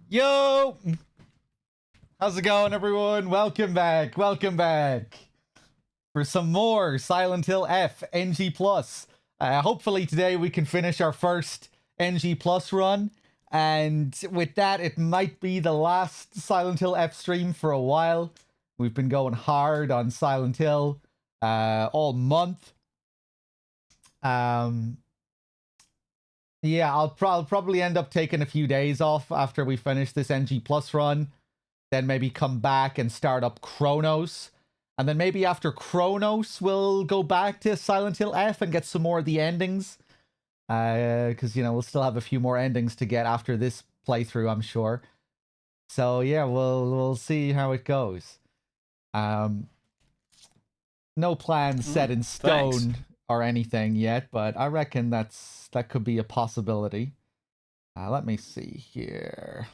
Yo! How's it going, everyone? Welcome back. Welcome back for some more Silent Hill F NG+. Hopefully today we can finish our first NG+ run. And with that, it might be the last Silent Hill F stream for a while. We've been going hard on Silent Hill all month. Yeah, I'll probably end up taking a few days off after we finish this NG+ run. Then maybe come back and start up Chronos. And then maybe after Chronos, we'll go back to Silent Hill F and get some more of the endings. Because, you know, we'll still have a few more endings to get after this playthrough, I'm sure. So, yeah, we'll see how it goes. No plans set in stone. Thanks. Or anything yet, but I reckon that could be a possibility. Let me see here.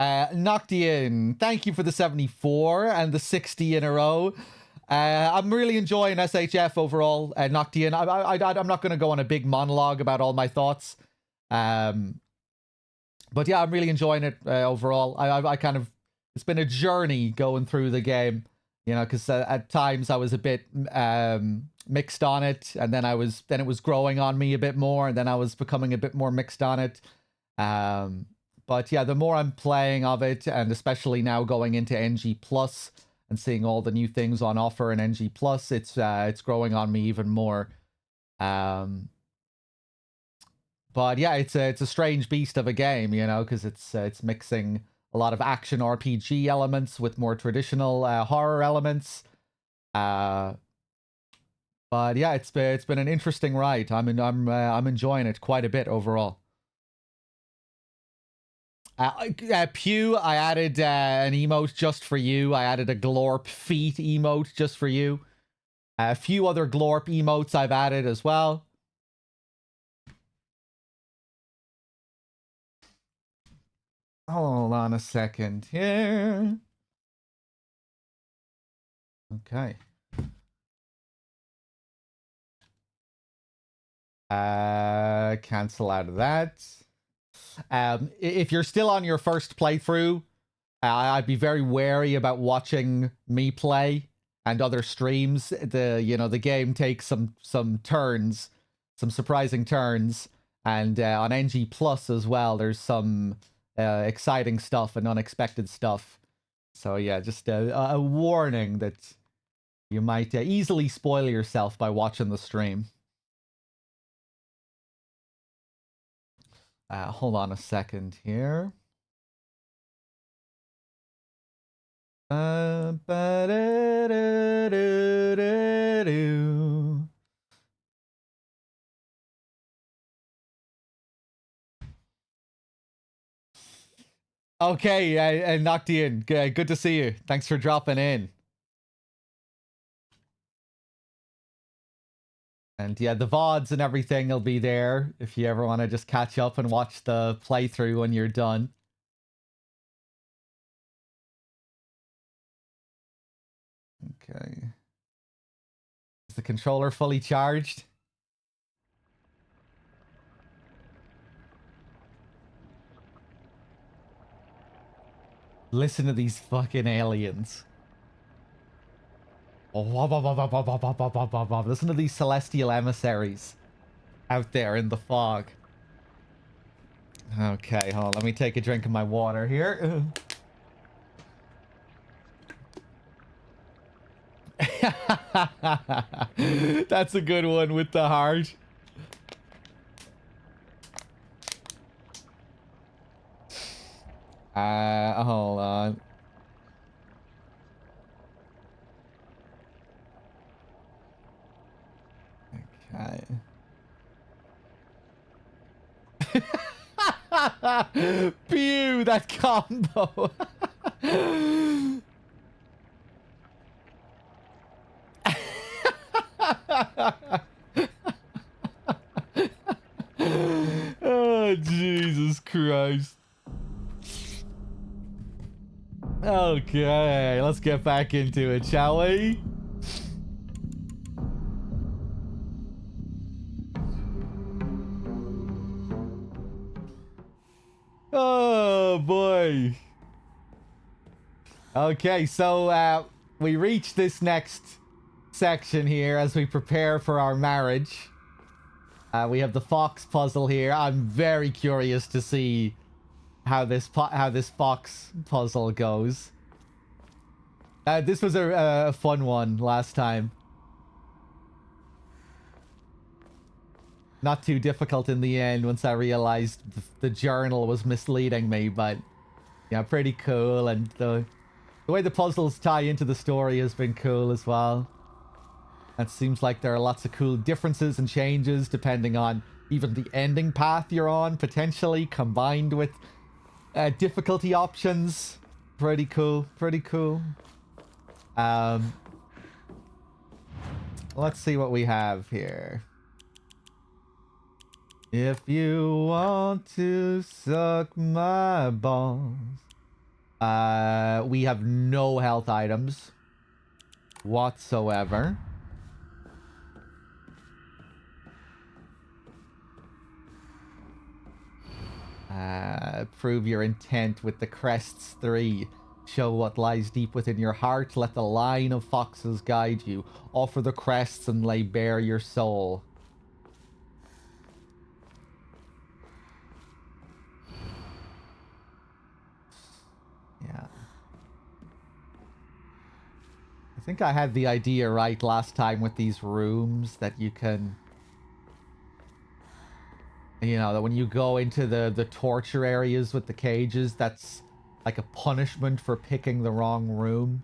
Noctian, thank you for the 74 and the 60 in a row. I'm really enjoying SHF overall, Noctian. I'm not going to go on a big monologue about all my thoughts. But yeah, I'm really enjoying it overall. I kind of, it's been a journey going through the game. You know, because at times I was a bit mixed on it, and then it was growing on me a bit more, and then I was becoming a bit more mixed on it. But yeah, the more I'm playing of it, and especially now going into NG+ and seeing all the new things on offer in NG+, it's growing on me even more. But yeah, it's a strange beast of a game, you know, because it's mixing a lot of action RPG elements with more traditional horror elements. But yeah, it's been an interesting ride. I'm enjoying it quite a bit overall. Pew, I added an emote just for you. I added a Glorp feet emote just for you. A few other Glorp emotes I've added as well. Hold on a second here. Okay. Cancel out of that. If you're still on your first playthrough, I'd be very wary about watching me play and other streams. The game takes some turns, some surprising turns, and on NG+ as well, there's some exciting stuff and unexpected stuff. So yeah, just a warning that you might easily spoil yourself by watching the stream. Hold on a second here. Okay, Noctian, good to see you. Thanks for dropping in. And yeah, the VODs and everything will be there if you ever want to just catch up and watch the playthrough when you're done. Okay. Is the controller fully charged? Listen to these fucking aliens. Listen to these celestial emissaries out there in the fog. Okay, hold on. Let me take a drink of my water here. That's a good one with the heart. Hold on. Okay. Pew, that combo. Oh, Jesus Christ. Okay, let's get back into it, shall we? Oh, boy. Okay, so we reach this next section here as we prepare for our marriage. We have the fox puzzle here. I'm very curious to see how this fox puzzle goes. This was a fun one last time. Not too difficult in the end once I realized the journal was misleading me, but yeah, pretty cool. And the way the puzzles tie into the story has been cool as well. It seems like there are lots of cool differences and changes depending on even the ending path you're on, potentially combined with difficulty options. Pretty cool, pretty cool. Let's see what we have here. If you want to suck my balls. We have no health items whatsoever. Prove your intent with the crests 3. Show what lies deep within your heart. Let the line of foxes guide you. Offer the crests and lay bare your soul. Yeah. I think I had the idea right last time with these rooms that you can... You know, that when you go into the torture areas with the cages, that's like a punishment for picking the wrong room.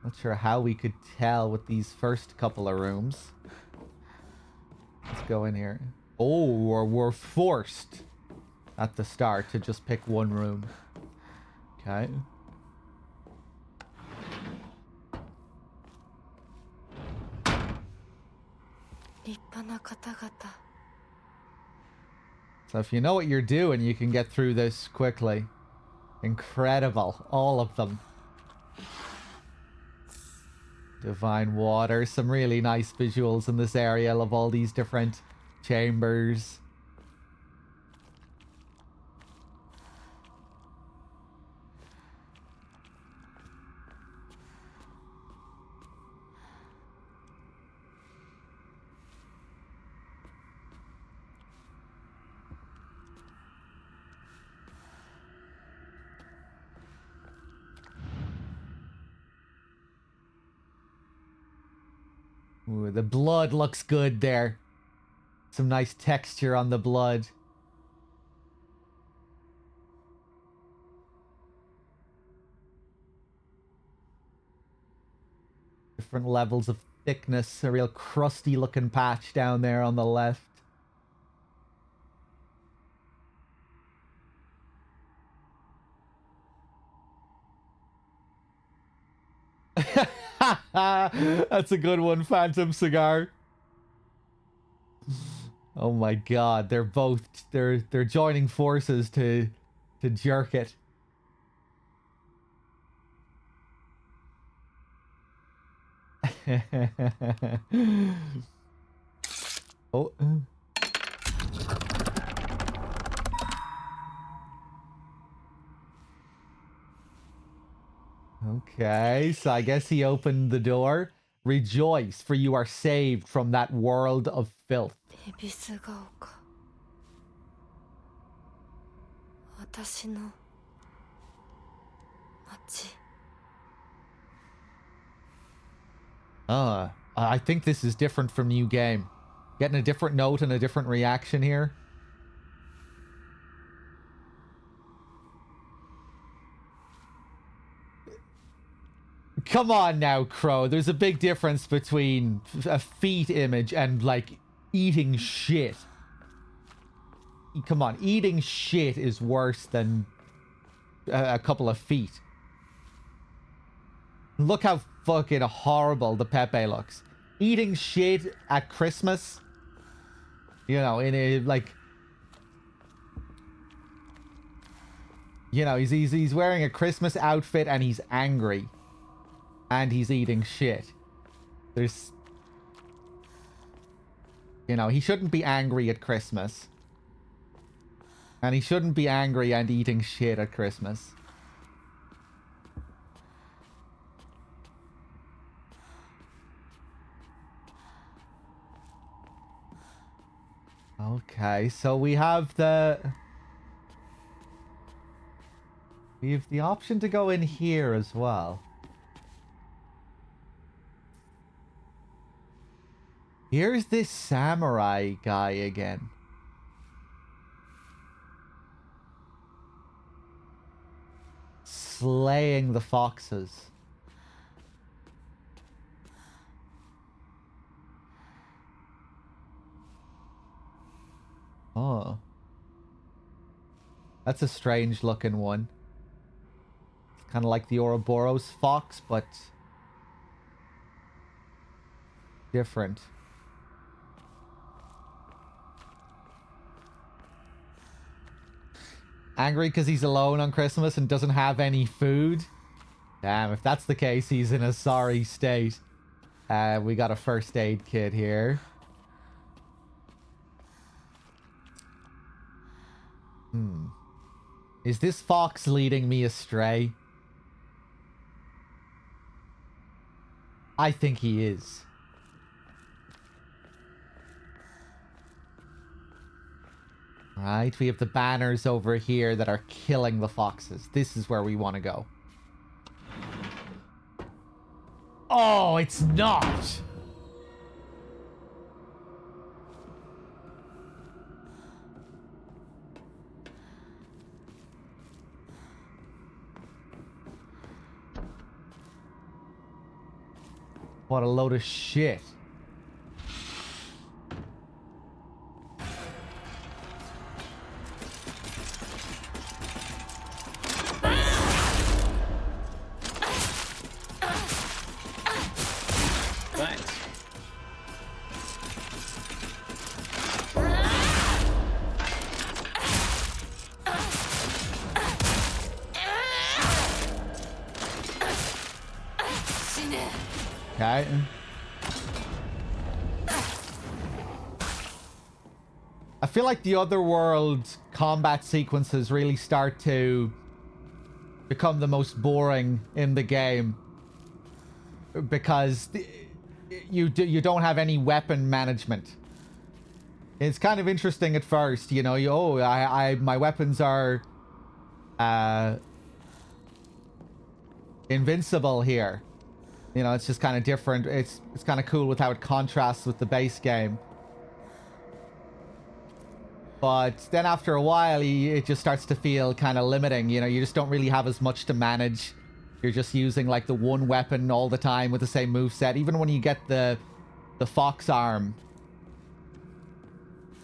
Not sure how we could tell with these first couple of rooms. Let's go in here. Oh, or we're forced at the start to just pick one room. Okay. So if you know what you're doing, you can get through this quickly. Incredible. All of them. Divine water. Some really nice visuals in this area of all these different chambers. Ooh, the blood looks good there. Some nice texture on the blood. Different levels of thickness. A real crusty looking patch down there on the left. That's a good one, Phantom Cigar. Oh my god, they're joining forces to jerk it. Oh. Okay, so I guess he opened the door. Rejoice, for you are saved from that world of filth. I think this is different from New Game. Getting a different note and a different reaction here. Come on now, Crow. There's a big difference between a feet image and, like, eating shit. Come on, eating shit is worse than a couple of feet. Look how fucking horrible the Pepe looks. Eating shit at Christmas. You know, in a, like... You know, he's wearing a Christmas outfit and he's angry. And he's eating shit. There's You know, he shouldn't be angry at Christmas. And he shouldn't be angry and eating shit at Christmas. Okay, so we have the option to go in here as well. Here's this samurai guy again. Slaying the foxes. Oh. That's a strange looking one. It's kind of like the Ouroboros fox, but different. Angry because he's alone on Christmas and doesn't have any food? Damn, if that's the case, he's in a sorry state. We got a first aid kit here. Is this fox leading me astray? I think he is. Right, we have the banners over here that are killing the foxes. This is where we want to go. Oh, it's not! What a load of shit. Okay. I feel like the Otherworld combat sequences really start to become the most boring in the game because you don't have any weapon management. It's kind of interesting at first, you know. My weapons are invincible here. You know, it's just kind of different. It's kind of cool with how it contrasts with the base game. But then after a while, it just starts to feel kind of limiting. You know, you just don't really have as much to manage. You're just using like the one weapon all the time with the same moveset. Even when you get the fox arm.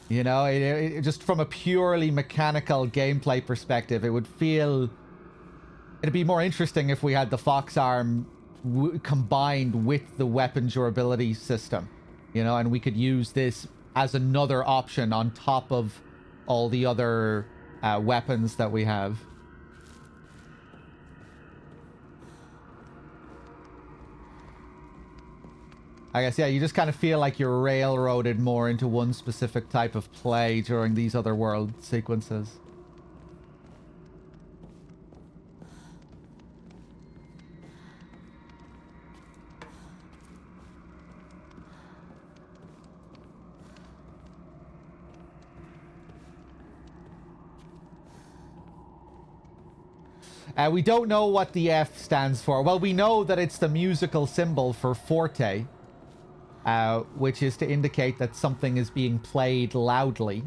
You know, it just from a purely mechanical gameplay perspective, it would feel... It'd be more interesting if we had the fox arm combined with the weapon durability system, you know, and we could use this as another option on top of all the other weapons that we have. I guess, yeah, you just kind of feel like you're railroaded more into one specific type of play during these other world sequences. We don't know what the F stands for. Well, we know that it's the musical symbol for forte, which is to indicate that something is being played loudly.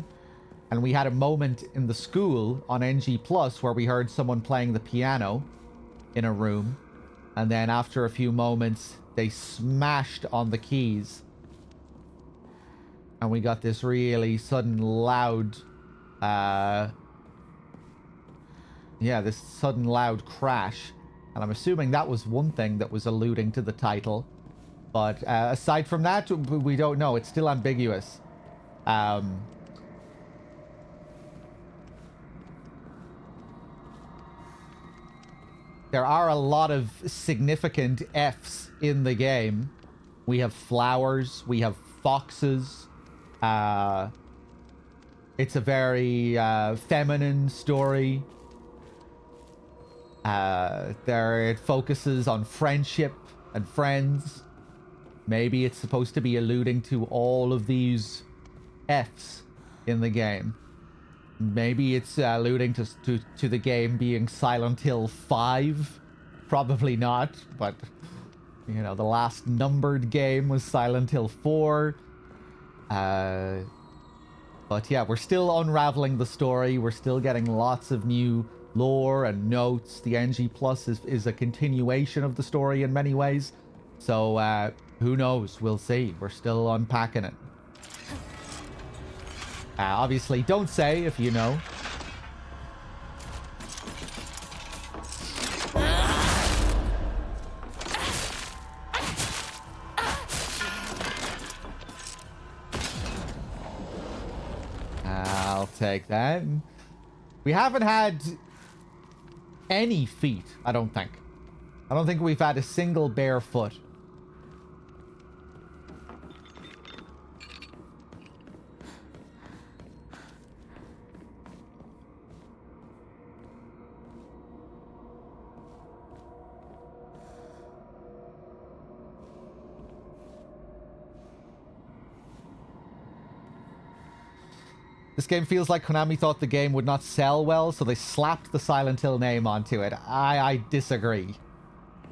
And we had a moment in the school on NG Plus where we heard someone playing the piano in a room. And then after a few moments, they smashed on the keys. And we got this really sudden loud... this sudden loud crash. And I'm assuming that was one thing that was alluding to the title. But aside from that, we don't know. It's still ambiguous. There are a lot of significant Fs in the game. We have flowers. We have foxes. Uh, it's a very feminine story. It focuses on friendship and friends. Maybe it's supposed to be alluding to all of these F's in the game. Maybe it's alluding to the game being Silent Hill 5. Probably not, but you know, the last numbered game was Silent Hill 4. But yeah, we're still unraveling the story. We're still getting lots of new lore and notes. The NG Plus is a continuation of the story in many ways. So who knows? We'll see. We're still unpacking it. Obviously, don't say if you know. I'll take that. We haven't had any feet, I don't think. I don't think we've had a single bare foot. This game feels like Konami thought the game would not sell well, so they slapped the Silent Hill name onto it. I disagree.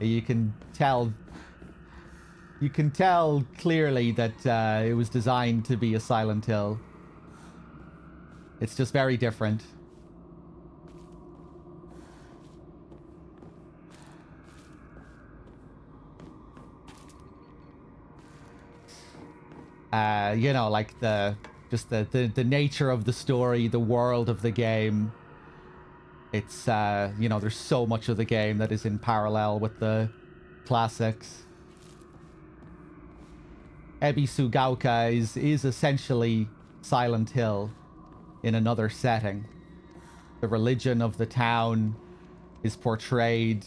You can tell clearly that it was designed to be a Silent Hill. It's just very different. You know, like the nature of the story, the world of the game. It's, you know, there's so much of the game that is in parallel with the classics. Ebisugaoka is essentially Silent Hill in another setting. The religion of the town is portrayed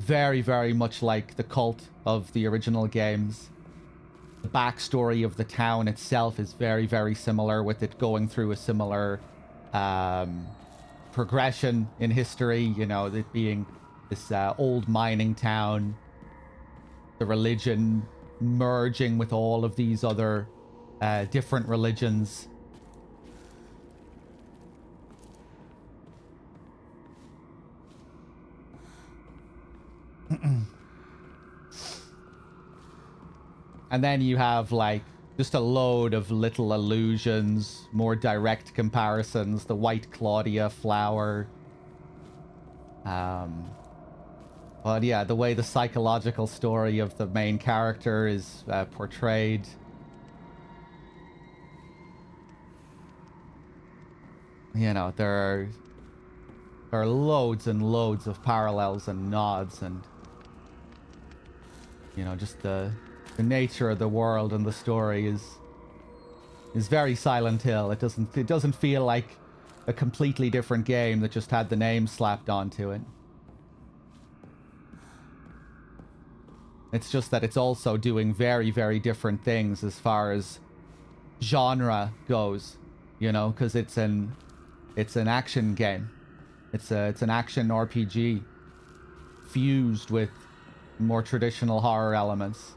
very, very much like the cult of the original games. The backstory of the town itself is very, very similar, with it going through a similar progression in history. You know, it being this old mining town, the religion merging with all of these other different religions. And then you have, like, just a load of little allusions, more direct comparisons. The White Claudia flower. But yeah, the way the psychological story of the main character is portrayed. You know, there are loads and loads of parallels and nods, and you know, just the nature of the world and the story is very Silent Hill. It doesn't feel like a completely different game that just had the name slapped onto it. It's just that it's also doing very, very different things as far as genre goes, you know, because it's an action game. It's an action RPG fused with more traditional horror elements.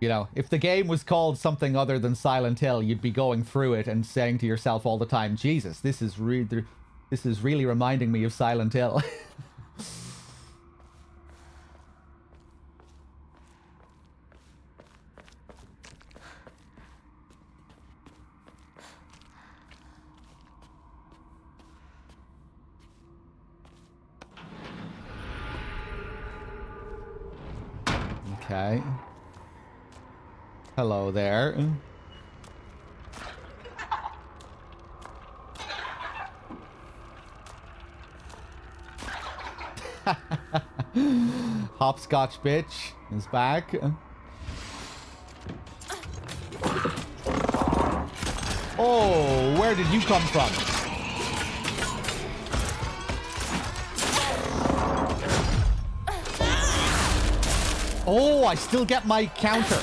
You know, if the game was called something other than Silent Hill, you'd be going through it and saying to yourself all the time, Jesus, this is really reminding me of Silent Hill. Okay. Hello there. Hopscotch bitch is back. Oh, where did you come from? Oh, I still get my counter.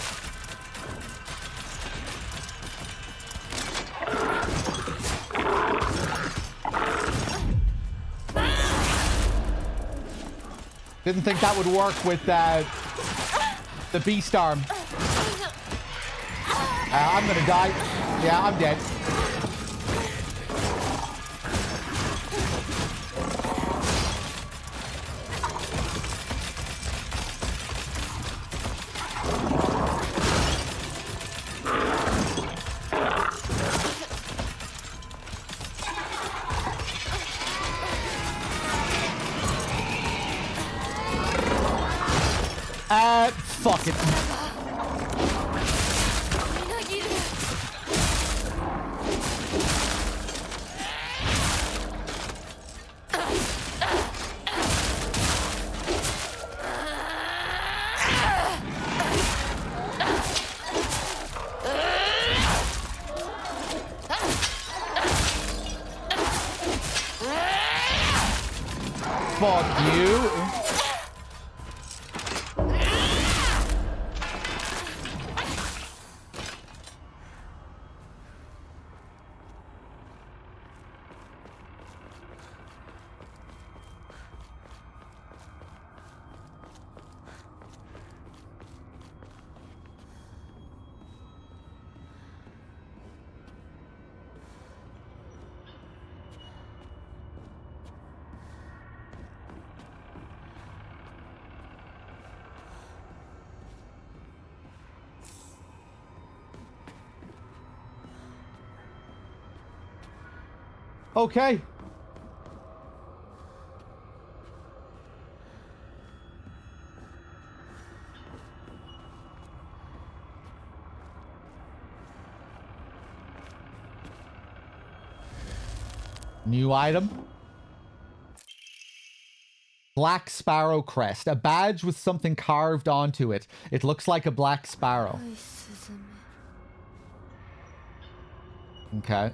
Didn't think that would work with the beast arm. I'm gonna die. Yeah, I'm dead. Fuck it. Fuck you. Okay. New item. Black Sparrow crest. A badge with something carved onto it. It looks like a black sparrow. Okay.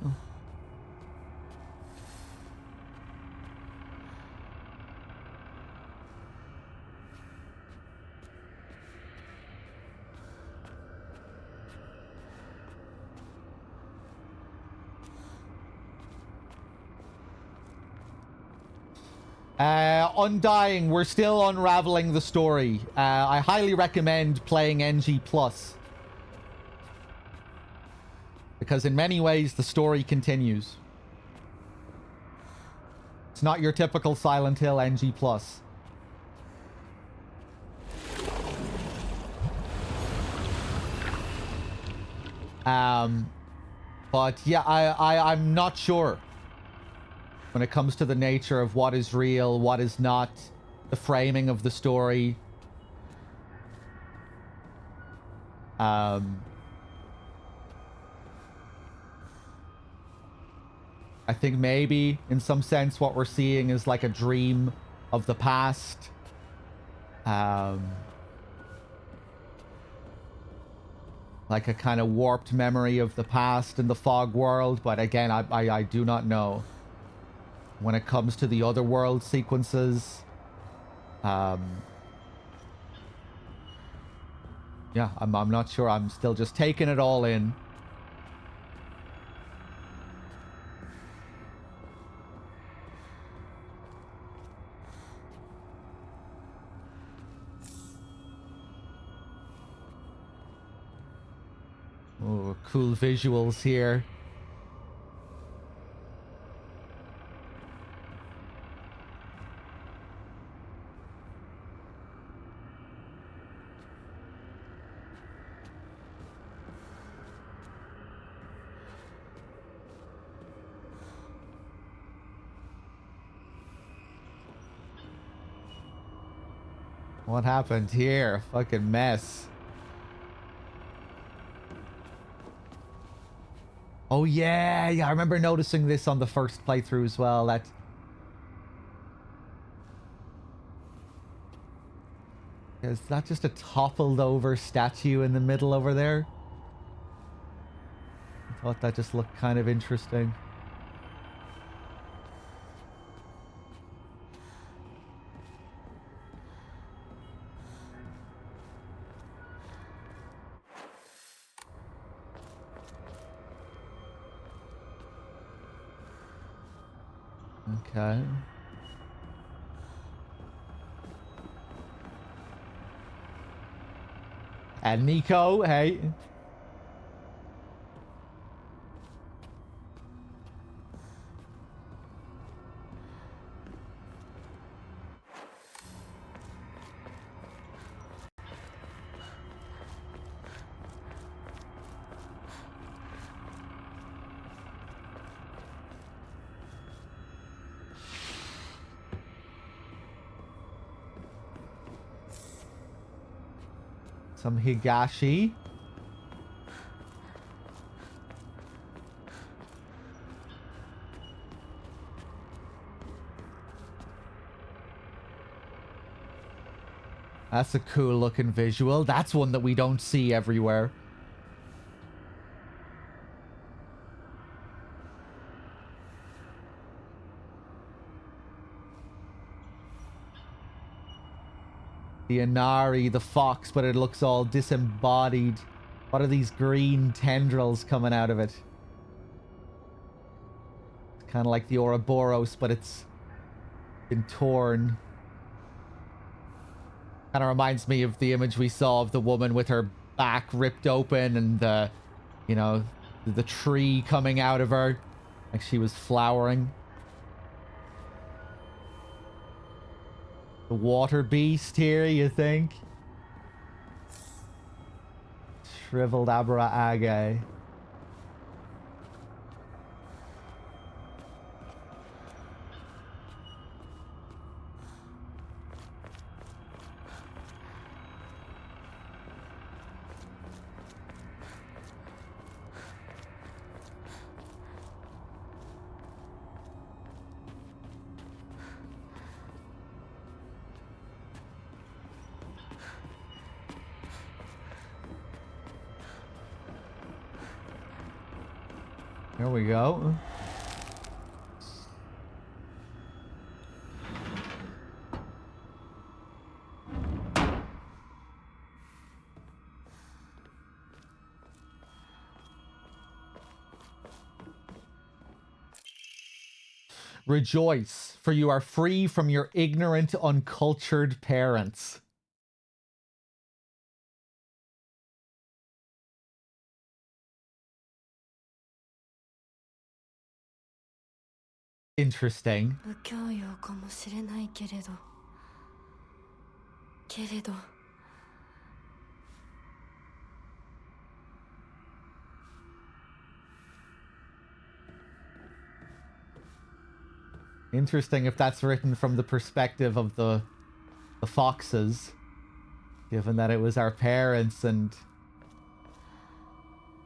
Undying, we're still unraveling the story. I highly recommend playing NG+. Because in many ways, the story continues. It's not your typical Silent Hill NG+. But yeah, I'm not sure when it comes to the nature of what is real, what is not, the framing of the story. I think maybe, in some sense, what we're seeing is like a dream of the past. Like a kind of warped memory of the past in the fog world. But again, I do not know. When it comes to the other world sequences, yeah, I'm not sure. I'm still just taking it all in. Oh, cool visuals here. What happened here? Fucking mess. Oh yeah, I remember noticing this on the first playthrough as well. Is that just a toppled over statue in the middle over there? I thought that just looked kind of interesting. Okay. And Nico, hey. Some Higashi. That's a cool looking visual. That's one that we don't see everywhere. The Inari, the fox, but it looks all disembodied. What are these green tendrils coming out of it? It's kind of like the Ouroboros, but it's been torn. Kind of reminds me of the image we saw of the woman with her back ripped open and the, you know, the tree coming out of her like she was flowering. The water beast here, you think? Shriveled Abra Age. There we go. Rejoice, for you are free from your ignorant, uncultured parents. Interesting. Interesting if that's written from the perspective of the foxes, given that it was our parents and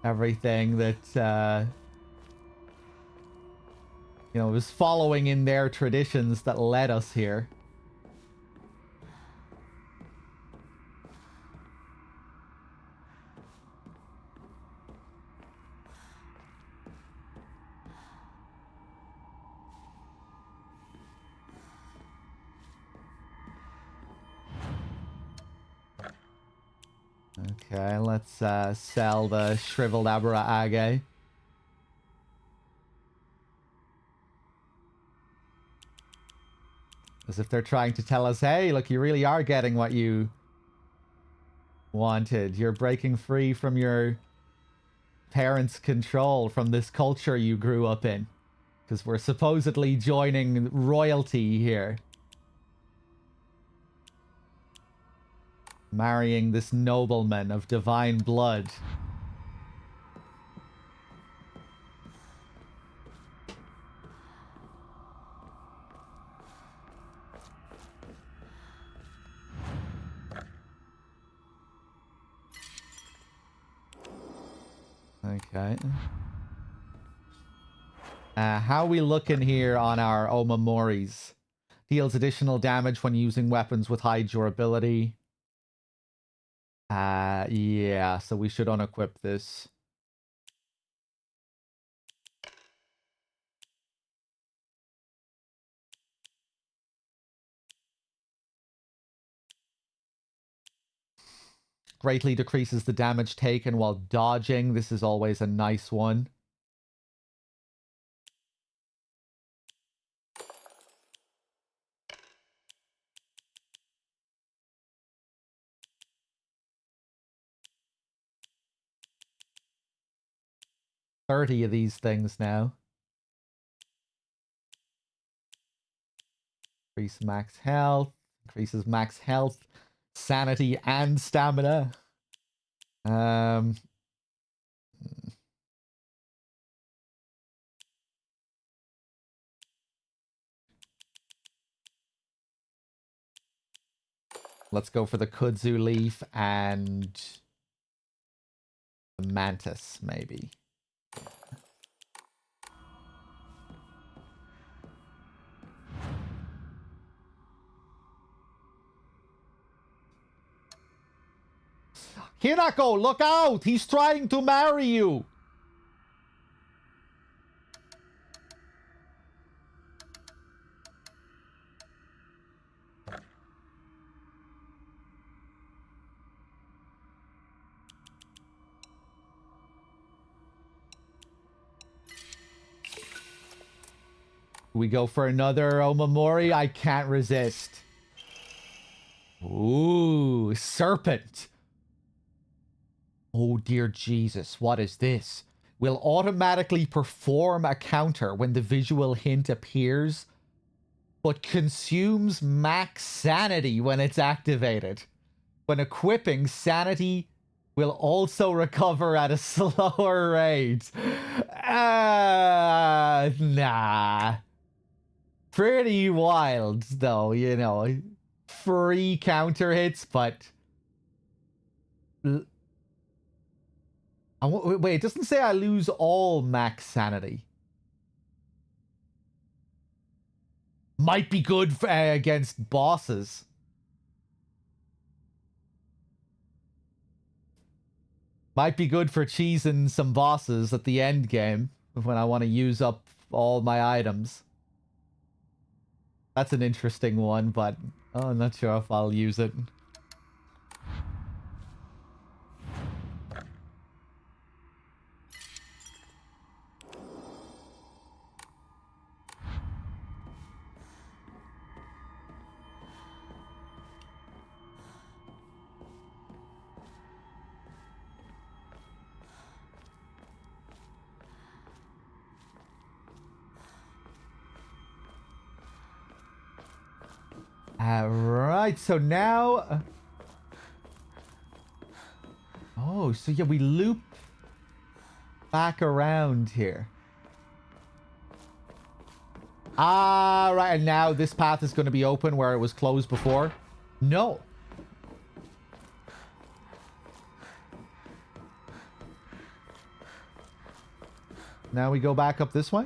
everything that you know, was following in their traditions that led us here. Okay, let's sell the shriveled Abra Age. As if they're trying to tell us, hey, look, you really are getting what you wanted. You're breaking free from your parents' control, from this culture you grew up in. Because we're supposedly joining royalty here. Marrying this nobleman of divine blood. Okay. How are we looking here on our Omamoris? Deals additional damage when using weapons with high durability. Yeah, so we should unequip this. Greatly decreases the damage taken while dodging. This is always a nice one. $30 of these things now. Increase max health. Increases max health, sanity, and stamina. Let's go for the kudzu leaf and the mantis, maybe. Hinako, look out! He's trying to marry you! We go for another Omamori. I can't resist. Ooh, serpent. Oh dear Jesus, what is this? Will automatically perform a counter when the visual hint appears, but consumes max sanity when it's activated. When equipping, sanity will also recover at a slower rate. Nah. Pretty wild, though, you know. Free counter hits, but... Wait, it doesn't say I lose all max sanity. Might be good for, against bosses. Might be good for cheesing some bosses at the end game when I want to use up all my items. That's an interesting one, but I'm not sure if I'll use it. Alright, so now... Oh, so yeah, we loop back around here. Ah, right, and now this path is going to be open where it was closed before? No. Now we go back up this way?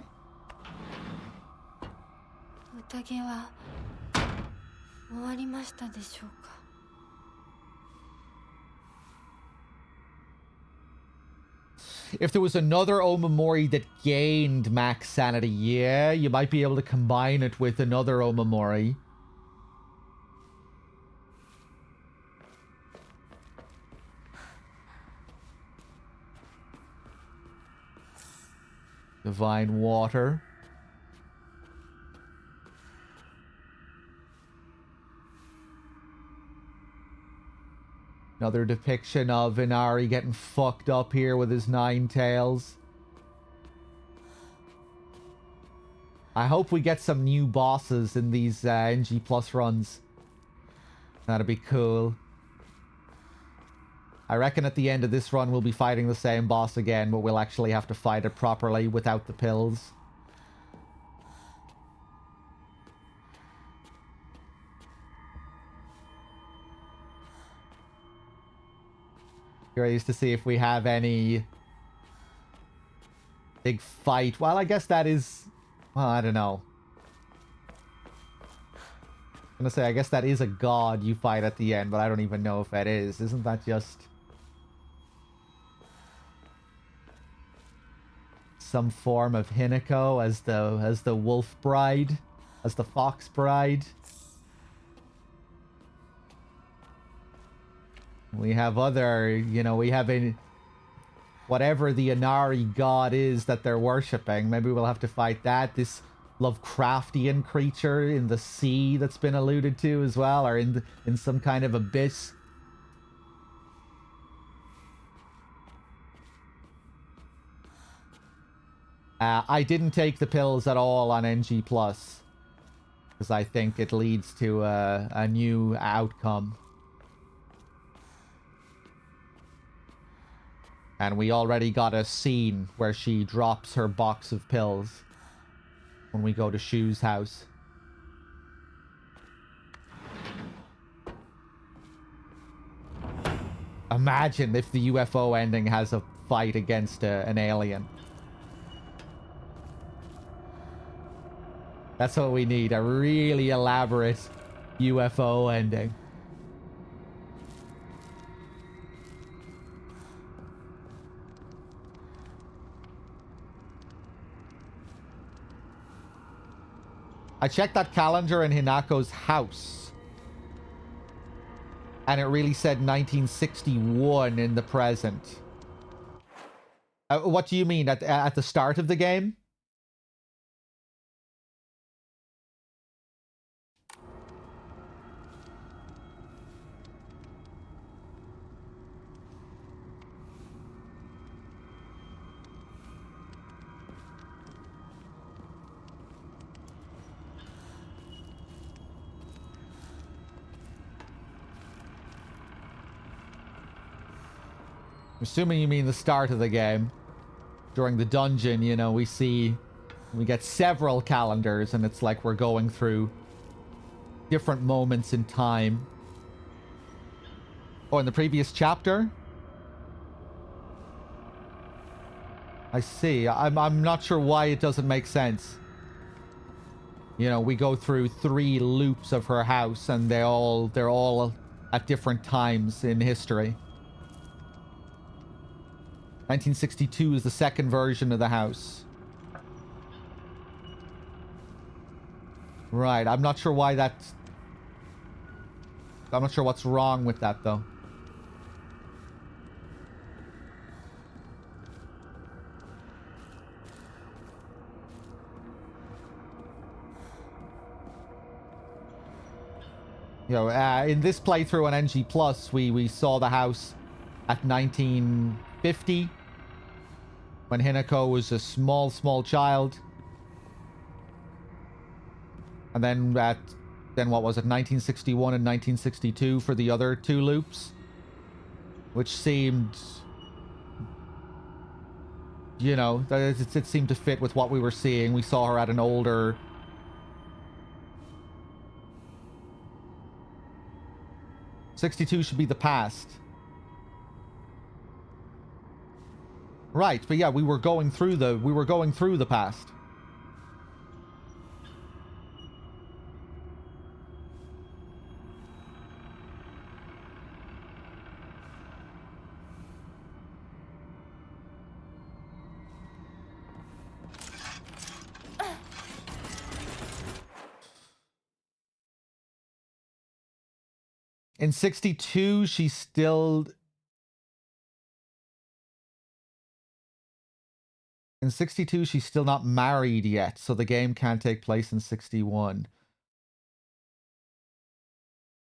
If there was another Omamori that gained max sanity, yeah, you might be able to combine it with another Omamori. Divine Water. Another depiction of Inari getting fucked up here with his 9 tails. I hope we get some new bosses in these NG Plus runs. That'd be cool. I reckon at the end of this run we'll be fighting the same boss again, but we'll actually have to fight it properly without the pills. Curious to see if we have any Big fight. Well, I guess that is... Well, I don't know. I'm gonna say, I guess that is a god you fight at the end, but I don't even know if that is. Isn't that just... some form of Hinako as the wolf bride? As the fox bride? We have other, you know, we have a... whatever the Inari god is that they're worshipping. Maybe we'll have to fight that. This Lovecraftian creature in the sea that's been alluded to as well, or in some kind of abyss. I didn't take the pills at all on NG+, because I think it leads to a new outcome. And we already got a scene where she drops her box of pills when we go to Shu's house. Imagine if the UFO ending has a fight against an alien. That's what we need, a really elaborate UFO ending. I checked that calendar in Hinako's house, and it really said 1961 in the present. What do you mean? At the start of the game? Assuming you mean the start of the game. During the dungeon, you know, we get several calendars, and it's like we're going through different moments in time. Oh, in the previous chapter? I see. I'm not sure why it doesn't make sense. You know, we go through 3 loops of her house, and they're all at different times in history. 1962 is the second version of the house. Right, I'm not sure why that's... I'm not sure what's wrong with that, though. You know, in this playthrough on NG+, we saw the house at 1950, when Hinako was a small child. And then what was it, 1961 and 1962 for the other 2 loops? Which seemed... You know, it seemed to fit with what we were seeing. We saw her at an older... '62 should be the past. Right, but yeah, we were going through the past. In 62, she's still... In 62, she's still not married yet, so the game can't take place in 61.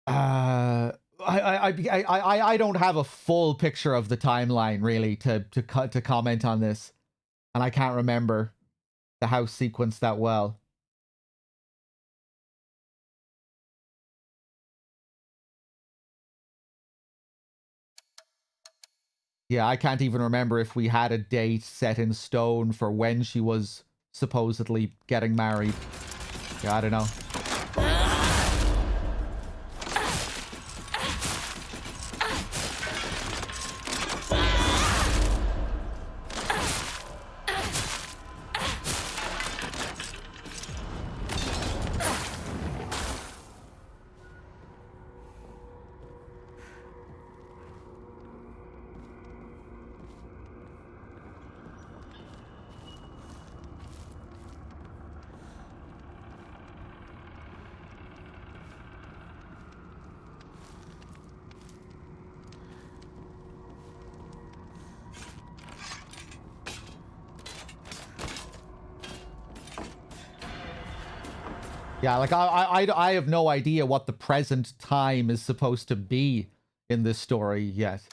I don't have a full picture of the timeline, really, to comment on this. And I can't remember the house sequence that well. Yeah, I can't even remember if we had a date set in stone for when she was supposedly getting married. Yeah, I don't know. Yeah, like I have no idea what the present time is supposed to be in this story yet.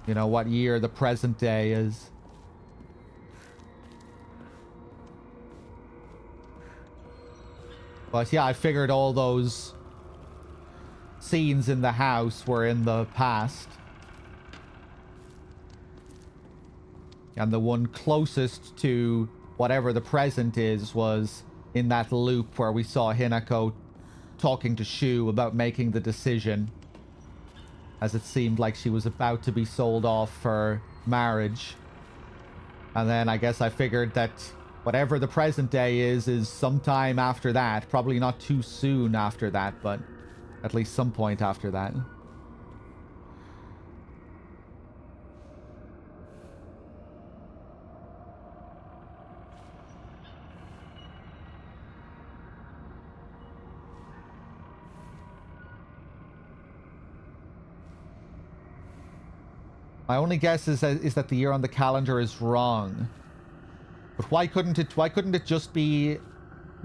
You know, what year the present day is. But yeah, I figured all those scenes in the house were in the past. And the one closest to whatever the present is was in that loop where we saw Hinako talking to Shu about making the decision, as it seemed like she was about to be sold off for marriage. And then I guess I figured that whatever the present day is sometime after that. Probably not too soon after that, but at least some point after that. My only guess is that the year on the calendar is wrong. But why couldn't it just be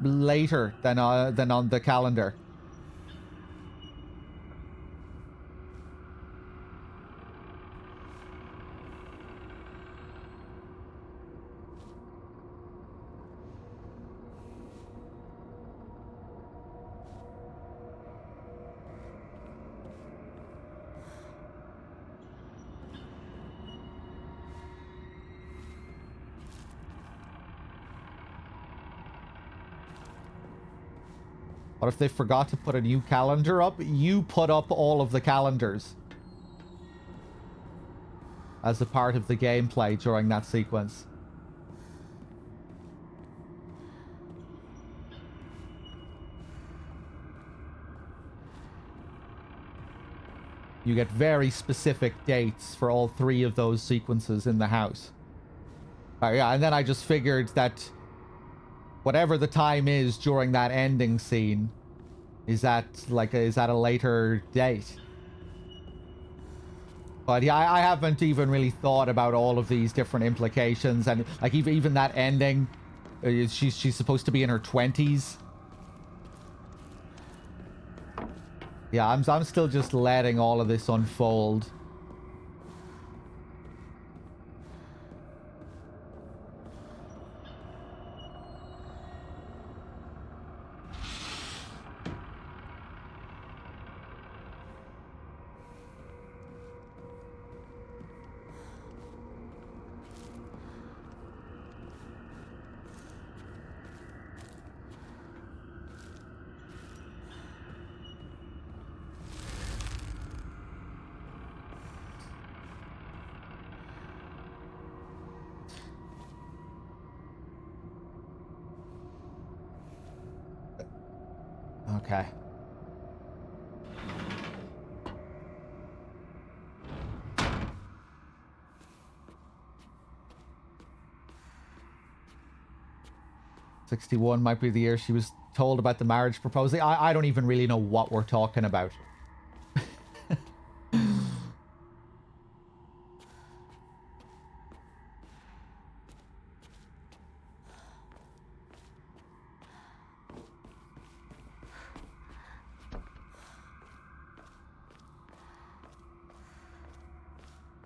later than on the calendar? What if they forgot to put a new calendar up? You put up all of the calendars as a part of the gameplay during that sequence. You get very specific dates for all 3 of those sequences in the house. Yeah, and then I just figured that whatever the time is during that ending scene, is that a later date? But yeah, I haven't even really thought about all of these different implications, and like even that ending, she's supposed to be in her 20s. Yeah, I'm still just letting all of this unfold. Okay. '61 might be the year she was told about the marriage proposal. I don't even really know what we're talking about.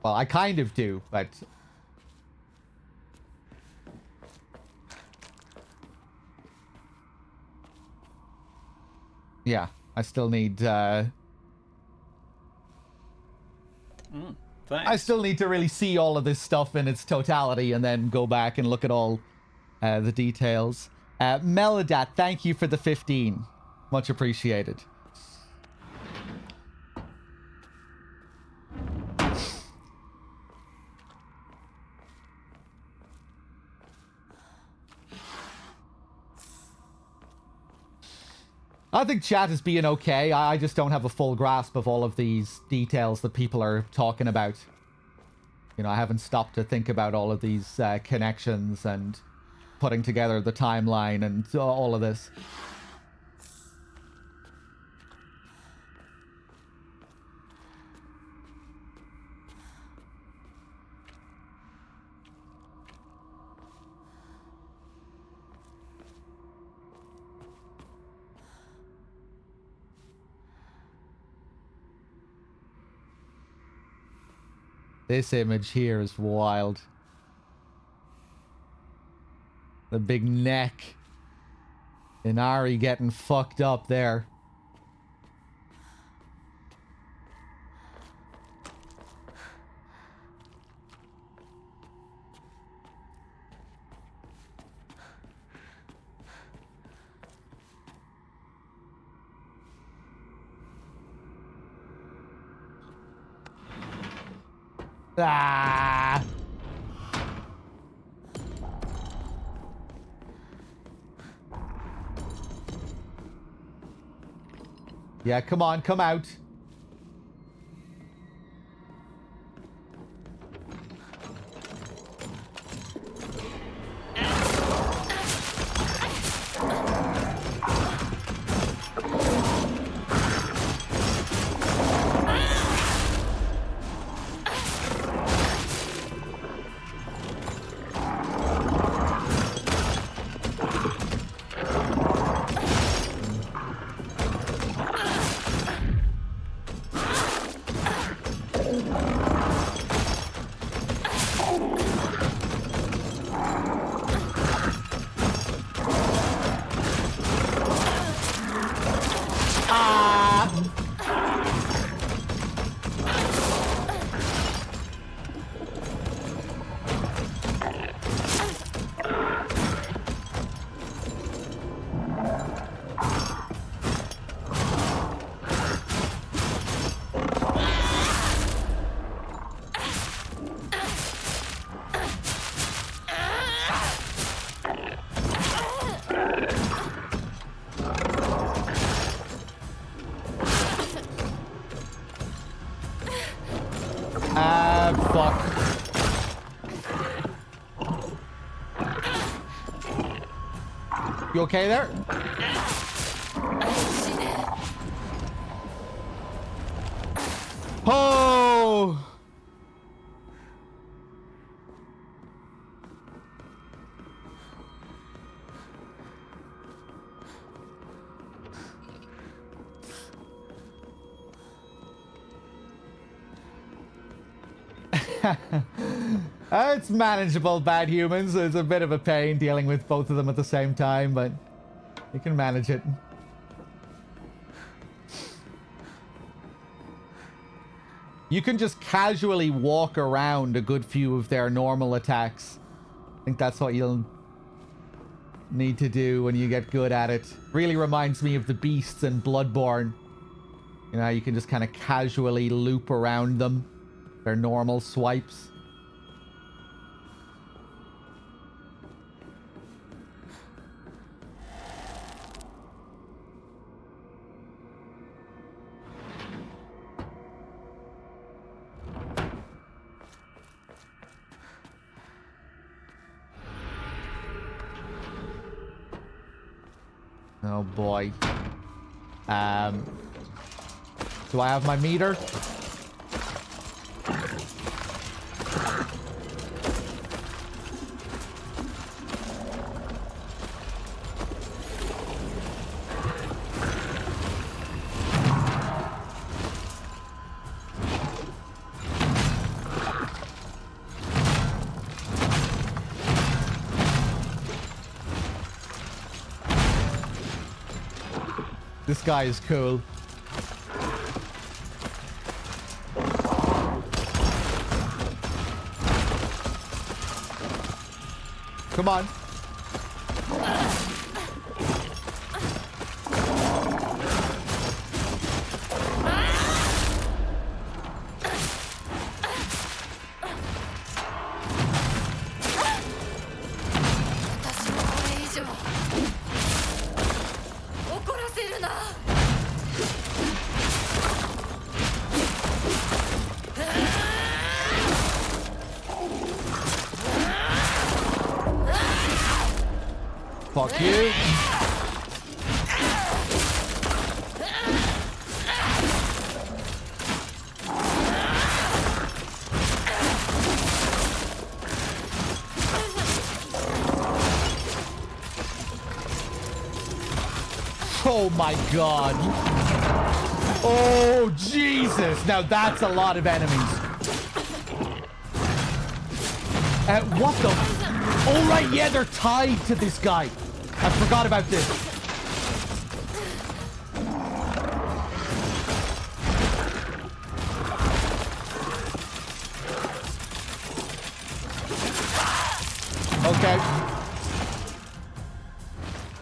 Well, I kind of do, but... yeah, I still need, I still need to really see all of this stuff in its totality and then go back and look at all the details. Melodat, thank you for the 15. Much appreciated. I think chat is being okay. I just don't have a full grasp of all of these details that people are talking about. You know, I haven't stopped to think about all of these connections and putting together the timeline and all of this. This image here is wild. The big neck. Inari getting fucked up there. Ah! Yeah, come on, come out. Fuck. You okay there? Oh! It's manageable, bad humans. It's a bit of a pain dealing with both of them at the same time, but you can manage it. You can just casually walk around a good few of their normal attacks. I think that's what you'll need to do when you get good at it. Really reminds me of the beasts in Bloodborne. You know, you can just kind of casually loop around them. Their normal swipes. Oh boy. Do I have my meter? This guy is cool. Come on. Fuck you. Oh my god. Oh Jesus. Now that's a lot of enemies. What the? Oh, right, yeah, they're tied to this guy. I forgot about this. Okay.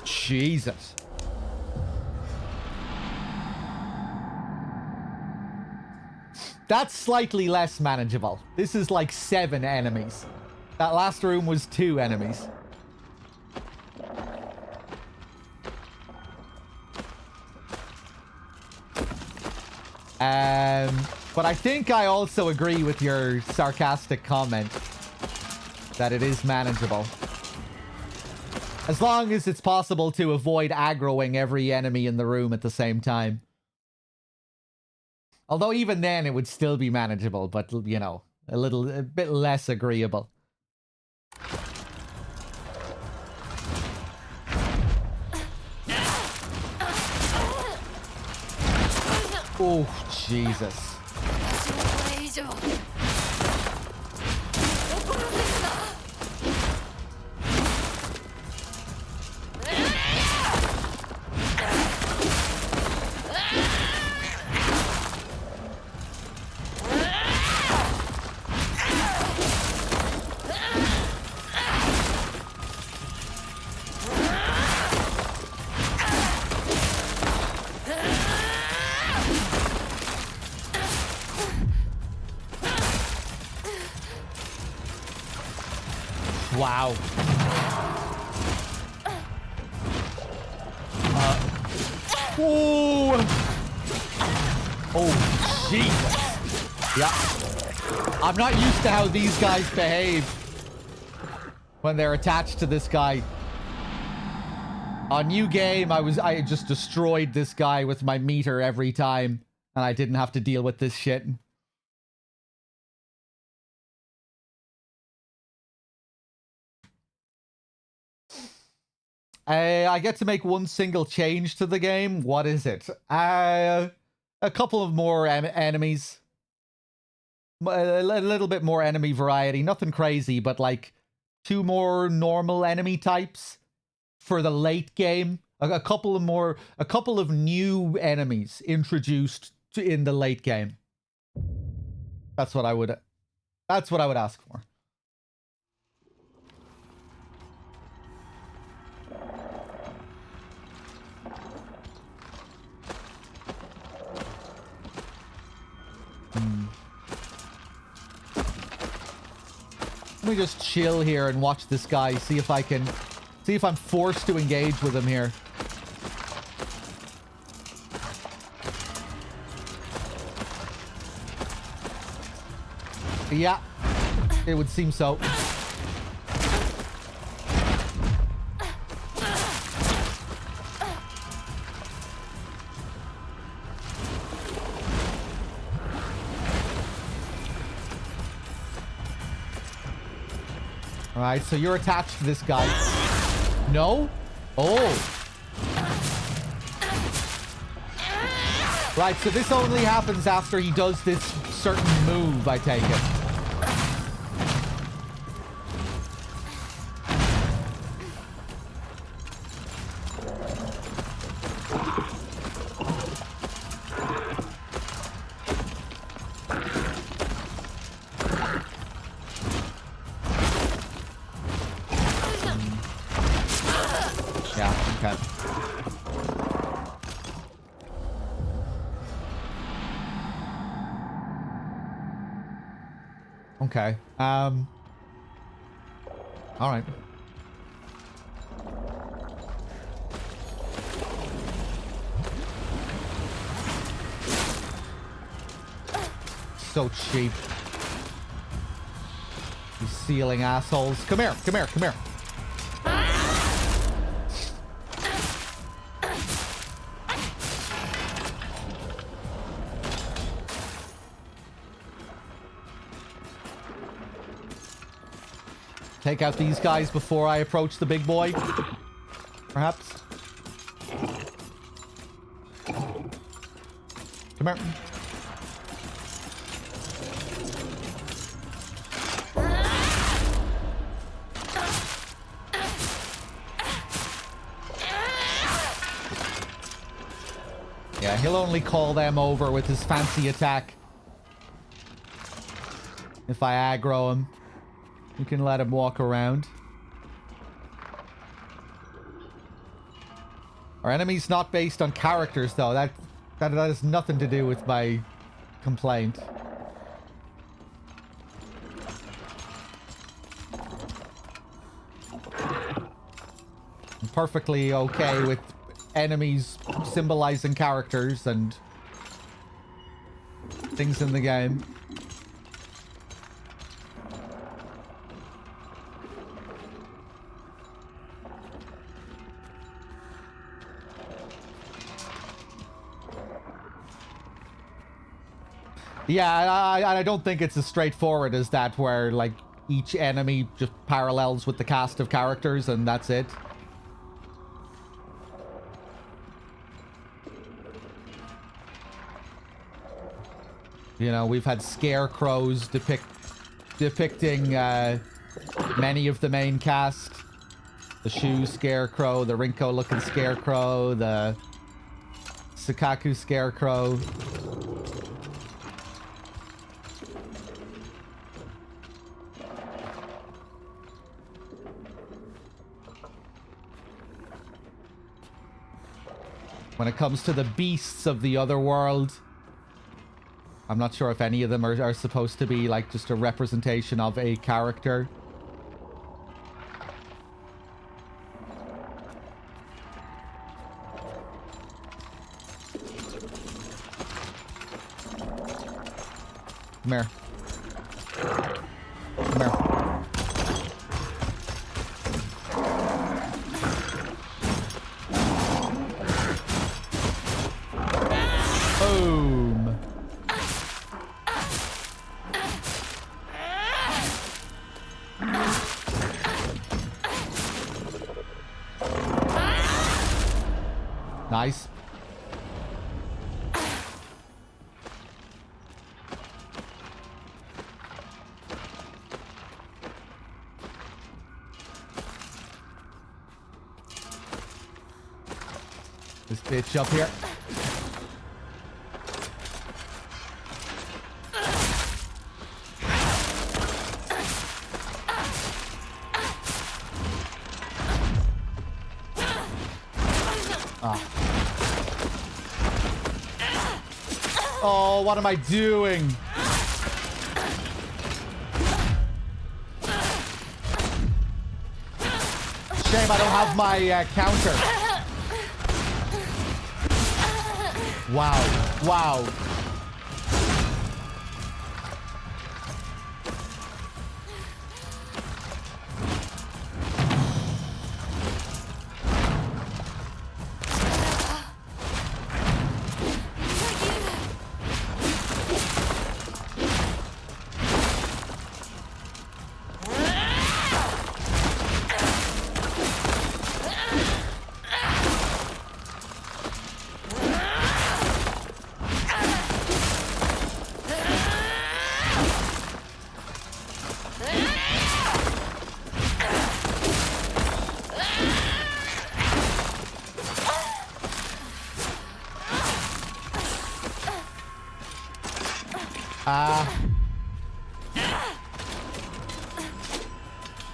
Jesus. That's slightly less manageable. This is like 7 enemies. That last room was 2 enemies. But I think I also agree with your sarcastic comment that it is manageable. As long as it's possible to avoid aggroing every enemy in the room at the same time. Although even then it would still be manageable, but, you know, a bit less agreeable. Oh, Jesus. Wow. Oh, Jesus. Yeah. I'm not used to how these guys behave when they're attached to this guy. On New Game, I just destroyed this guy with my meter every time, and I didn't have to deal with this shit. I get to make one single change to the game. What is it? A couple of more enemies. A little bit more enemy variety. Nothing crazy, but like 2 more normal enemy types for the late game. A couple of new enemies introduced in the late game. That's what I would ask for. Let me just chill here and watch this guy, see if I'm forced to engage with him here. Yeah, it would seem so. Alright, so you're attached to this guy. No? Oh. Right, so this only happens after he does this certain move, I take it. Okay. All right. So cheap. You ceiling assholes. Come here, come here, come here. Take out these guys before I approach the big boy. Perhaps. Come here. He'll only call them over with his fancy attack. If I aggro him, you can let him walk around. Our enemy's not based on characters, though. That has nothing to do with my complaint. I'm perfectly okay with enemies symbolizing characters and things in the game. Yeah, I don't think it's as straightforward as that, where, like, each enemy just parallels with the cast of characters and that's it. You know, we've had scarecrows depicting many of the main cast. The shoe scarecrow, the Rinko-looking scarecrow, the Sukaku scarecrow. When it comes to the beasts of the other world, I'm not sure if any of them are supposed to be like just a representation of a character. Come here. Come here. Boom. Nice. This bitch up here. Oh, what am I doing? Shame I don't have my counter. Wow. Wow.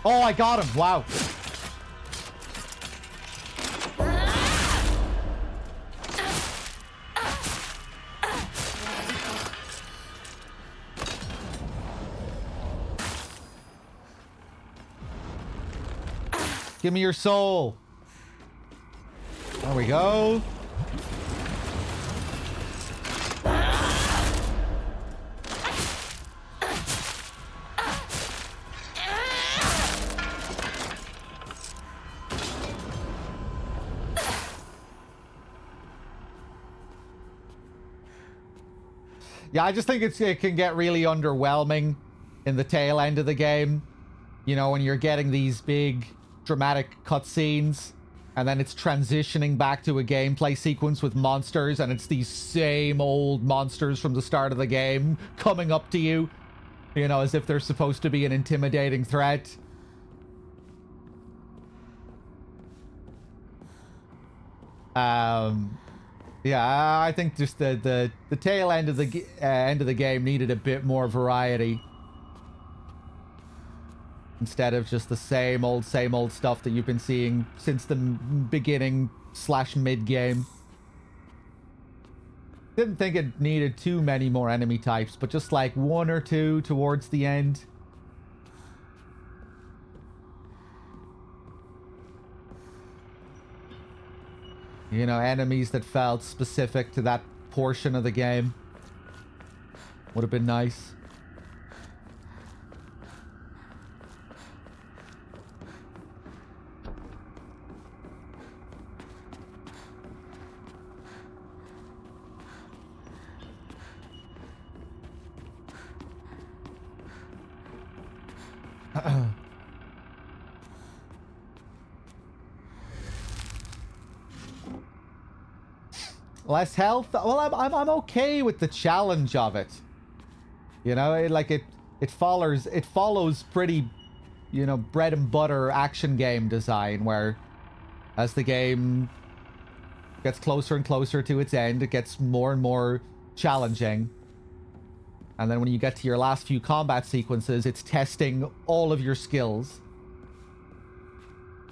Oh, I got him. Wow. Give me your soul. There we go. Yeah, I just think it can get really underwhelming in the tail end of the game. You know, when you're getting these big dramatic cutscenes and then it's transitioning back to a gameplay sequence with monsters and it's these same old monsters from the start of the game coming up to you, you know, as if they're supposed to be an intimidating threat. Yeah, I think just the tail end of the game needed a bit more variety instead of just the same old stuff that you've been seeing since the beginning / mid game. Didn't think it needed too many more enemy types, but just like one or two towards the end. You know, enemies that felt specific to that portion of the game. Would have been nice. Less health? Well, I'm okay with the challenge of it. You know, it follows pretty, you know, bread and butter action game design, where as the game gets closer and closer to its end, it gets more and more challenging. And then when you get to your last few combat sequences, it's testing all of your skills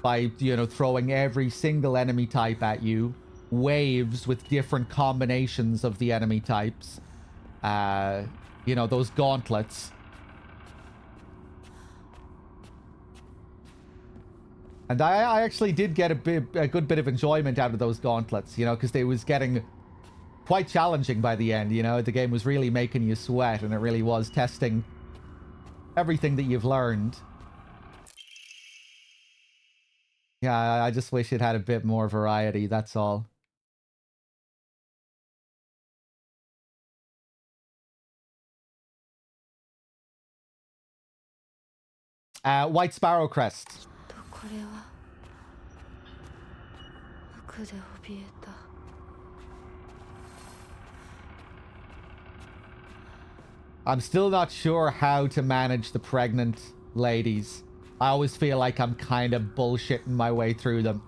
by, you know, throwing every single enemy type at you, waves with different combinations of the enemy types. You know, those gauntlets. And I actually did get a good bit of enjoyment out of those gauntlets, you know, because they was getting quite challenging by the end, you know. The game was really making you sweat, and it really was testing everything that you've learned. Yeah, I just wish it had a bit more variety, that's all. White Sparrow Crest. I'm still not sure how to manage the pregnant ladies. I always feel like I'm kind of bullshitting my way through them.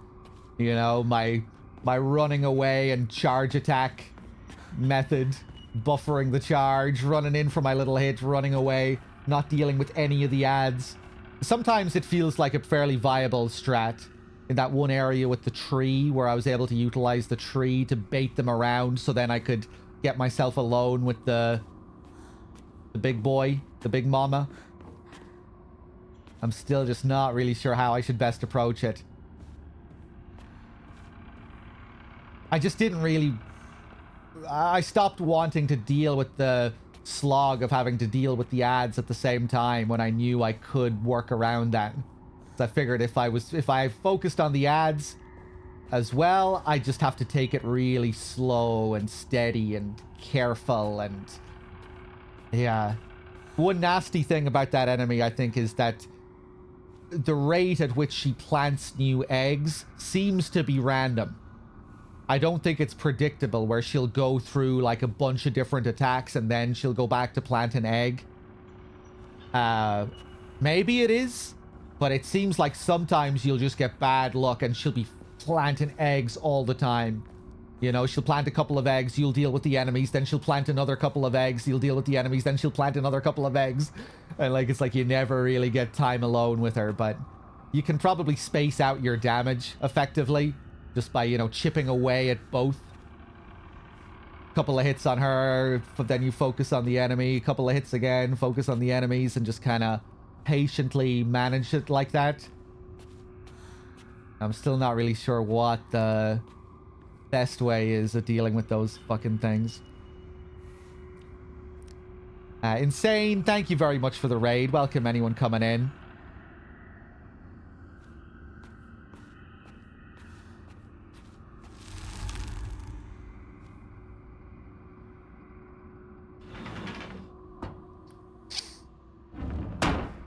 You know, my running away and charge attack method, buffering the charge, running in for my little hit, running away, not dealing with any of the ads. Sometimes it feels like a fairly viable strat. In that one area with the tree, where I was able to utilize the tree to bait them around, so then I could get myself alone with the big boy, the big mama. I'm still just not really sure how I should best approach it. I just didn't really... I stopped wanting to deal with the slog of having to deal with the ads at the same time when I knew I could work around that. So I figured if I focused on the ads as well, I just have to take it really slow and steady and careful. And yeah, one nasty thing about that enemy, I think, is that the rate at which she plants new eggs seems to be random. I don't think it's predictable, where she'll go through like a bunch of different attacks and then she'll go back to plant an egg. Maybe it is, but it seems like sometimes you'll just get bad luck and she'll be planting eggs all the time. You know, she'll plant a couple of eggs, you'll deal with the enemies, then she'll plant another couple of eggs, you'll deal with the enemies, then she'll plant another couple of eggs. And like, it's like you never really get time alone with her, but you can probably space out your damage effectively just by, you know, chipping away at both. Couple of hits on her, but then you focus on the enemy, couple of hits again, focus on the enemies, and just kind of patiently manage it like that. I'm still not really sure what the best way is of dealing with those fucking things. Insane, thank you very much for the raid. Welcome anyone coming in.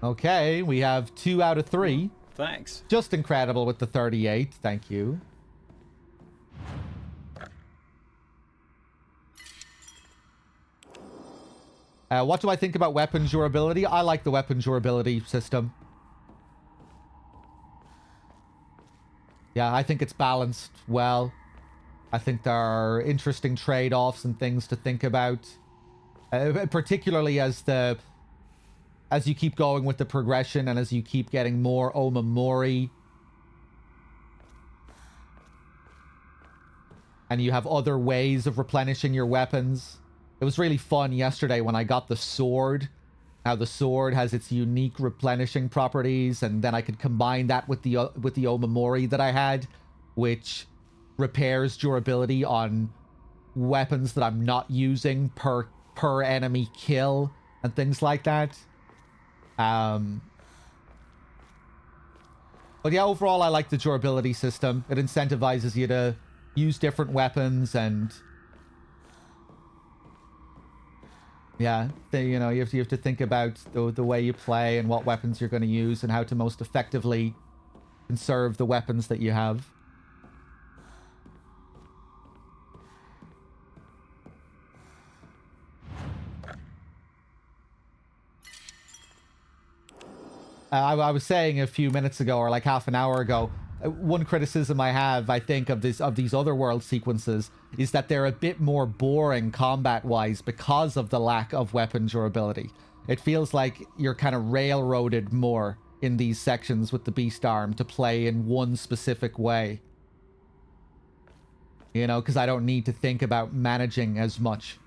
Okay, we have 2 out of 3. Thanks. Just incredible with the 38. Thank you. What do I think about weapon durability? I like the weapon durability system. Yeah, I think it's balanced well. I think there are interesting trade-offs and things to think about, particularly as you keep going with the progression and as you keep getting more Omamori. And you have other ways of replenishing your weapons. It was really fun yesterday when I got the sword. How the sword has its unique replenishing properties, and then I could combine that with the Omamori that I had, which repairs durability on weapons that I'm not using per enemy kill and things like that. But yeah, overall I like the durability system. It incentivizes you to use different weapons, and yeah, you know, you have to think about the way you play and what weapons you're going to use and how to most effectively conserve the weapons that you have. I was saying a few minutes ago, or like half an hour ago, one criticism I have, I think, of these other world sequences is that they're a bit more boring combat-wise because of the lack of weapon durability. It feels like you're kind of railroaded more in these sections with the beast arm to play in one specific way. You know, because I don't need to think about managing as much.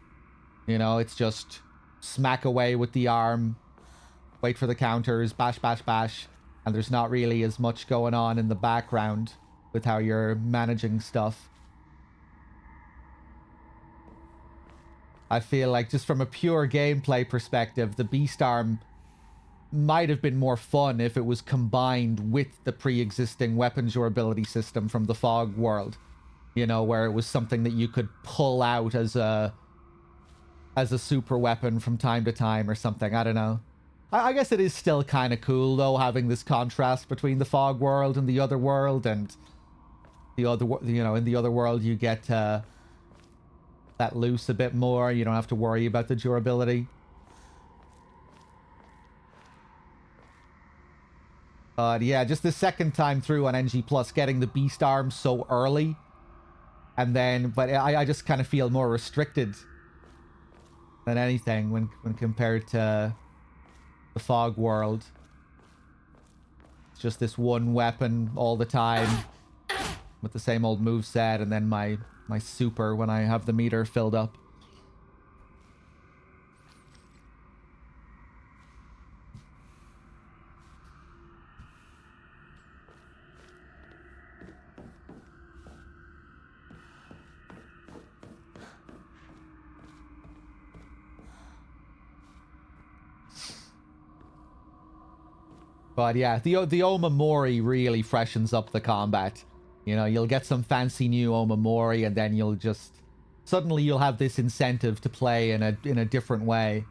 You know, it's just smack away with the arm, wait for the counters, bash, bash, bash, and there's not really as much going on in the background with how you're managing stuff. I feel like just from a pure gameplay perspective, the beast arm might have been more fun if it was combined with the pre-existing weapon durability system from the Fog world. You know, where it was something that you could pull out as a super weapon from time to time or something. I don't know. I guess it is still kind of cool, though, having this contrast between the Fog world and the other world, and the other, you know, in the other world you get that loose a bit more. You don't have to worry about the durability. But yeah, just the second time through on NG Plus, getting the beast arm so early, and then, but I just kind of feel more restricted than anything when compared to the Fog world. It's just this one weapon all the time with the same old moveset, and then my super when I have the meter filled up. But yeah, the Omamori really freshens up the combat. You know, you'll get some fancy new Omamori, and then you'll just suddenly you'll have this incentive to play in a different way.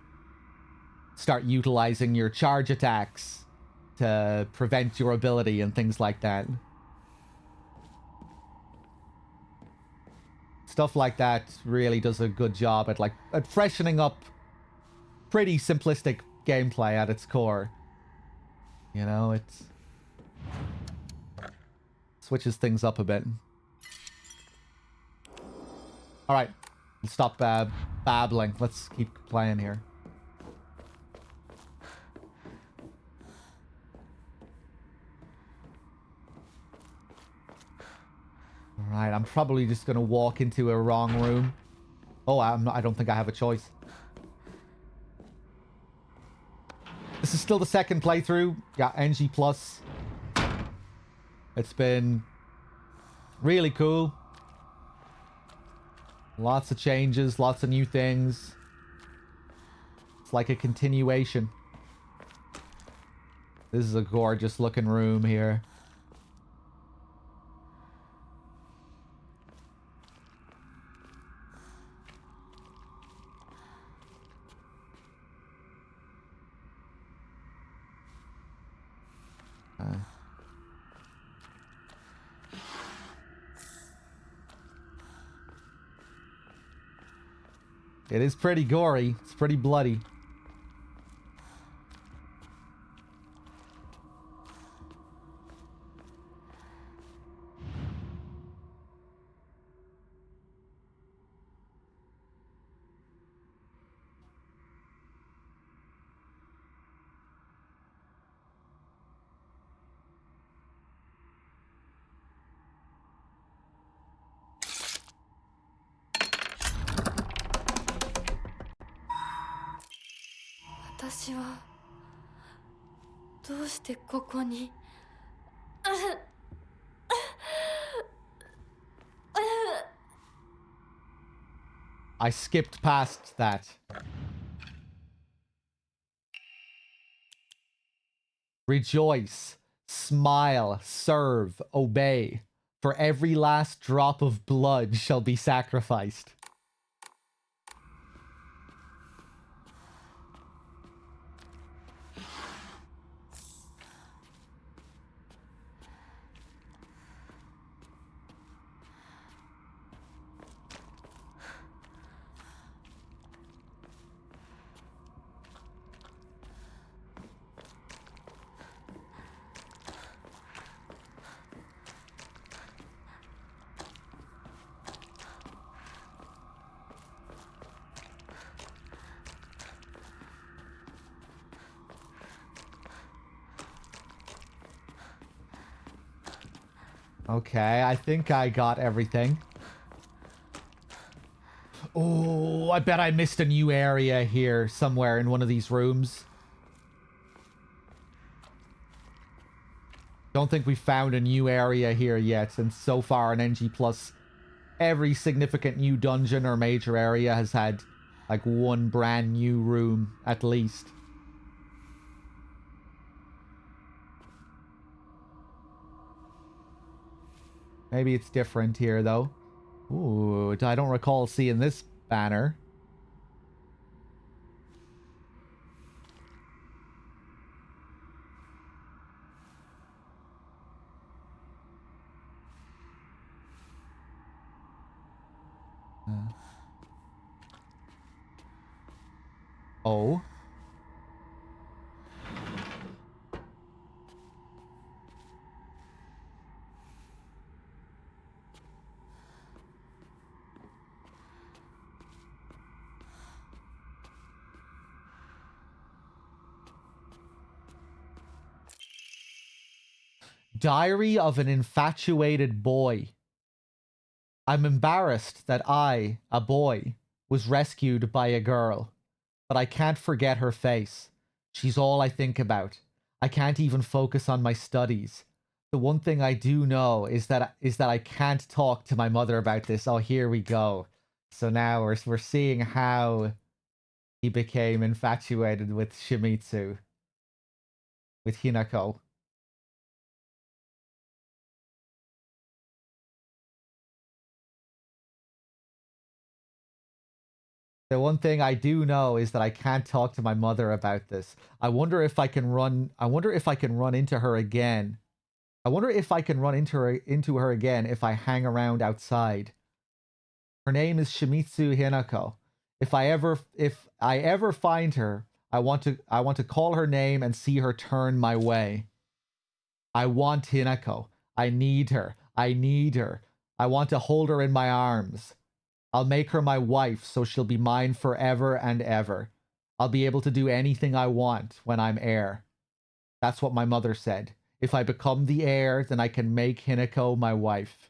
Start utilizing your charge attacks to prevent durability and things like that. Stuff like that really does a good job at freshening up pretty simplistic gameplay at its core. You know, it switches things up a bit. Alright, let's stop babbling. Let's keep playing here. Alright, I'm probably just gonna walk into a wrong room. Oh, I don't think I have a choice. This is still the second playthrough. Got NG Plus. It's been really cool. Lots of changes, lots of new things. It's like a continuation. This is a gorgeous looking room here. It is pretty gory. It's pretty bloody. 私はどうしてここにI skipped past that. Rejoice, smile, serve, obey. For every last drop of blood shall be sacrificed. Okay, I think I got everything. Oh, I bet I missed a new area here somewhere in one of these rooms. Don't think we found a new area here yet, and so far in NG Plus, every significant new dungeon or major area has had like one brand new room at least. Maybe it's different here though. Ooh, I don't recall seeing this banner. Oh. Diary of an Infatuated Boy. I'm embarrassed that I, a boy, was rescued by a girl, but I can't forget her face. She's all I think about. I can't even focus on my studies. The one thing I do know is that I can't talk to my mother about this. Oh, here we go. So now we're seeing how he became infatuated with Shimizu, with Hinako. The one thing I do know is that I can't talk to my mother about this. I wonder if I can run into her again. I wonder if I can run into her again if I hang around outside. Her name is Shimizu Hinako. If I ever find her, I want to call her name and see her turn my way. I want Hinako. I need her. I need her. I want to hold her in my arms. I'll make her my wife so she'll be mine forever and ever. I'll be able to do anything I want when I'm heir. That's what my mother said. If I become the heir, then I can make Hinako my wife.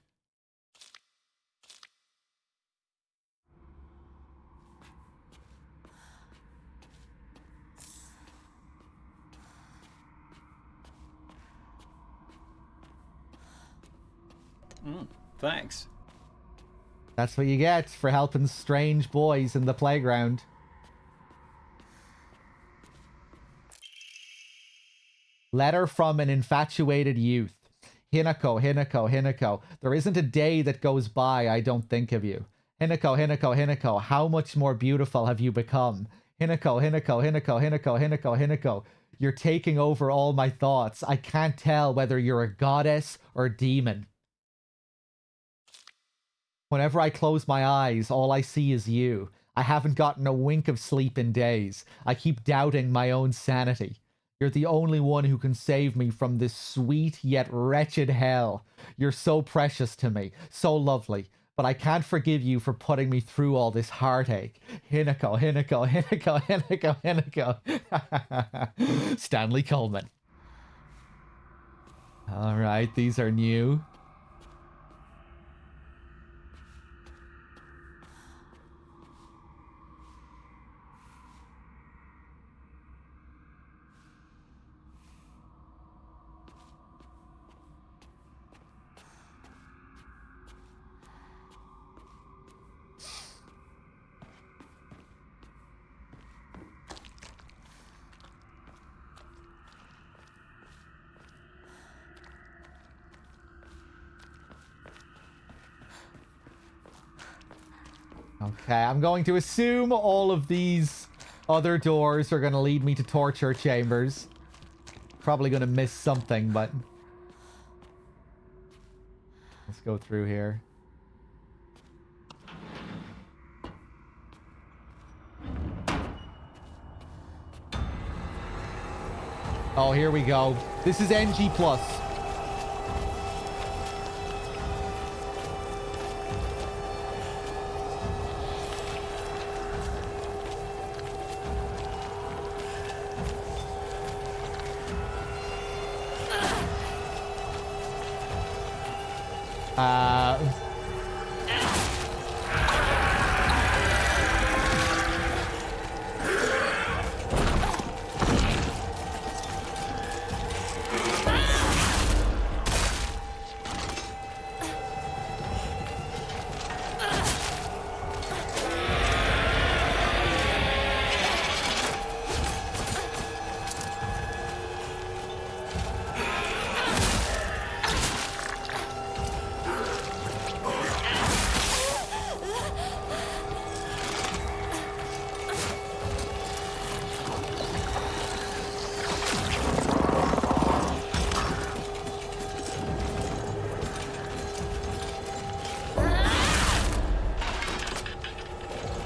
Thanks. That's what you get for helping strange boys in the playground. Letter from an infatuated youth. Hinako, Hinako, Hinako. There isn't a day that goes by I don't think of you. Hinako, Hinako, Hinako. How much more beautiful have you become? Hinako, Hinako, Hinako, Hinako, Hinako, Hinako. You're taking over all my thoughts. I can't tell whether you're a goddess or demon. Whenever I close my eyes, all I see is you. I haven't gotten a wink of sleep in days. I keep doubting my own sanity. You're the only one who can save me from this sweet yet wretched hell. You're so precious to me, so lovely, but I can't forgive you for putting me through all this heartache. Hinako, Hinako, Hinako, Hinako, Hinako. Stanley Coleman. All right, these are new. Okay, I'm going to assume all of these other doors are going to lead me to torture chambers. Probably going to miss something, but... let's go through here. Oh, here we go. This is NG+.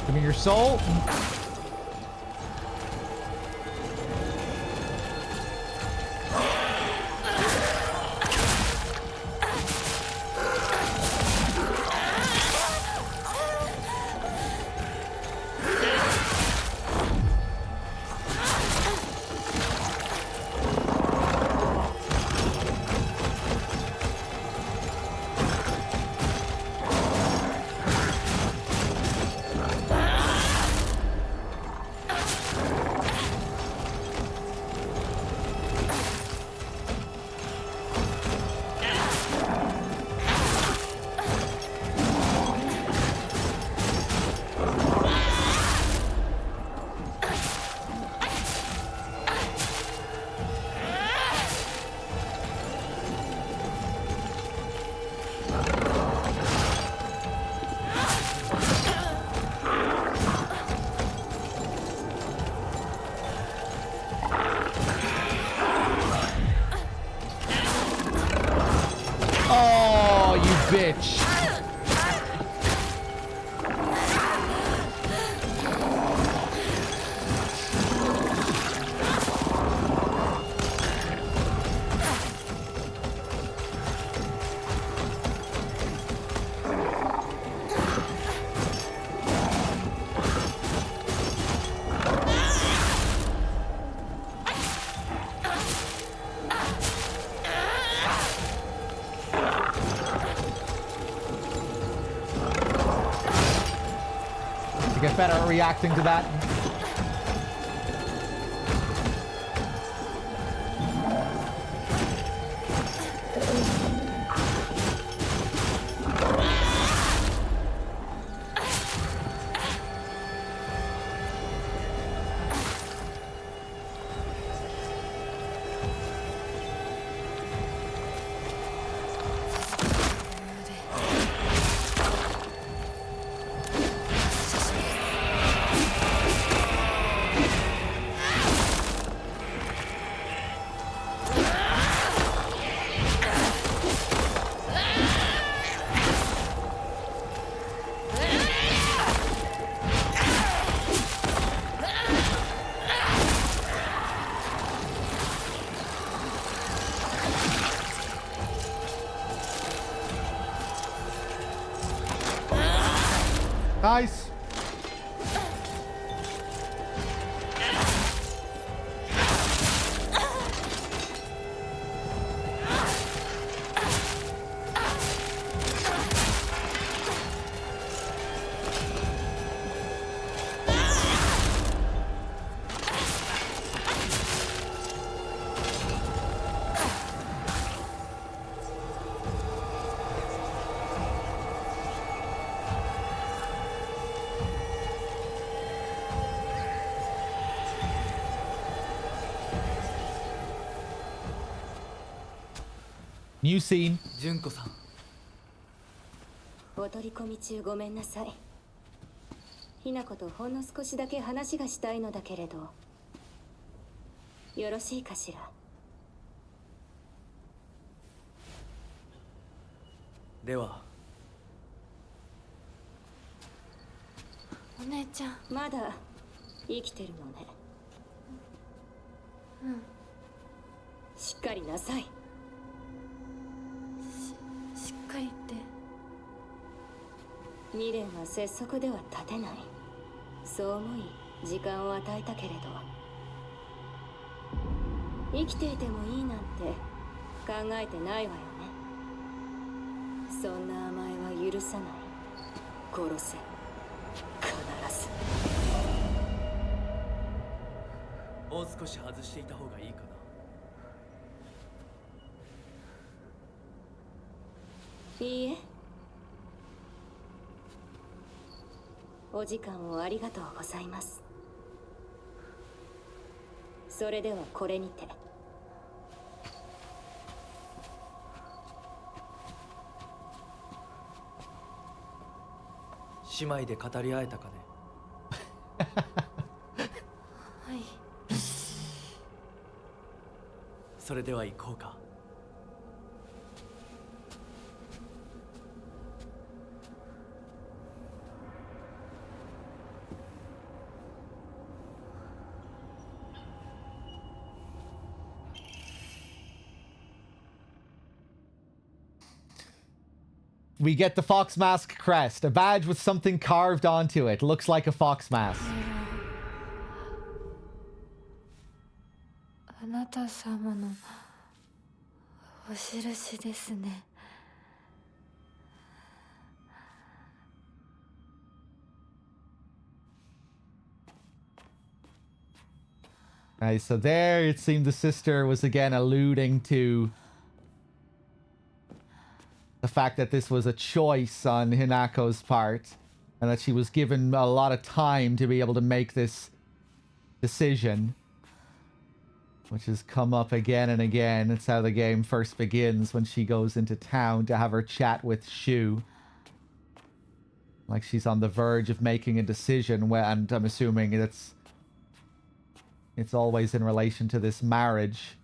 Give me your soul. Oh, you bitch. Get better at reacting to that. Nice. New scene. 純子さん。お取り込み中ごめんなさい。ひなことほんの少しだけ話がしたいのだけれど、よろしいかしら。では。お姉ちゃん、まだ生きてるのね。うん。しっかりなさい。しっかりって。未練は拙速では立てない。そう思い時間を与えたけれど、生きていてもいいなんて考えてないわよね。そんな甘えは許さない。殺せ、必ず。もう少し外していた方がいいかな。いいえ。お時間をありがとうございます。それではこれにて。姉妹で語り合えたかね。はい。それでは行こうか。We get the fox mask crest, a badge with something carved onto it. Looks like a fox mask. あなた様のお印ですね。Right, so there it seemed the sister was again alluding to the fact that this was a choice on Hinako's part, and that she was given a lot of time to be able to make this decision, which has come up again and again. It's how the game first begins, when she goes into town to have her chat with Shu. Like she's on the verge of making a decision, and I'm assuming it's always in relation to this marriage.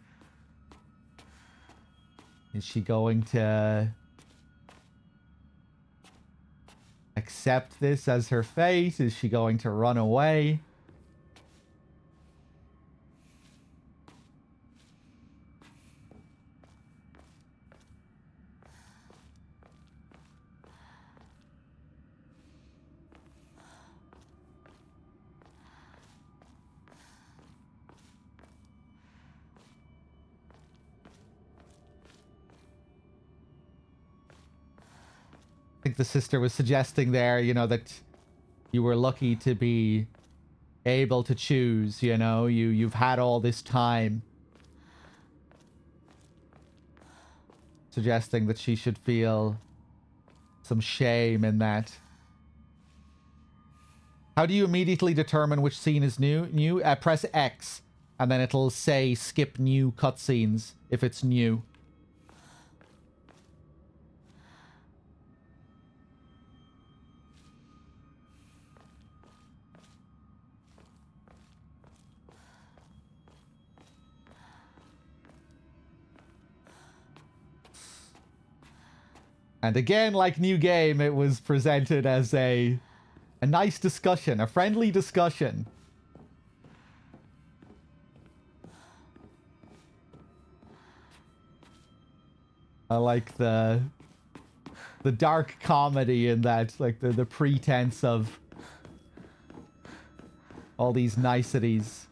Is she going to accept this as her fate? Is she going to run away? I think the sister was suggesting there, you know, that you were lucky to be able to choose, you know, you've had all this time. Suggesting that she should feel some shame in that. How do you immediately determine which scene is new? Press X, and then it'll say skip new cutscenes if it's new. And again, like New Game, it was presented as a nice discussion, a friendly discussion. I like the dark comedy in that, like the pretense of all these niceties.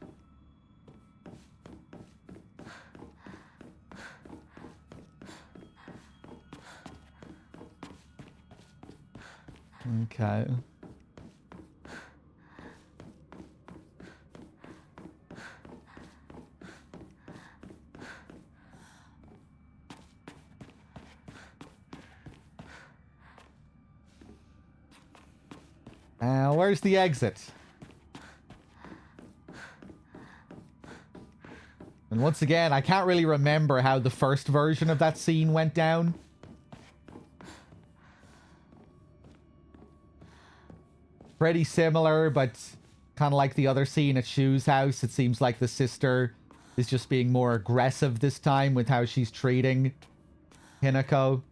Okay. Where's the exit? And once again, I can't really remember how the first version of that scene went down. pretty similar, but kind of like the other scene at Shu's house. It seems like the sister is just being more aggressive this time with how she's treating Hinako.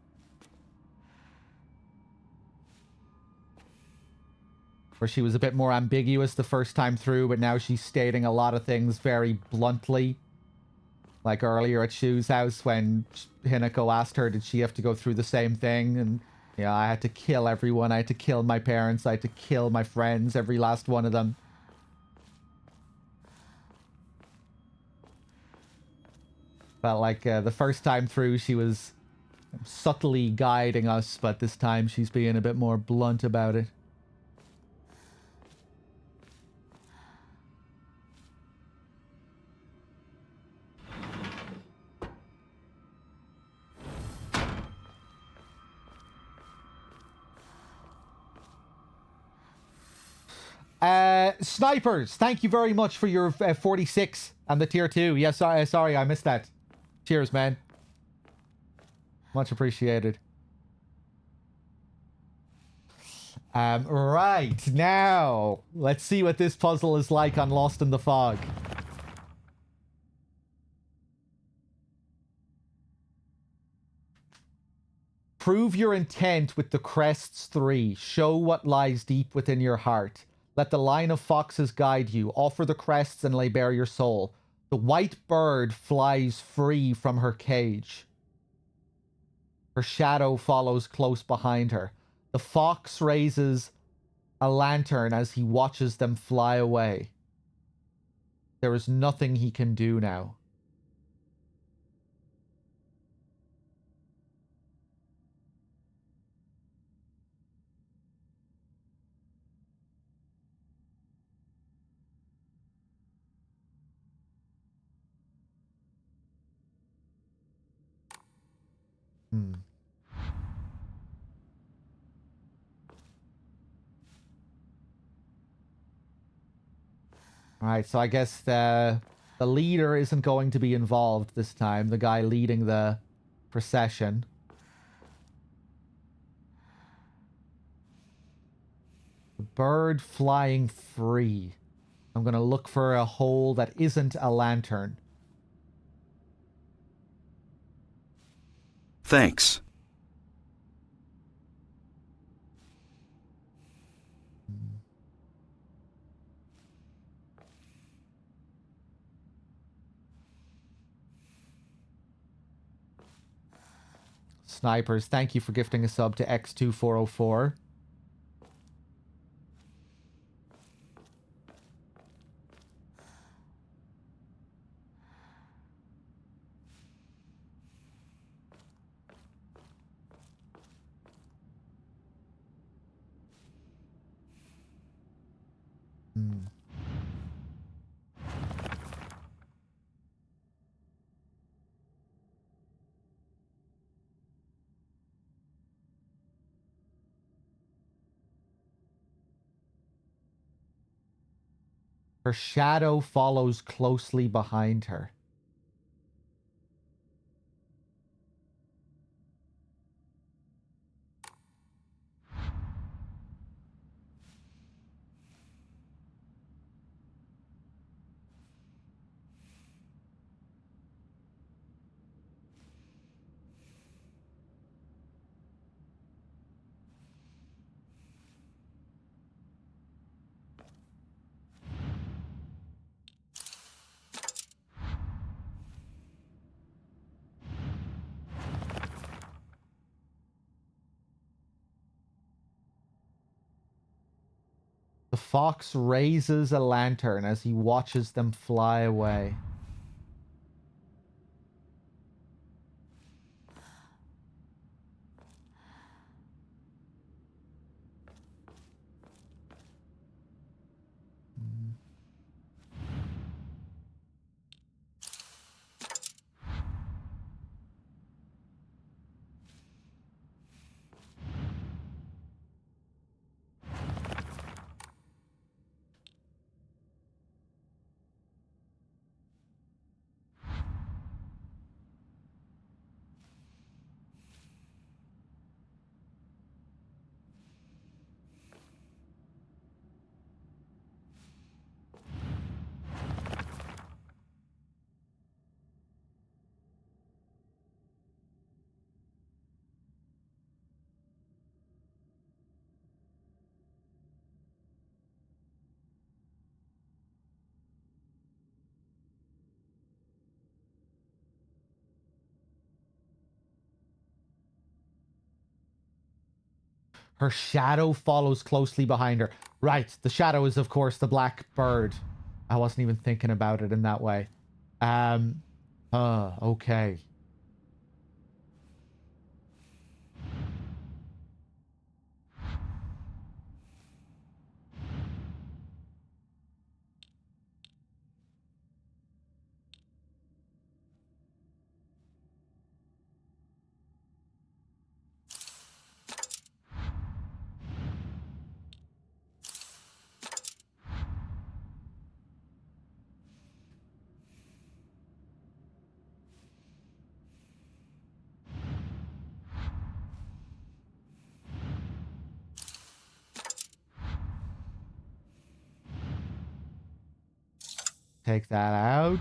Where she was a bit more ambiguous the first time through, but now she's stating a lot of things very bluntly. Like earlier at Shu's house when Hinako asked her, did she have to go through the same thing? And, yeah, I had to kill everyone. I had to kill my parents. I had to kill my friends, every last one of them. Felt like the first time through she was subtly guiding us, but this time she's being a bit more blunt about it. Snipers, thank you very much for your 46 and the tier 2. Yeah, sorry, I missed that. Cheers, man. Much appreciated. Right, now, let's see what this puzzle is like on Lost in the Fog. Prove your intent with the crests 3. Show what lies deep within your heart. Let the line of foxes guide you. Offer the crests and lay bare your soul. The white bird flies free from her cage. Her shadow follows close behind her. The fox raises a lantern as he watches them fly away. There is nothing he can do now. Alright, so I guess the leader isn't going to be involved this time. The guy leading the procession. The bird flying free. I'm going to look for a hole that isn't a lantern. Thanks. Snipers, thank you for gifting a sub to X2404. Her shadow follows closely behind her. The fox raises a lantern as he watches them fly away. Her shadow follows closely behind her. Right, the shadow is, of course, the black bird. I wasn't even thinking about it in that way. Okay. Take that out.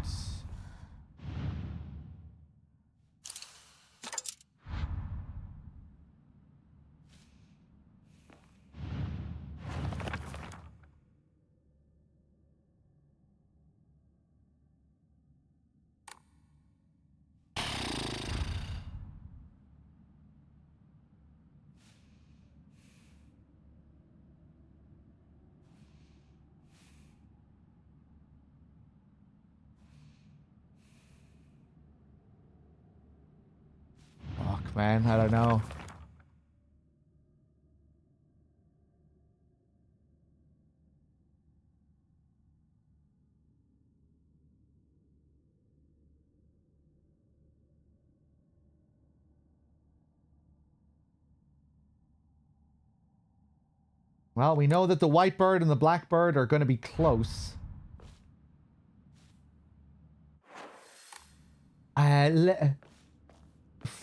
Fuck, man. I don't know. Well, we know that the white bird and the black bird are going to be close.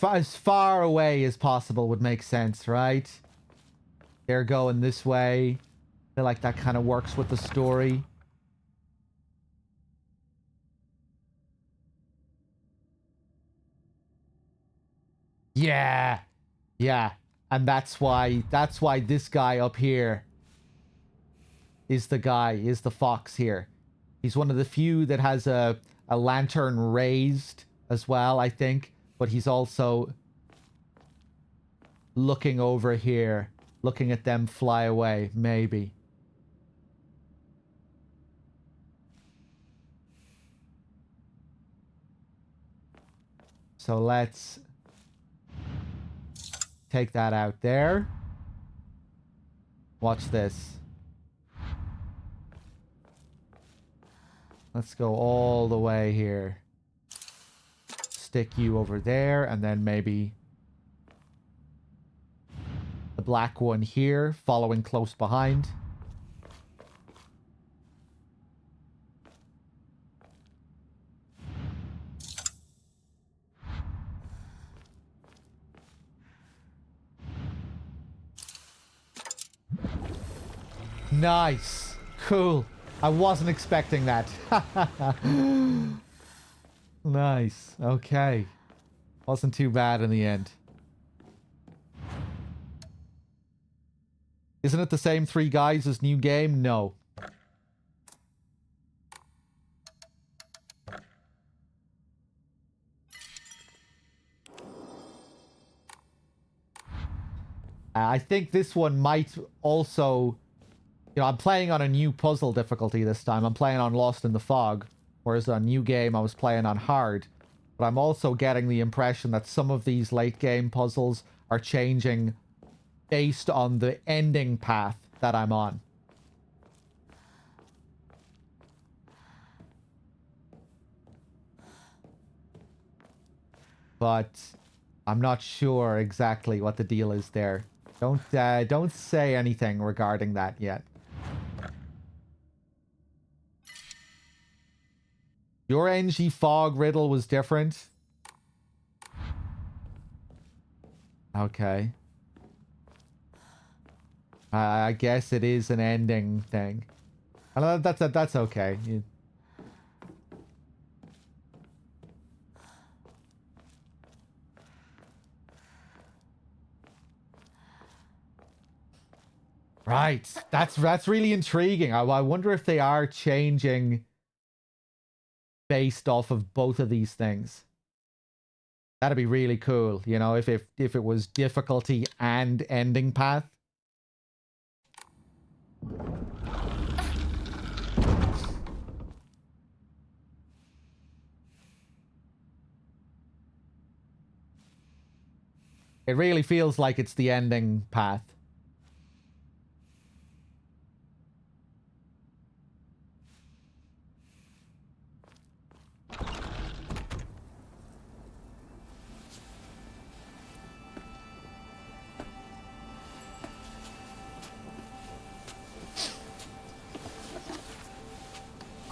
As far away as possible would make sense, right? They're going this way. I feel like that kind of works with the story. Yeah. Yeah. And that's why this guy up here is the fox here. He's one of the few that has a lantern raised as well, I think. But he's also looking over here, looking at them fly away, maybe. So let's take that out there. Watch this. Let's go all the way here. Stick you over there, and then maybe the black one here, following close behind. Nice. Cool. I wasn't expecting that. Nice. Okay. Wasn't too bad in the end. Isn't it the same three guys as new game? No. I think this one might also... You know, I'm playing on a new puzzle difficulty this time. I'm playing on Lost in the Fog. Whereas on new game, I was playing on hard. But I'm also getting the impression that some of these late game puzzles are changing based on the ending path that I'm on. But I'm not sure exactly what the deal is there. Don't say anything regarding that yet. Your NG Fog riddle was different. Okay. I guess it is an ending thing. That's okay. Right. That's really intriguing. I wonder if they are changing based off of both of these things. That'd be really cool, you know, if it was difficulty and ending path. It really feels like it's the ending path.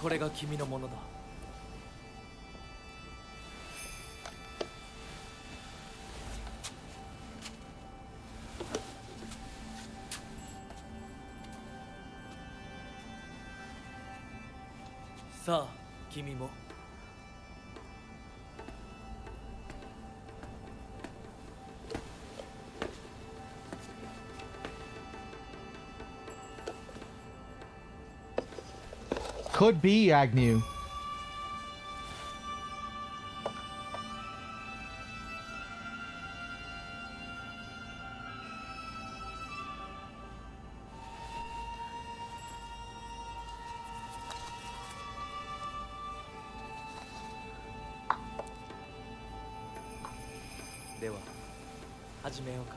これが君のものだ。さあ、君も。Could be Agnew. Deは始めようか。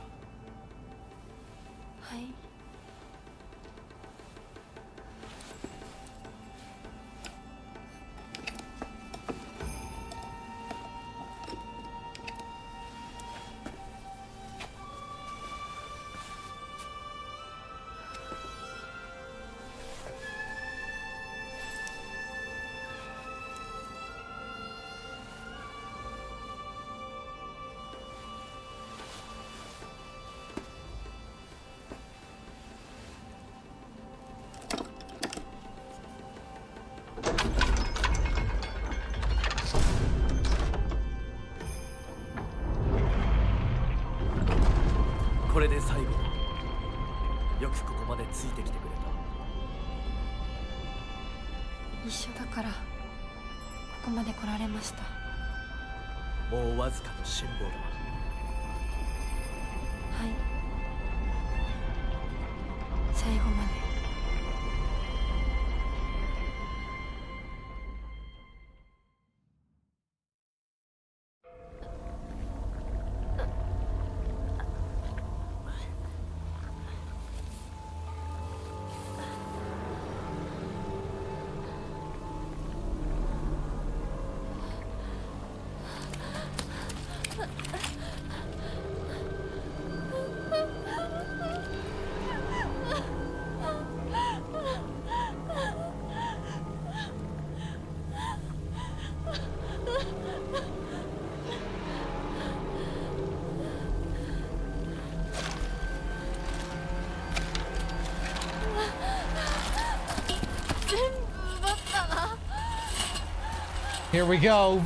はい。これで最後だ。よくここまでついてきてくれた。一緒だからここまで来られました。もうわずかの辛抱だ。はい。最後まで。Here we go.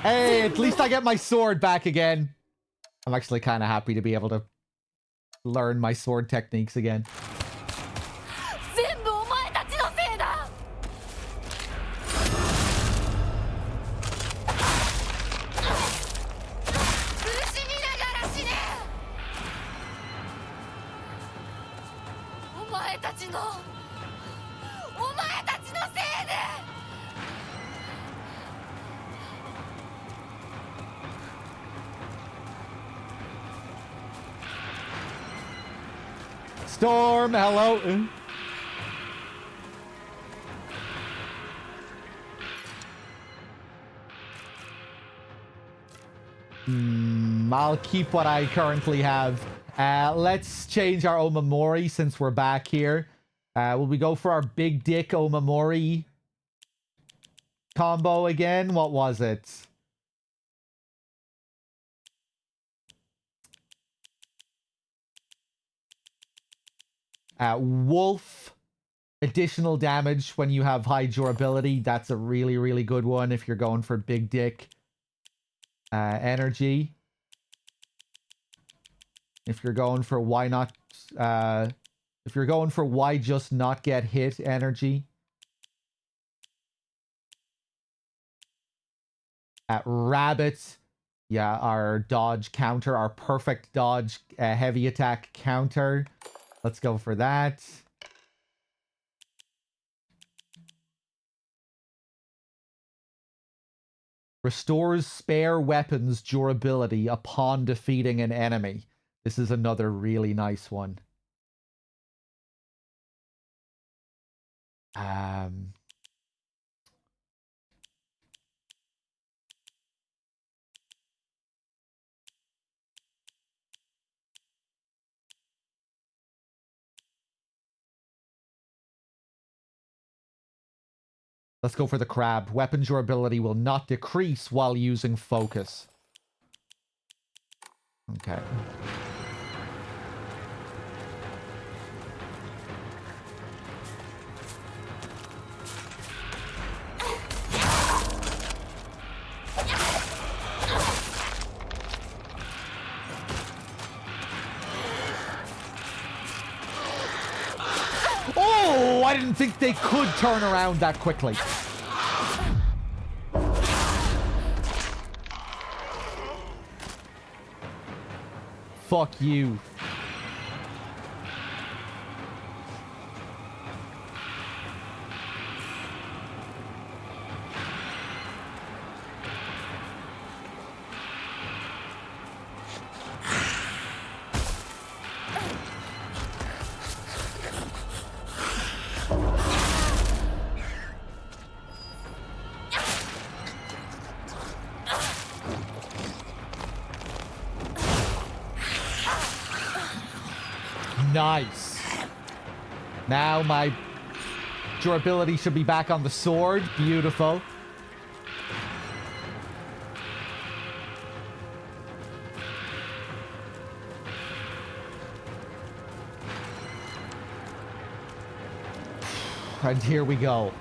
Hey, at least I get my sword back again. I'm actually kind of happy to be able to learn my sword techniques again. 全部お前たちのせいだ。苦しみながら死ね。お前たちのせいで。Storm, hello. I'll keep what I currently have. Let's change our Omamori since we're back here. Will we go for our big dick Omamori combo again? What was it? Wolf, additional damage when you have high durability. That's a really, really good one if you're going for big dick. Energy. If you're going for why not... if you're going for why just not get hit energy. Rabbit. Yeah, our dodge counter, our perfect dodge heavy attack counter. Let's go for that. Restores spare weapons durability upon defeating an enemy. This is another really nice one. Let's go for the crab. Weapon durability will not decrease while using focus. Okay. Oh, I didn't think they could turn around that quickly. Fuck you. Nice. Now my durability should be back on the sword. Beautiful. And here we go.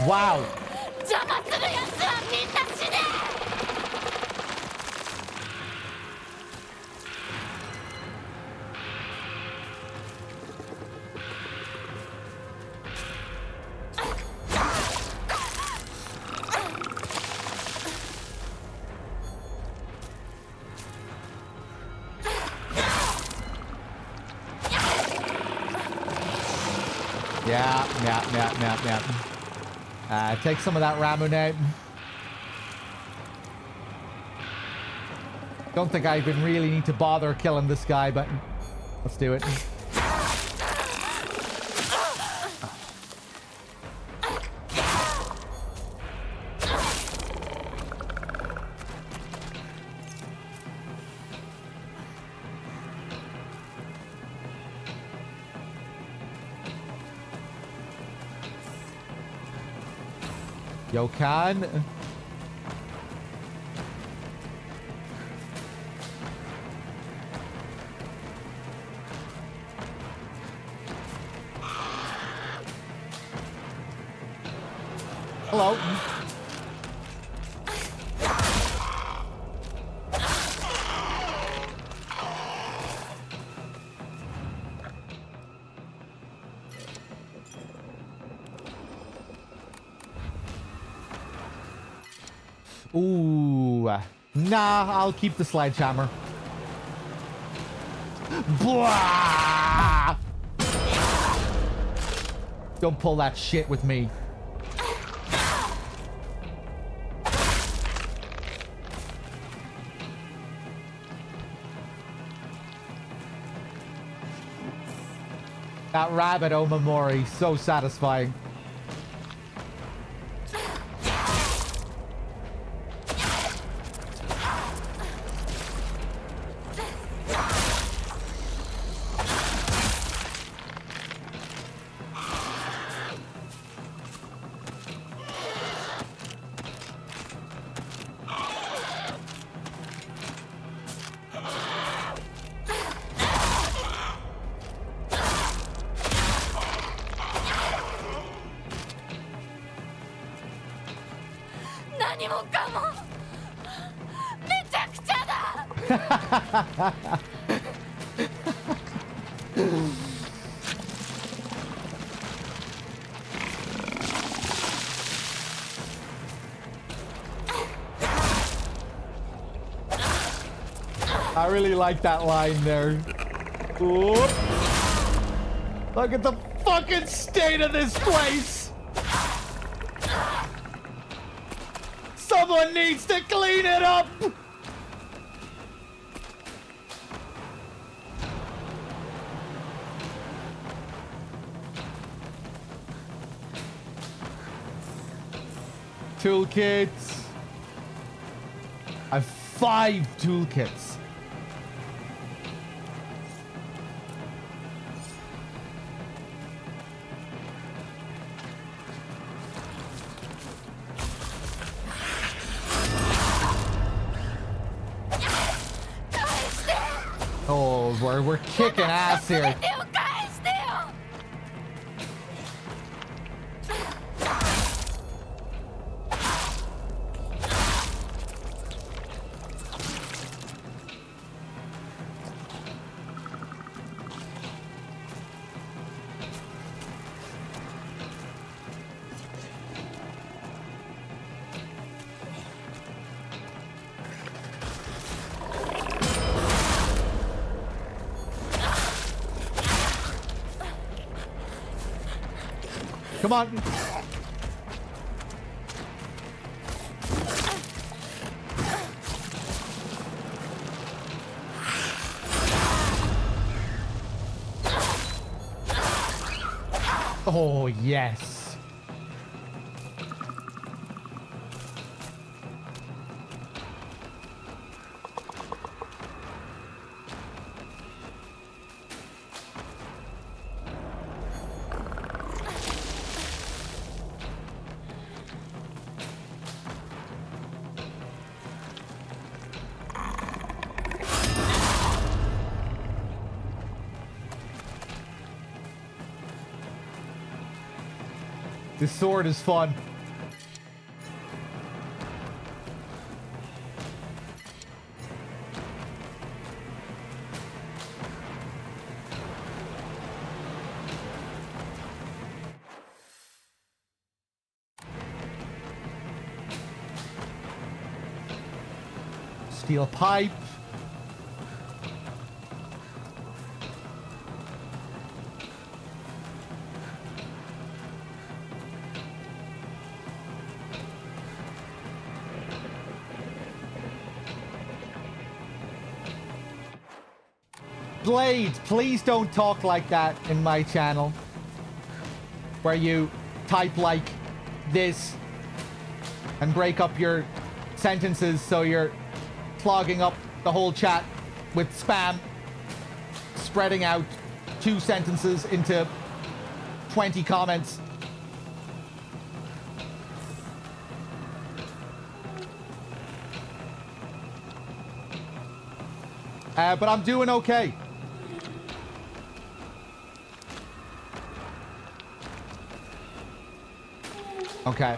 Wow. Yeah. Take some of that Ramune. Don't think I even really need to bother killing this guy, but let's do it. Yokan. Hello. Ooh. Nah, I'll keep the sledgehammer. Blah! Don't pull that shit with me. That rabbit Omamori, so satisfying. I really like that line there. Ooh. Look at the fucking state of this place. Someone needs to clean it up. Toolkits. I have 5 toolkits. Oh, we're kicking ass here. Come on. Oh, yes. This sword is fun. Steel pipe. Blade, please don't talk like that in my channel. Where you type like this and break up your sentences so you're clogging up the whole chat with spam, spreading out 2 sentences into 20 comments. But I'm doing okay. Okay.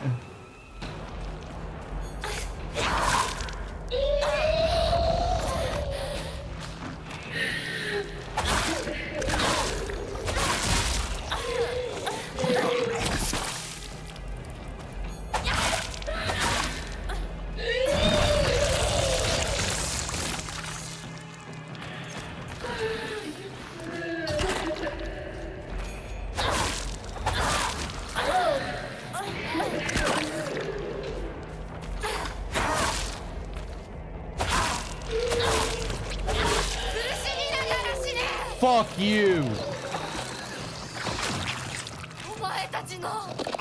Fuck you. 前たちのせいで。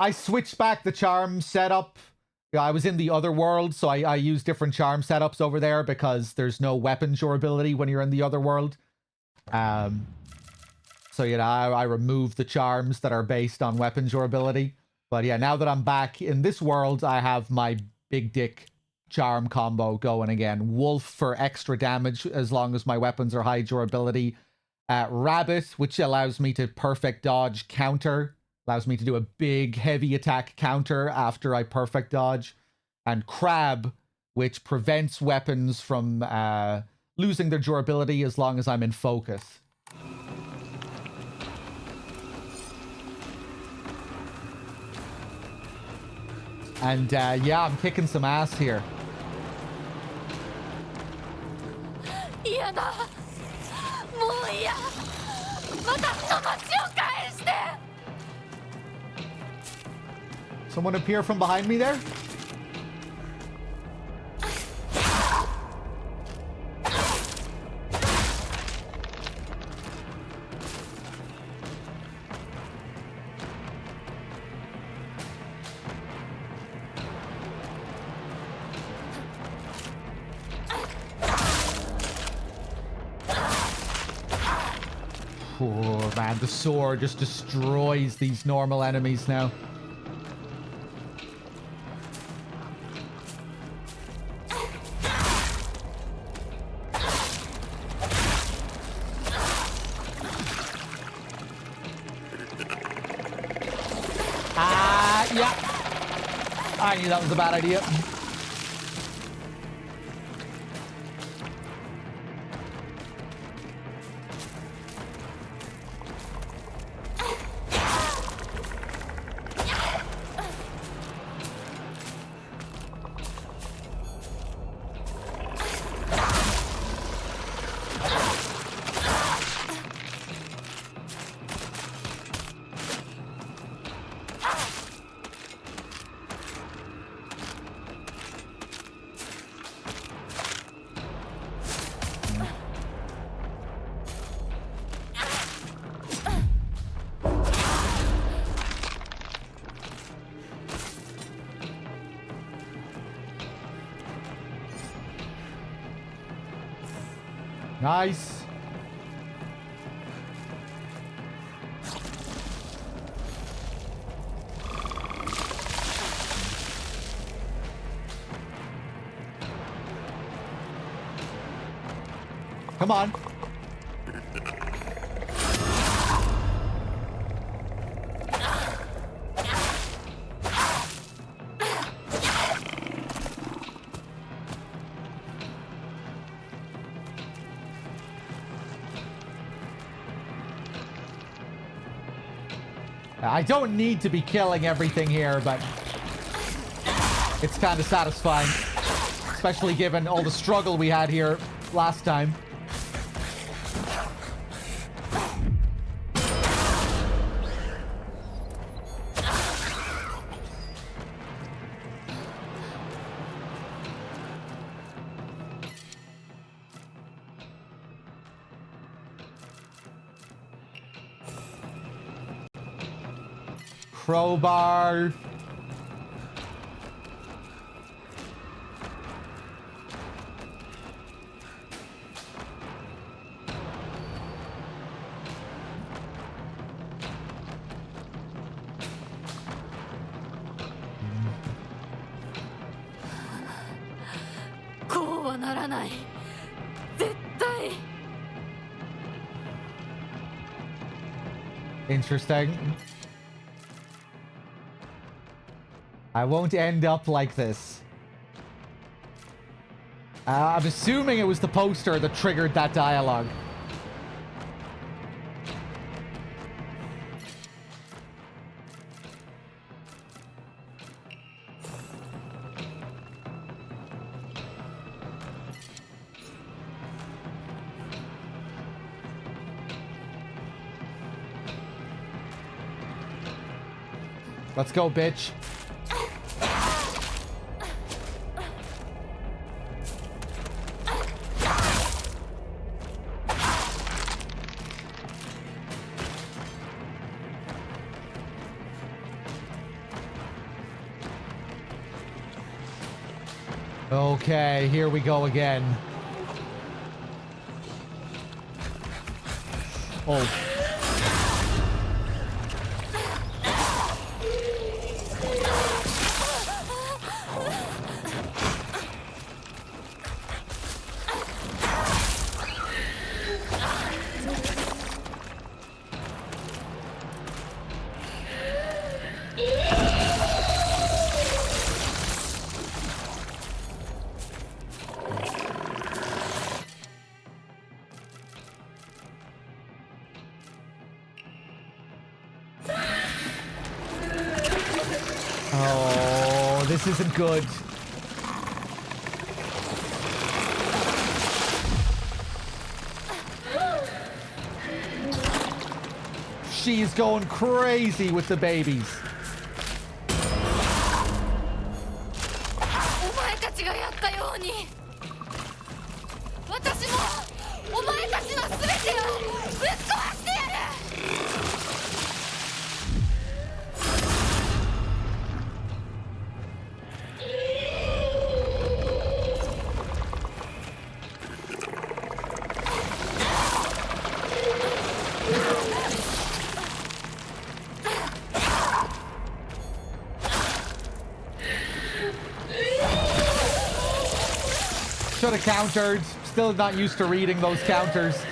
I switched back the charm setup. Yeah, I was in the other world, so I use different charm setups over there because there's no weapon durability when you're in the other world. So, you know, I removed the charms that are based on weapon durability. But yeah, now that I'm back in this world, I have my big dick charm combo going again. Wolf for extra damage as long as my weapons are high durability. Rabbit, which allows me to perfect dodge counter. Allows me to do a big heavy attack counter after I perfect dodge. And Crab, which prevents weapons from losing their durability as long as I'm in focus. And yeah, I'm kicking some ass here. Someone appear from behind me there? Oh man, the sword just destroys these normal enemies now. Yeah. I knew that was a bad idea. Nice. Come on. I don't need to be killing everything here, but it's kind of satisfying. Especially given all the struggle we had here last time. Crowbar. Interesting. I won't end up like this. I'm assuming it was the poster that triggered that dialogue. Let's go, bitch. Okay, here we go again. Oh. Oh, this isn't good. She's going crazy with the babies. お前たちがやったように私もお前たちの全てをぶっ壊してやる Should have countered. Still not used to reading those counters.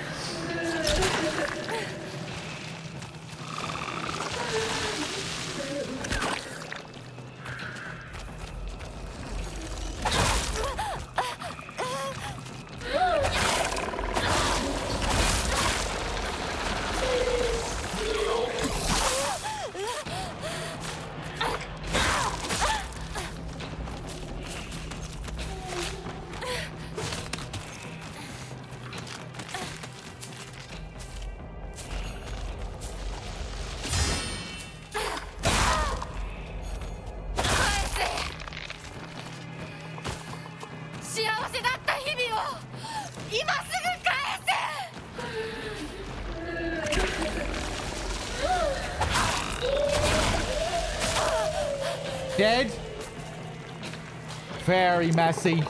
Dead. Very messy.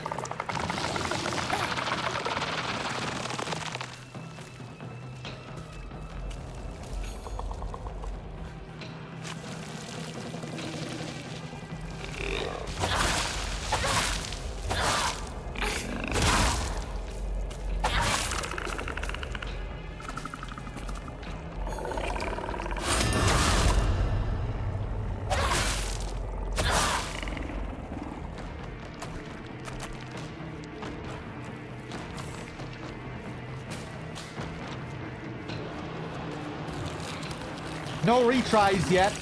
No retries yet.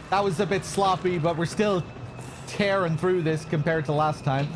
That was a bit sloppy, but we're still tearing through this compared to last time.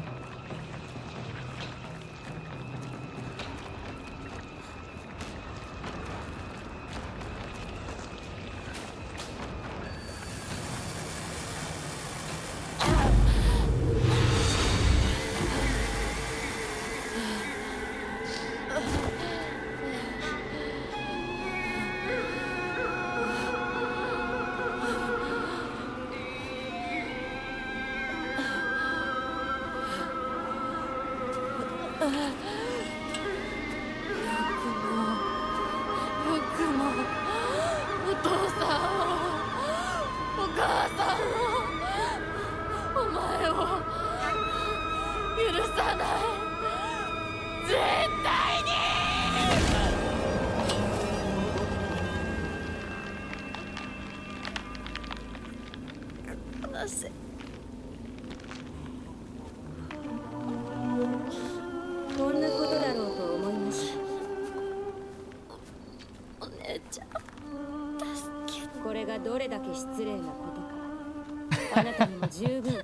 失礼なことかあなたにも十分分か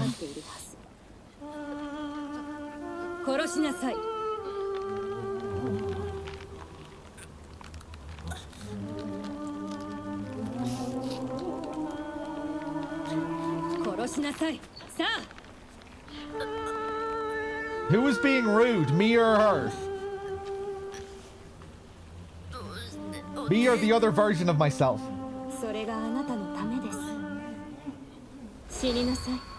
っているはず殺しなさい殺しなさいさあ Who was being rude, me or her? Me or the other version of myself? それがあなたのためです死になさい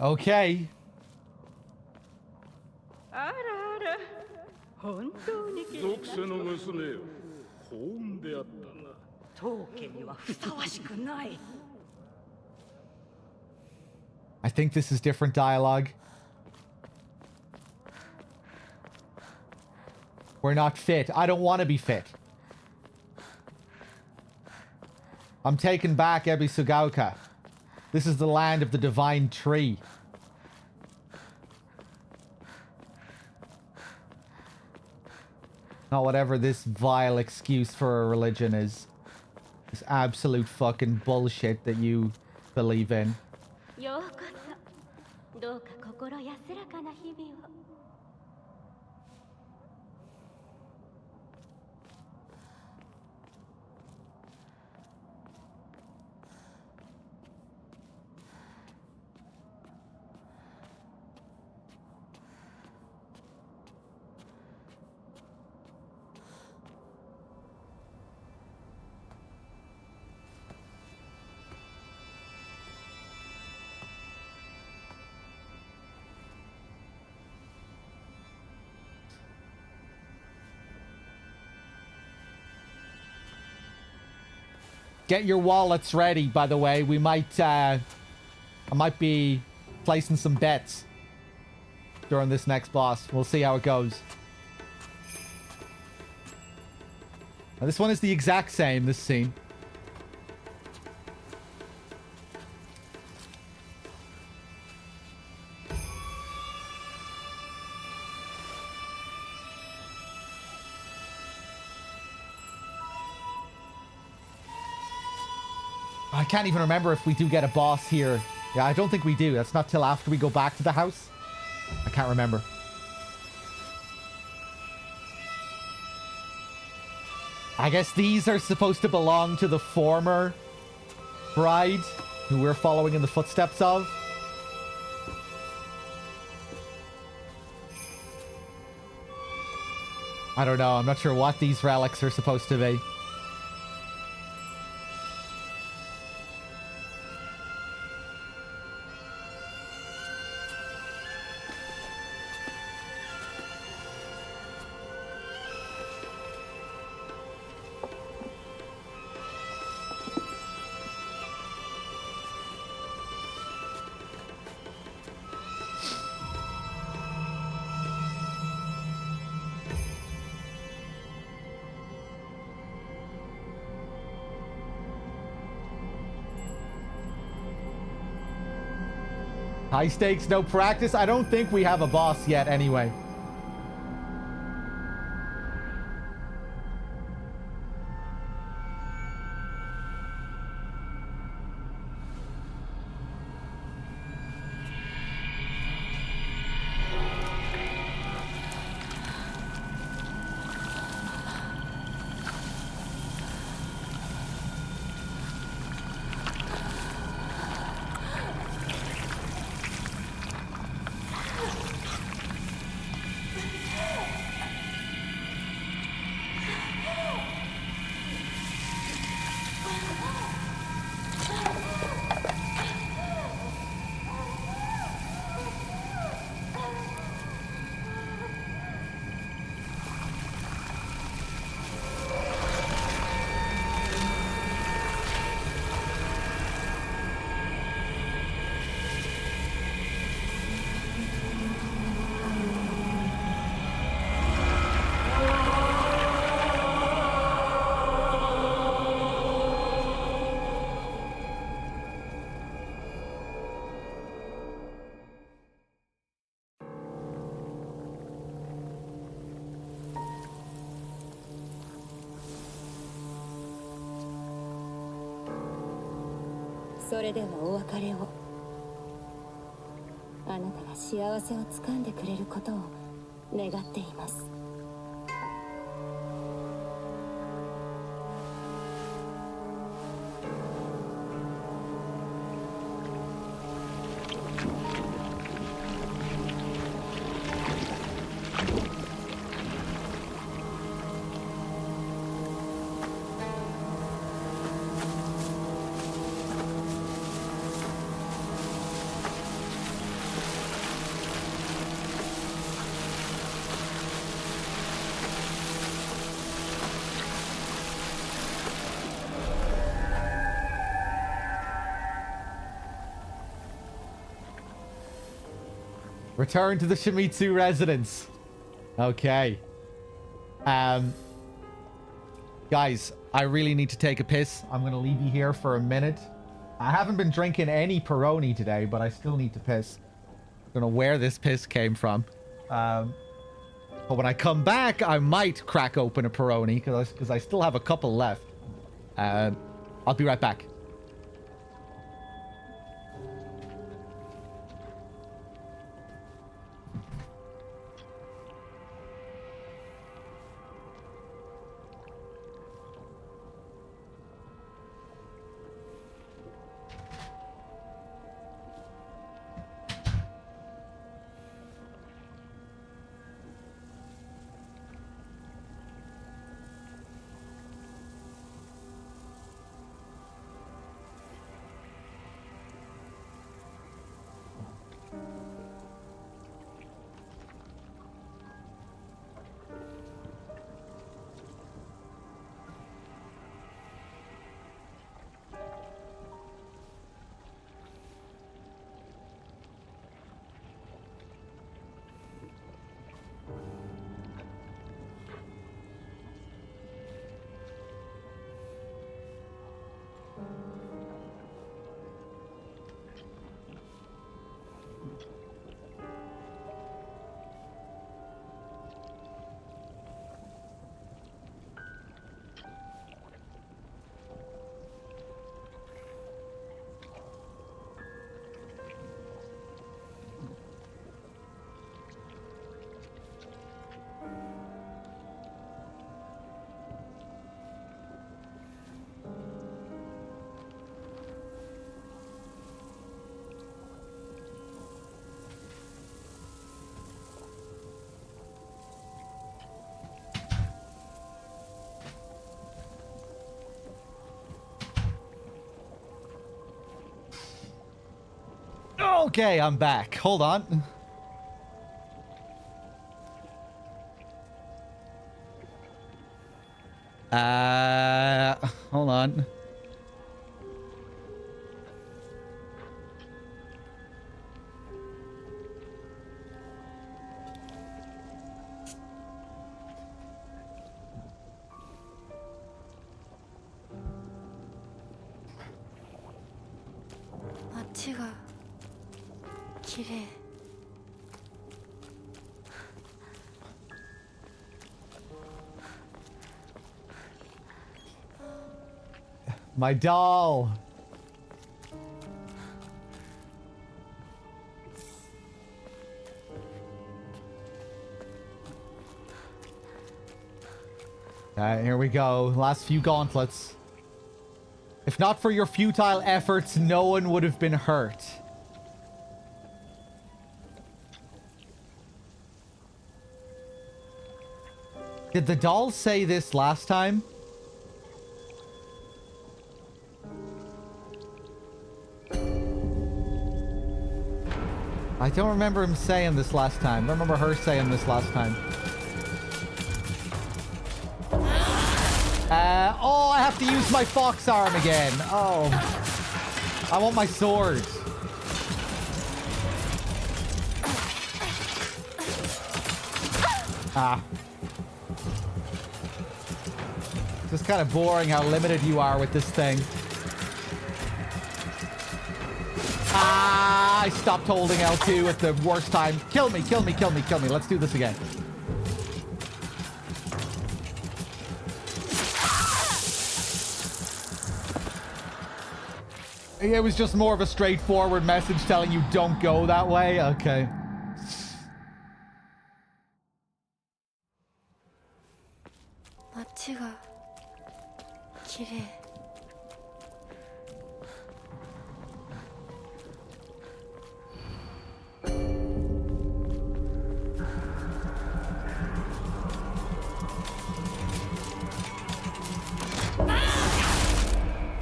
Okay. あらあら本当に綺麗属性の娘よ幸運であったな当家にはふさわしくない I think this is different dialogue. We're not fit. I don't want to be fit. I'm taking back Ebisugaoka. This is the land of the divine tree. Not whatever this vile excuse for a religion is. This absolute fucking bullshit that you believe in. ようこそどうか心安らかな日々を Get your wallets ready, by the way. We might, I might be placing some bets during this next boss. We'll see how it goes. Now, this one is the exact same, this scene. I can't even remember if we do get a boss here. Yeah, I don't think we do. That's not till after we go back to the house. I can't remember. I guess these are supposed to belong to the former bride who we're following in the footsteps of. I don't know. I'm not sure what these relics are supposed to be. High stakes, no practice. I don't think we have a boss yet anyway. それではお別れを。あなたが幸せをつかんでくれることを願っています。Return to the Shimizu residence. Okay. Guys, I really need to take a piss. I'm going to leave you here for a minute. I haven't been drinking any Peroni today, but I still need to piss. I don't know where this piss came from. But when I come back, I might crack open a Peroni because I still have a couple left. I'll be right back. Okay, I'm back. Hold on. Hold on. My doll. Here we go. Last few gauntlets. If not for your futile efforts, no one would have been hurt. Did the doll say this last time? I don't remember him saying this last time. I don't remember her saying this last time. Oh, I have to use my fox arm again. Oh. I want my sword. Ah. It's just kind of boring how limited you are with this thing. Ah, I stopped holding L2 at the worst time. Kill me, kill me, kill me, kill me. Let's do this again. It was just more of a straightforward message telling you don't go that way. Okay.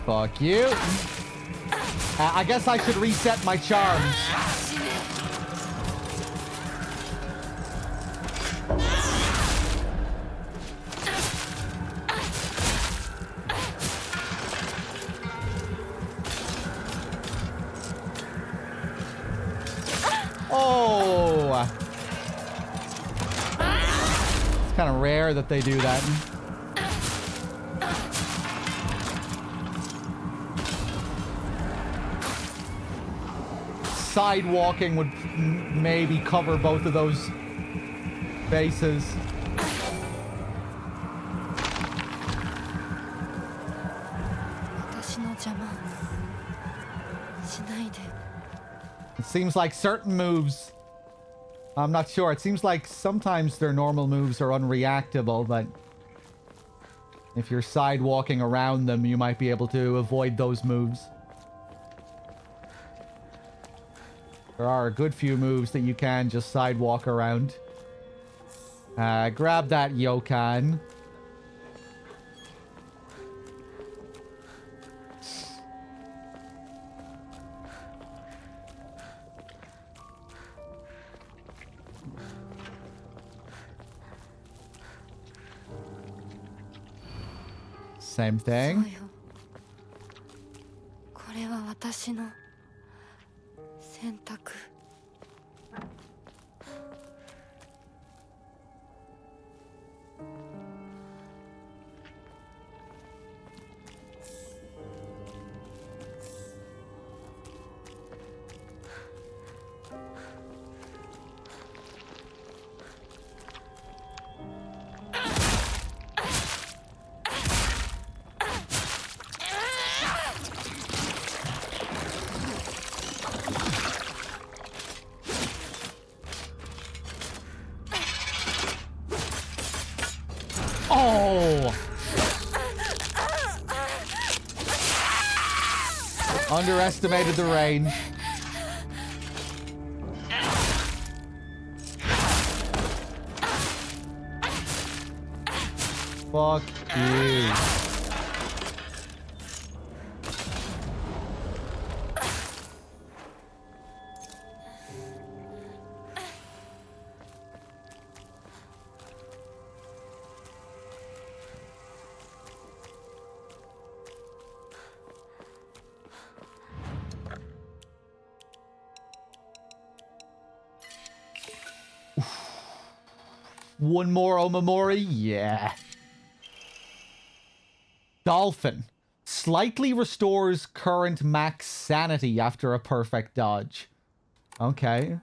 Fuck you. I guess I should reset my charms. Oh! It's kind of rare that they do that. Sidewalking would maybe cover both of those bases. It seems like certain moves, I'm not sure. It seems like sometimes their normal moves are unreactable, but if you're sidewalking around them, you might be able to avoid those moves. There are a good few moves that you can just sidewalk around. Grab that Yokan. Same thing. Oh! Underestimated the range. Fuck you. One more Omamori? Yeah. Dolphin. Slightly restores current max sanity after a perfect dodge. Okay.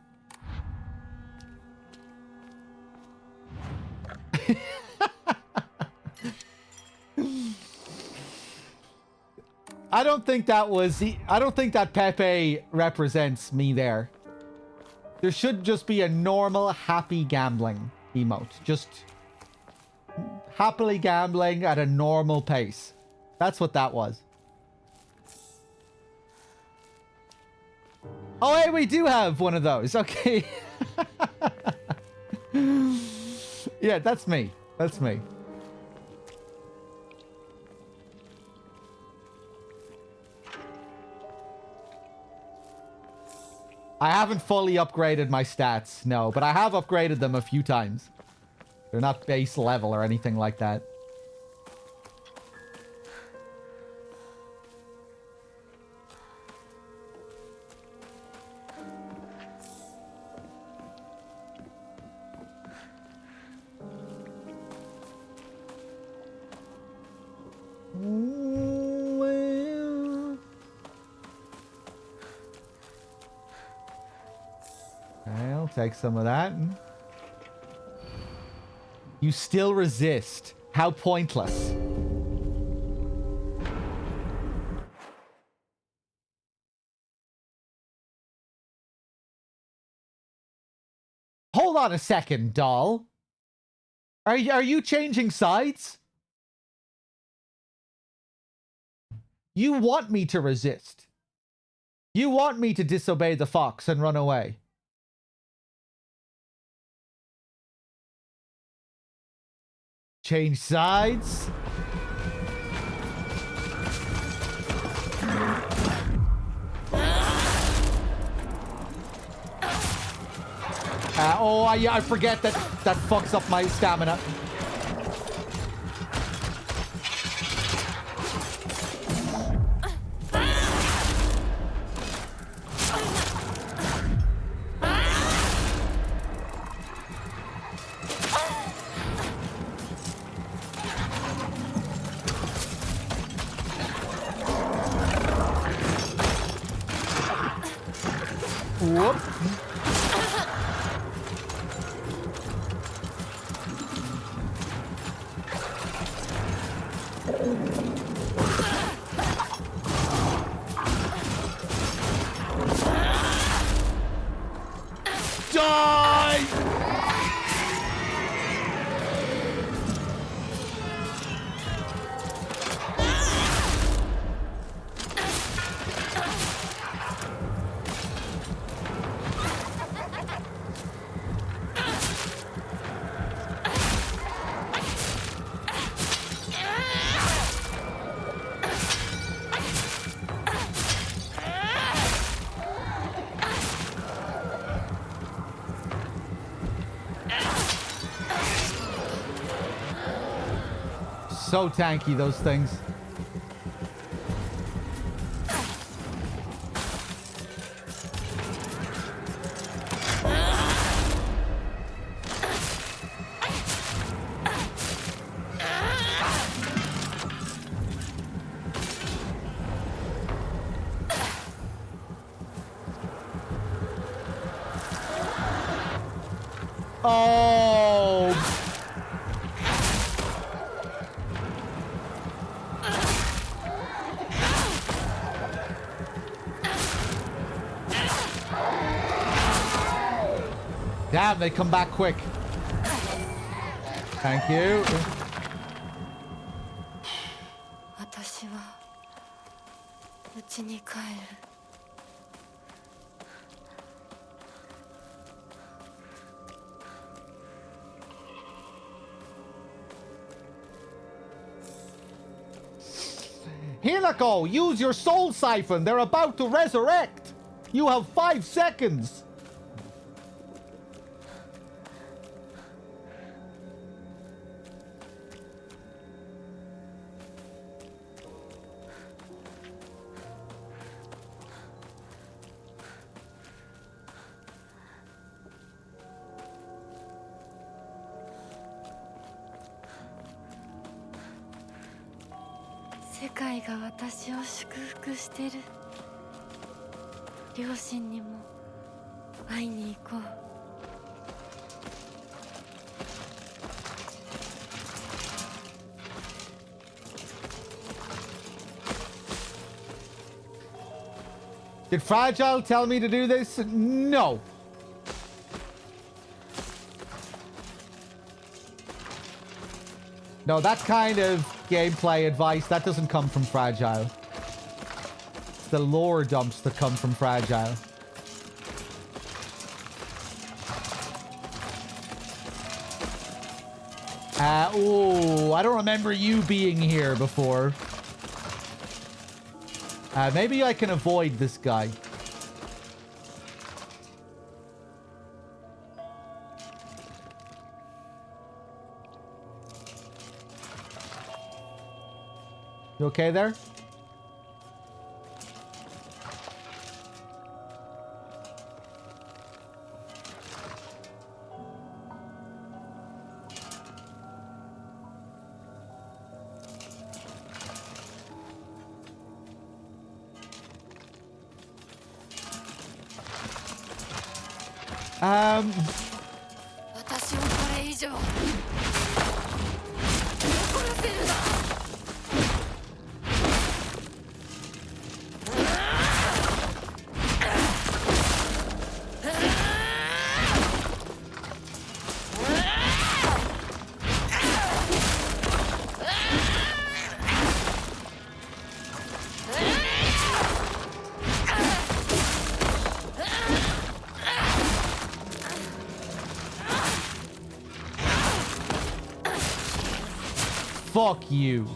I don't think that Pepe represents me there. There should just be a normal happy gambling emote. Just happily gambling at a normal pace. That's what that was. Oh, hey, we do have one of those. Okay. Yeah, that's me. That's me. I haven't fully upgraded my stats, no, but I have upgraded them a few times. They're not base level or anything like that. I'll take some of that. You still resist. How pointless. Hold on a second, doll. Are you changing sides? You want me to resist. You want me to disobey the fox and run away. Change sides? Yeah, I forget that fucks up my stamina. Whoop. Die! So tanky, those things. Oh! Damn, they come back quick. Thank you. 私は家に帰る。Hinako, use your soul siphon. They're about to resurrect. You have 5 seconds.世界が私を祝福してる。両親にも会いに行こう。Did Fragile tell me to do this? No. No, that kind of gameplay advice, that doesn't come from Fragile. It's the lore dumps that come from Fragile. Oh, I don't remember you being here before. Maybe I can avoid this guy. You okay there? Um... 私をこれ以上怒らせるな。Fuck you.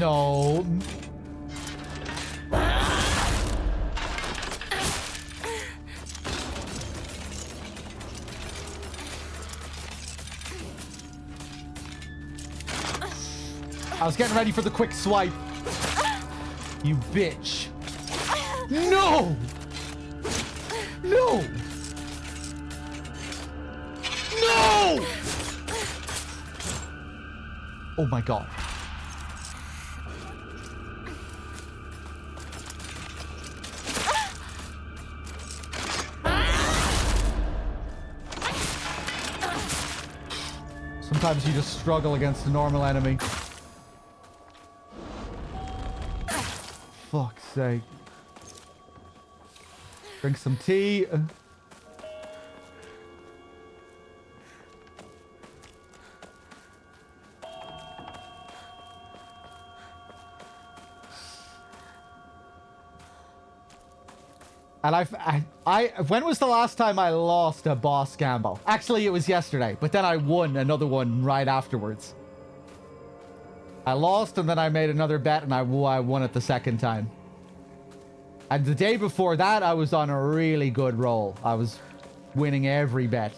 No. I was getting ready for the quick swipe. You bitch. No! No! No! Oh my god. Sometimes you just struggle against a normal enemy. Fuck's sake. Drink some tea. And when was the last time I lost a boss gamble? Actually, it was yesterday, but then I won another one right afterwards. I lost and then I made another bet and I won it the second time. And the day before that, I was on a really good roll. I was winning every bet.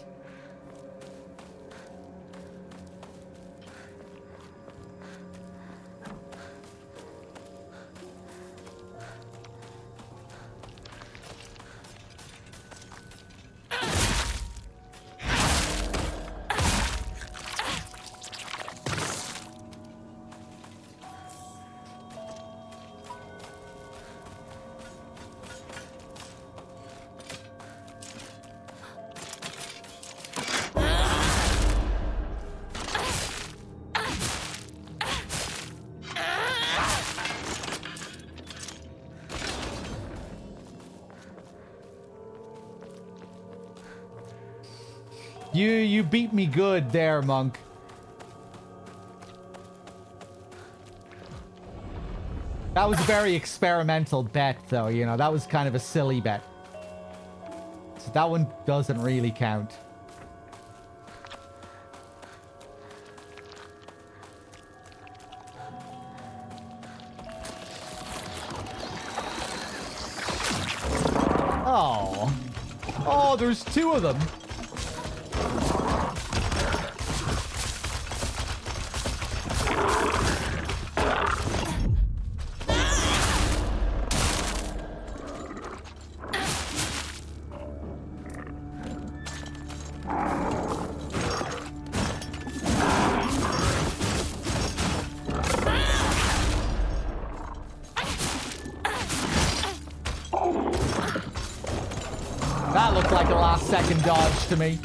You beat me good there, monk. That was a very experimental bet, though, you know. That was kind of a silly bet. So that one doesn't really count. Oh. Oh, there's two of them. That looked like a last-second dodge to me.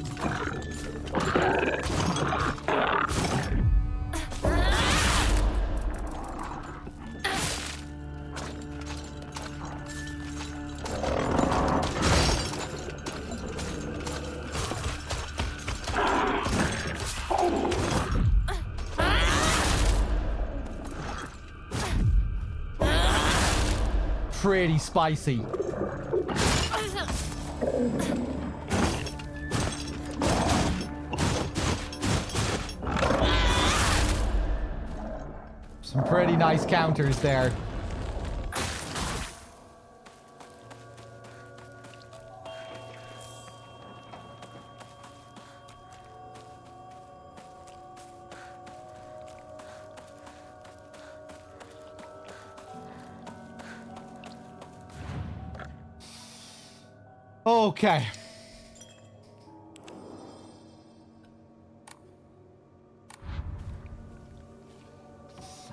Pretty spicy. Some pretty nice counters there. Okay.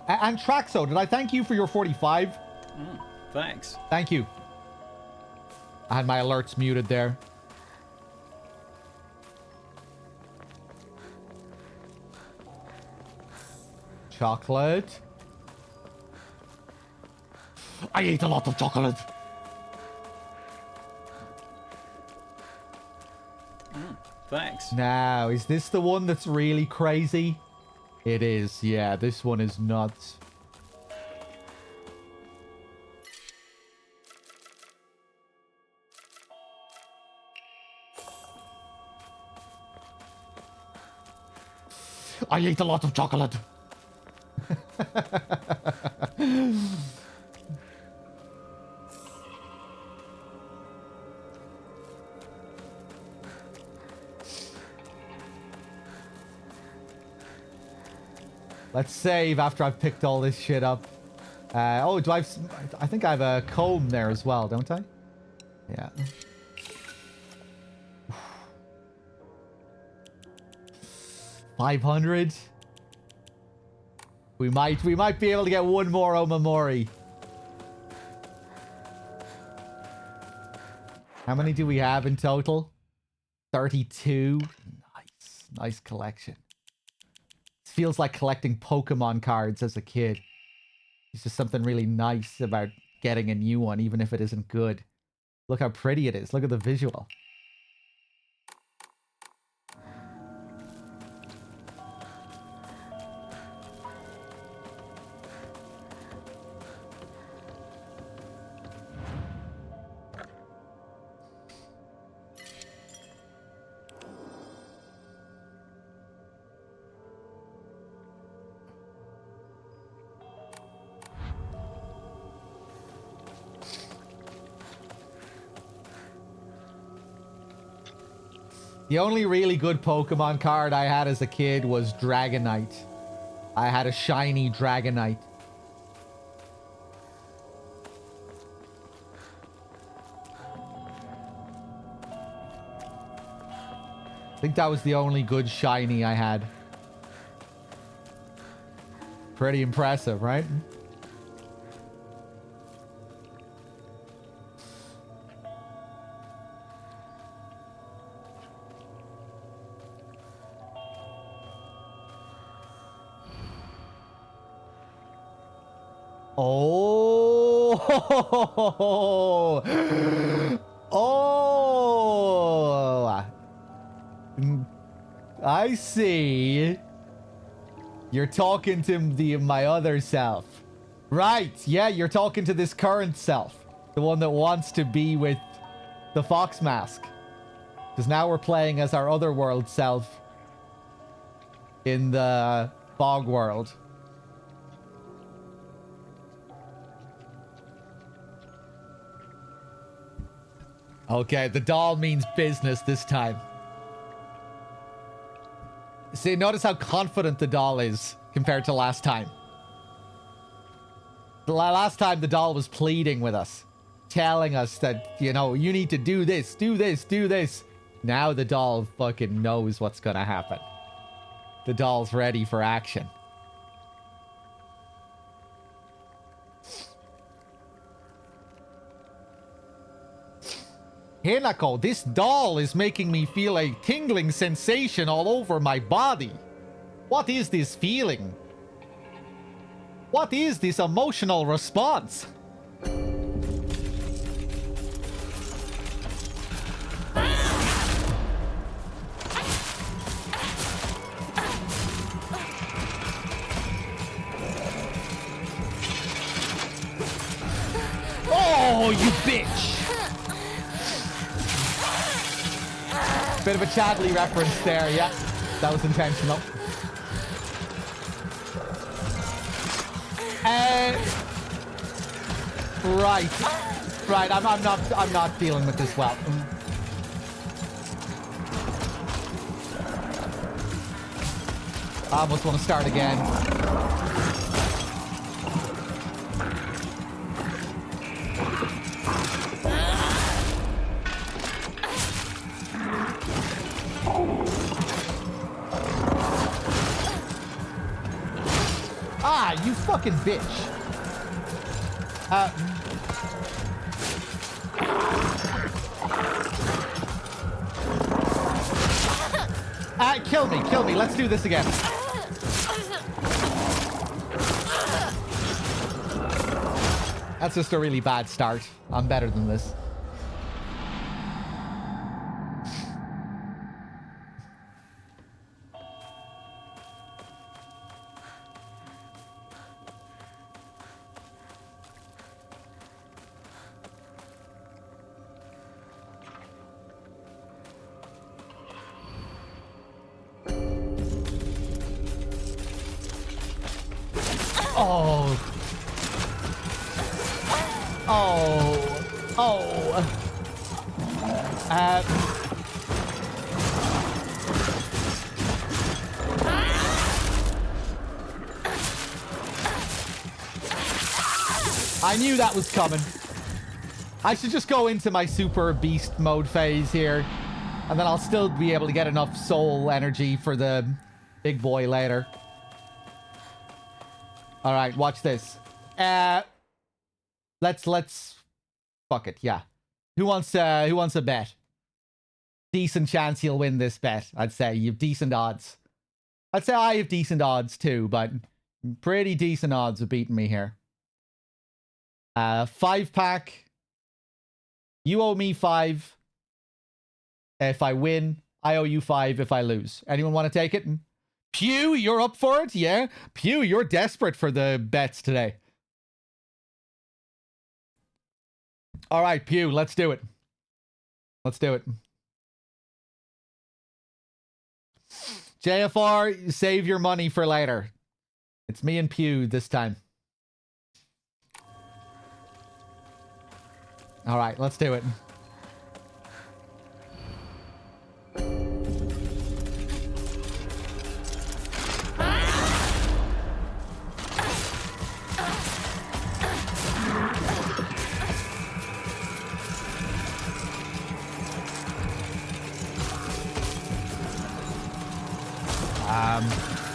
And Traxo, did I thank you for your 45? Thanks. Thank you. I had my alerts muted there. Chocolate. I ate a lot of chocolate. Thanks. Now, is this the one that's really crazy? It is. Yeah, this one is nuts. I ate a lot of chocolate. Let's save after I've picked all this shit up. Oh, do I think I have a comb there as well, don't I? Yeah. $500. We might be able to get one more Omamori. How many do we have in total? 32. Nice collection. It feels like collecting Pokemon cards as a kid. It's just something really nice about getting a new one, even if it isn't good. Look how pretty it is. Look at the visual. The only really good Pokemon card I had as a kid was Dragonite. I had a shiny Dragonite. I think that was the only good shiny I had. Pretty impressive, right? Oh, oh, I see. You're talking to my other self. Right, yeah, you're talking to this current self. The one that wants to be with the Fox Mask. Because now we're playing as our other world self in the Fog world. Okay, the doll means business this time. See, notice how confident the doll is compared to last time. The last time the doll was pleading with us, telling us that, you know, you need to do this, do this, do this. Now the doll fucking knows what's gonna happen. The doll's ready for action. Hinako, this doll is making me feel a tingling sensation all over my body. What is this feeling? What is this emotional response? Oh, you bitch! Bit of a Chadley reference there, yeah. That was intentional. Right, I'm not dealing with this well. I almost want to start again. Ah, you fucking bitch. Kill me. Let's do this again. That's just a really bad start. I'm better than this. Oh. Oh. Oh. I knew that was coming. I should just go into my super beast mode phase here, and then I'll still be able to get enough soul energy for the big boy later. All right, watch this. Let's fuck it. Yeah. Who wants a bet? Decent chance you'll win this bet. I'd say you've decent odds. I'd say I have decent odds too, but pretty decent odds of beating me here. 5-pack. You owe me 5. If I win, I owe you 5 if I lose. Anyone want to take it? Pew, you're up for it? Yeah? Pew, you're desperate for the bets today. All right, Pew, let's do it. Let's do it. JFR, save your money for later. It's me and Pew this time. All right, let's do it.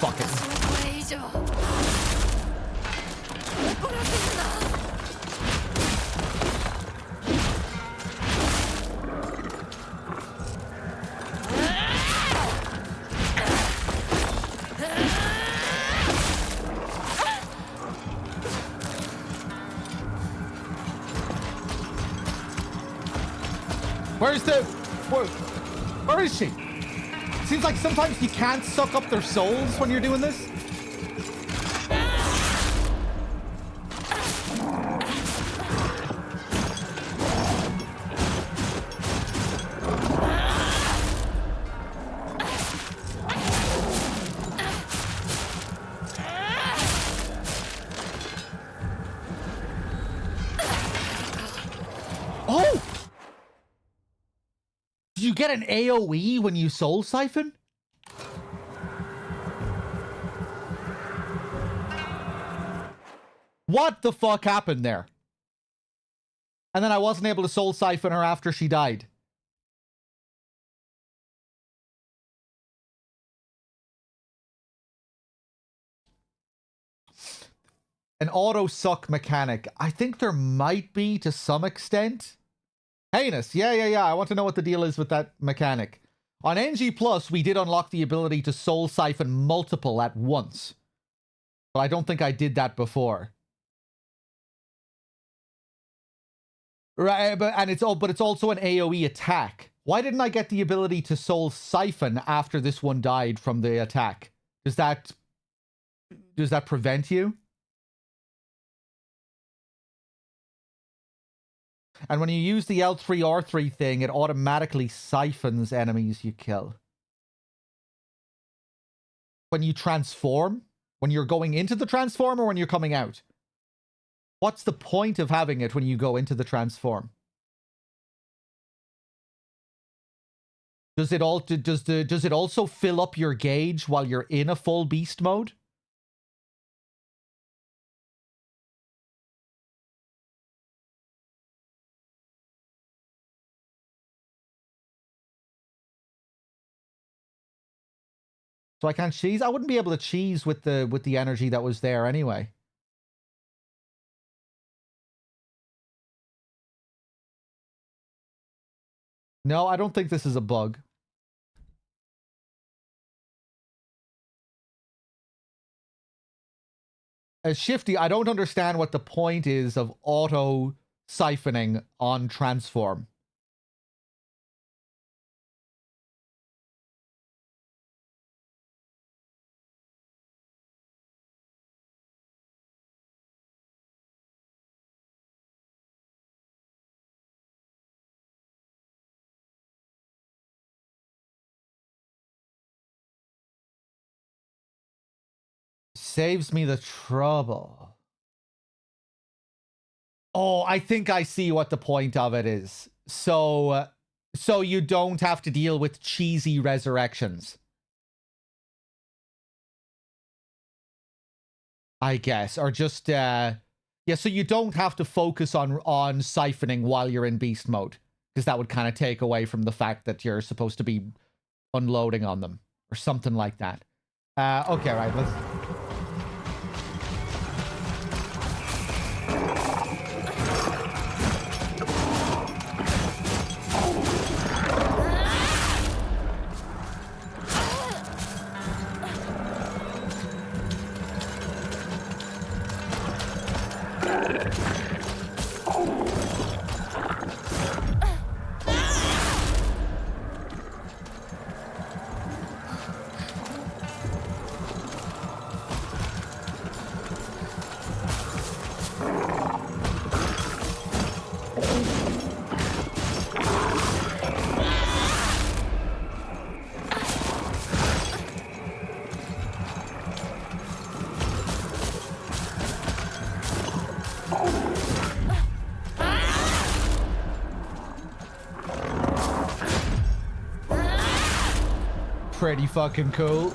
Fuck it. Where is she? Seems like sometimes you can't suck up their souls when you're doing this. Oh! Did you get an AoE when you soul siphon? What the fuck happened there? And then I wasn't able to soul siphon her after she died. An auto suck mechanic. I think there might be to some extent. Heinous. Yeah. I want to know what the deal is with that mechanic. On NG Plus, we did unlock the ability to soul siphon multiple at once. But I don't think I did that before. Right, but it's also an AoE attack. Why didn't I get the ability to soul siphon after this one died from the attack? Does that prevent you? And when you use the L3R3 thing, it automatically siphons enemies you kill. When you transform? When you're going into the transform or when you're coming out? What's the point of having it when you go into the transform? Does it also fill up your gauge while you're in a full beast mode? So I can't cheese? I wouldn't be able to cheese with the energy that was there anyway. No, I don't think this is a bug. Shifty, I don't understand what the point is of auto siphoning on transform. Saves me the trouble. Oh, I think I see what the point of it is. So you don't have to deal with cheesy resurrections, I guess, or just yeah. So you don't have to focus on siphoning while you're in beast mode, because that would kind of take away from the fact that you're supposed to be unloading on them or something like that. Okay, right. Let's. Pretty fucking cool.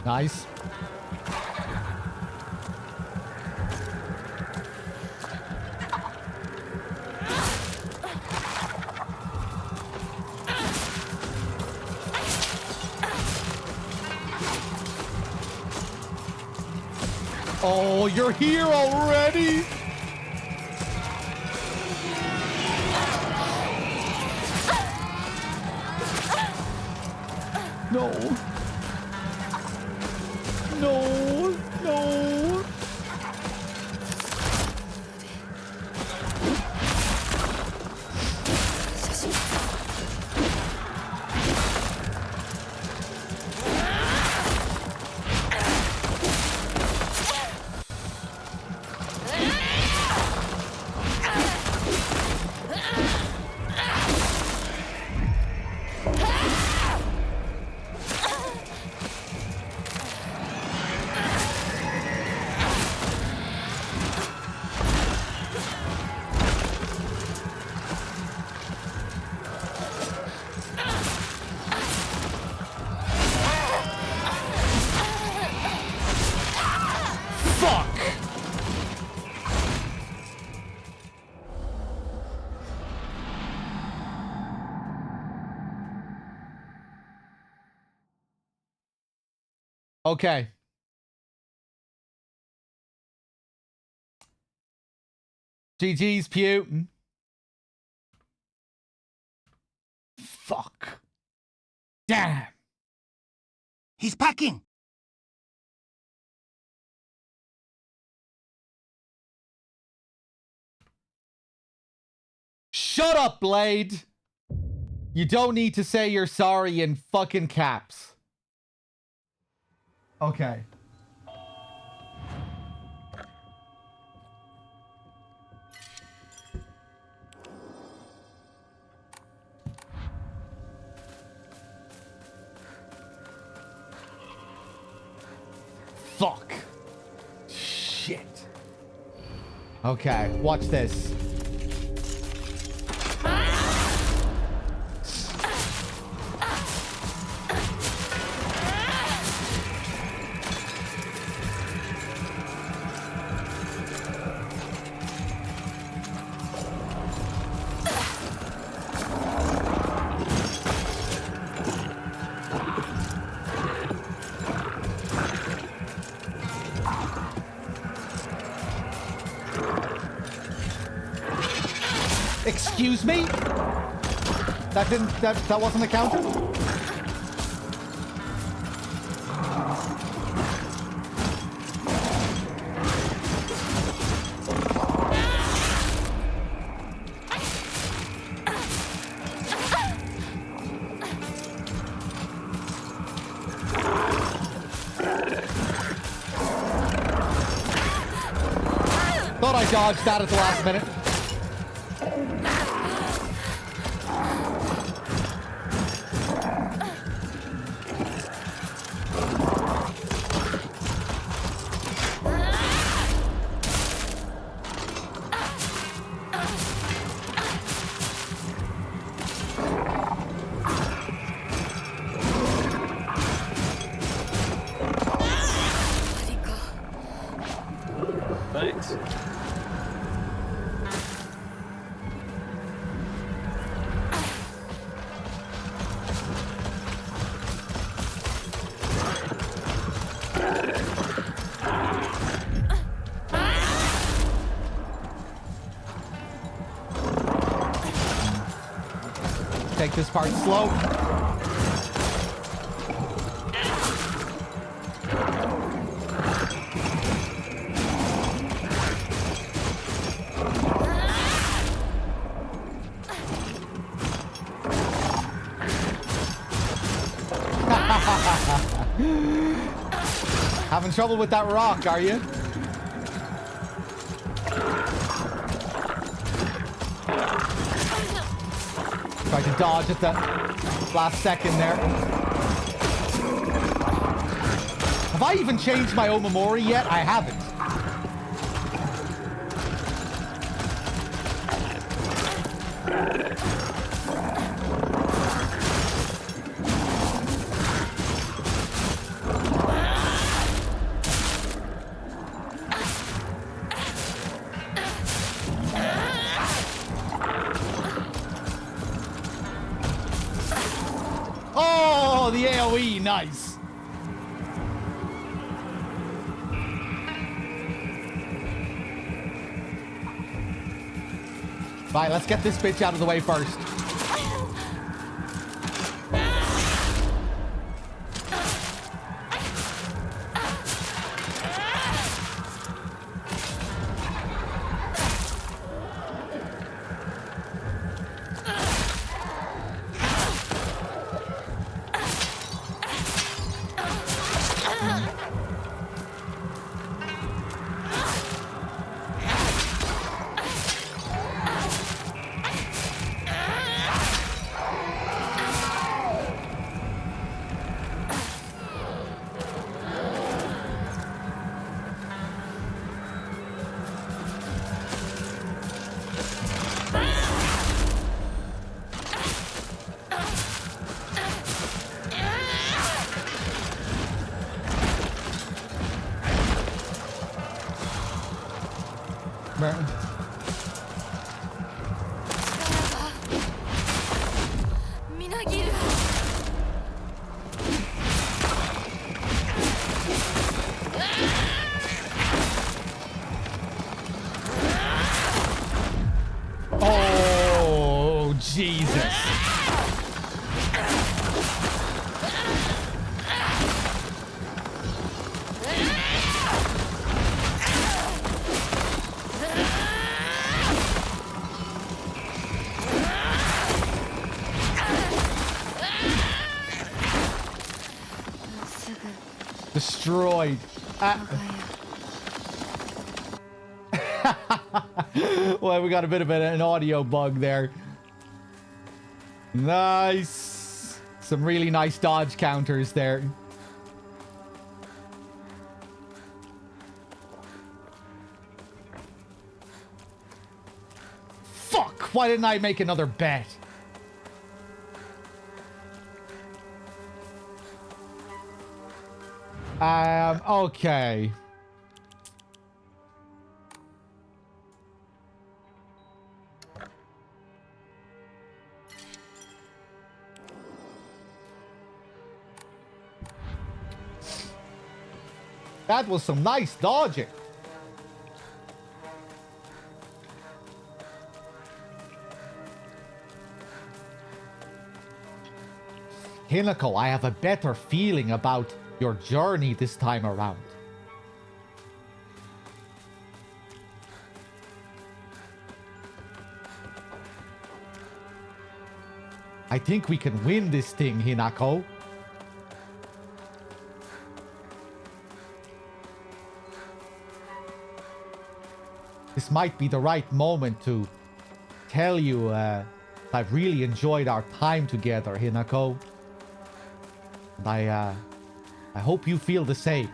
Nice. Oh, you're here already? No. No, no. Okay. GG's, Pew. Fuck. Damn. He's packing. Shut up, Blade. You don't need to say you're sorry in fucking caps. Okay. fuck. Shit. Okay, watch this. Excuse me? That wasn't a counter? Thought I dodged that at the last minute. Thanks. Take this part slow. Having trouble with that rock, are you? Tried to dodge at the last second there. Have I even changed my Omamori yet? I haven't. Oh, the AoE, nice. Right, let's get this bitch out of the way first. Oh, Jesus. Destroyed. Well, we got a bit of an audio bug there. Nice. Some really nice dodge counters there. Fuck! Why didn't I make another bet? Okay. That was some nice dodging. Hinako, I have a better feeling about your journey this time around. I think we can win this thing, Hinako. This might be the right moment to tell you I've really enjoyed our time together, Hinako. And I hope you feel the same.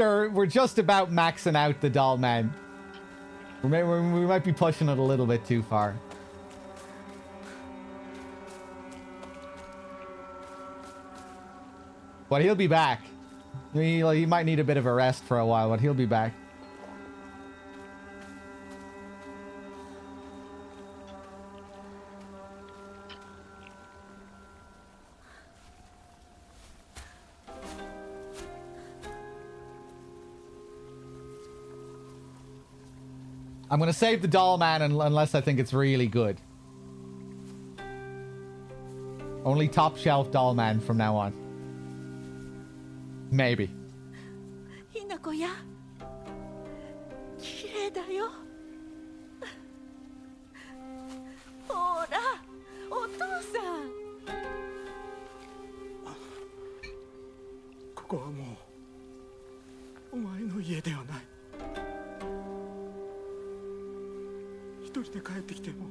We're just about maxing out the doll man. We might be pushing it a little bit too far. But he'll be back. He might need a bit of a rest for a while, but he'll be back. I'm gonna save the doll man unless I think it's really good. Only top shelf doll man from now on. Maybe. ひなこや綺麗だよほらお父さんここはもうお前の家ではない。一人で帰ってきても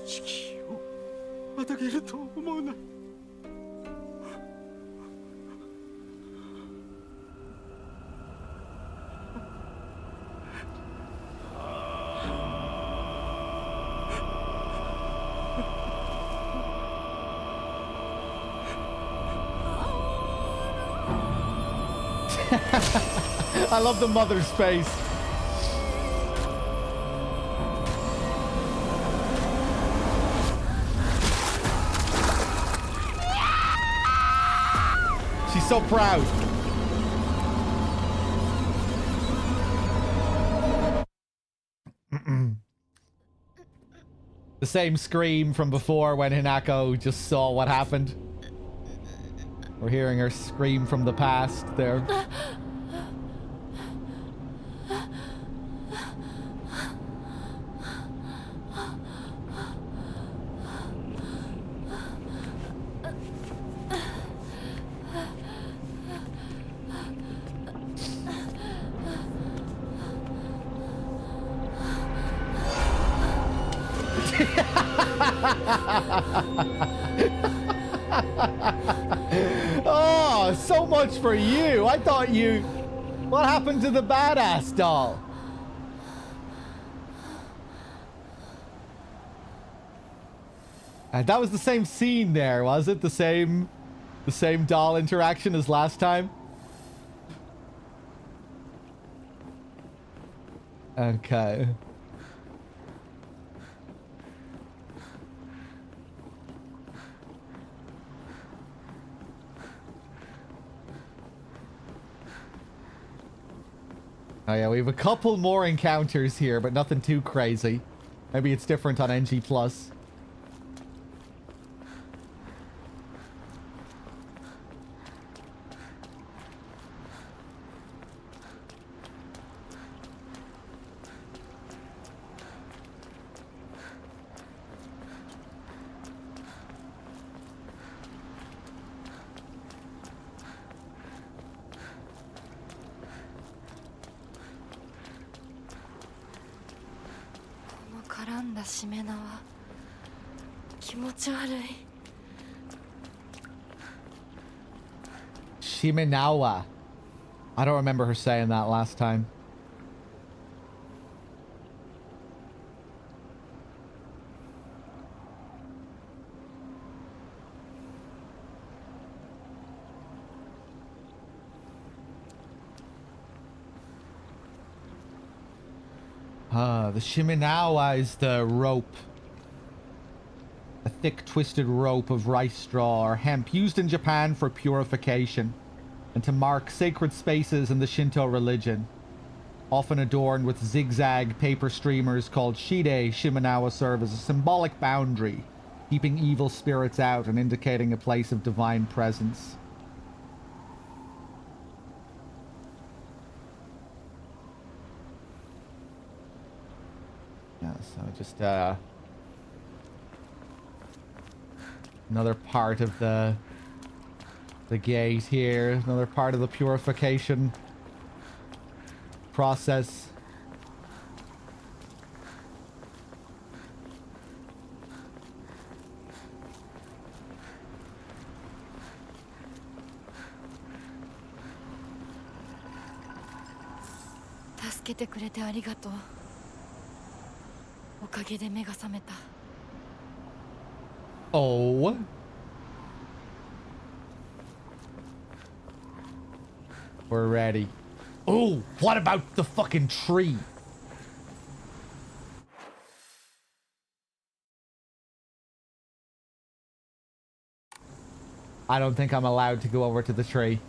敷居をまたげると思うな。I love the mother's face. She's so proud. The same scream from before when Hinako just saw what happened. We're hearing her scream from the past there. Oh, so much for you. I thought you... What happened to the badass doll? That was the same scene there, was it? The same doll interaction as last time? Okay. Oh yeah, we have a couple more encounters here, but nothing too crazy. Maybe it's different on NG+. Shimenawa. I don't remember her saying that last time. The Shimenawa is the rope. A thick, twisted rope of rice straw or hemp used in Japan for purification and to mark sacred spaces in the Shinto religion. Often adorned with zigzag paper streamers called shide, Shimenawa serve as a symbolic boundary, keeping evil spirits out and indicating a place of divine presence. Yeah, so just another part of the gate here, another part of the purification process. Oh. We're ready. Oh, what about the fucking tree? I don't think I'm allowed to go over to the tree.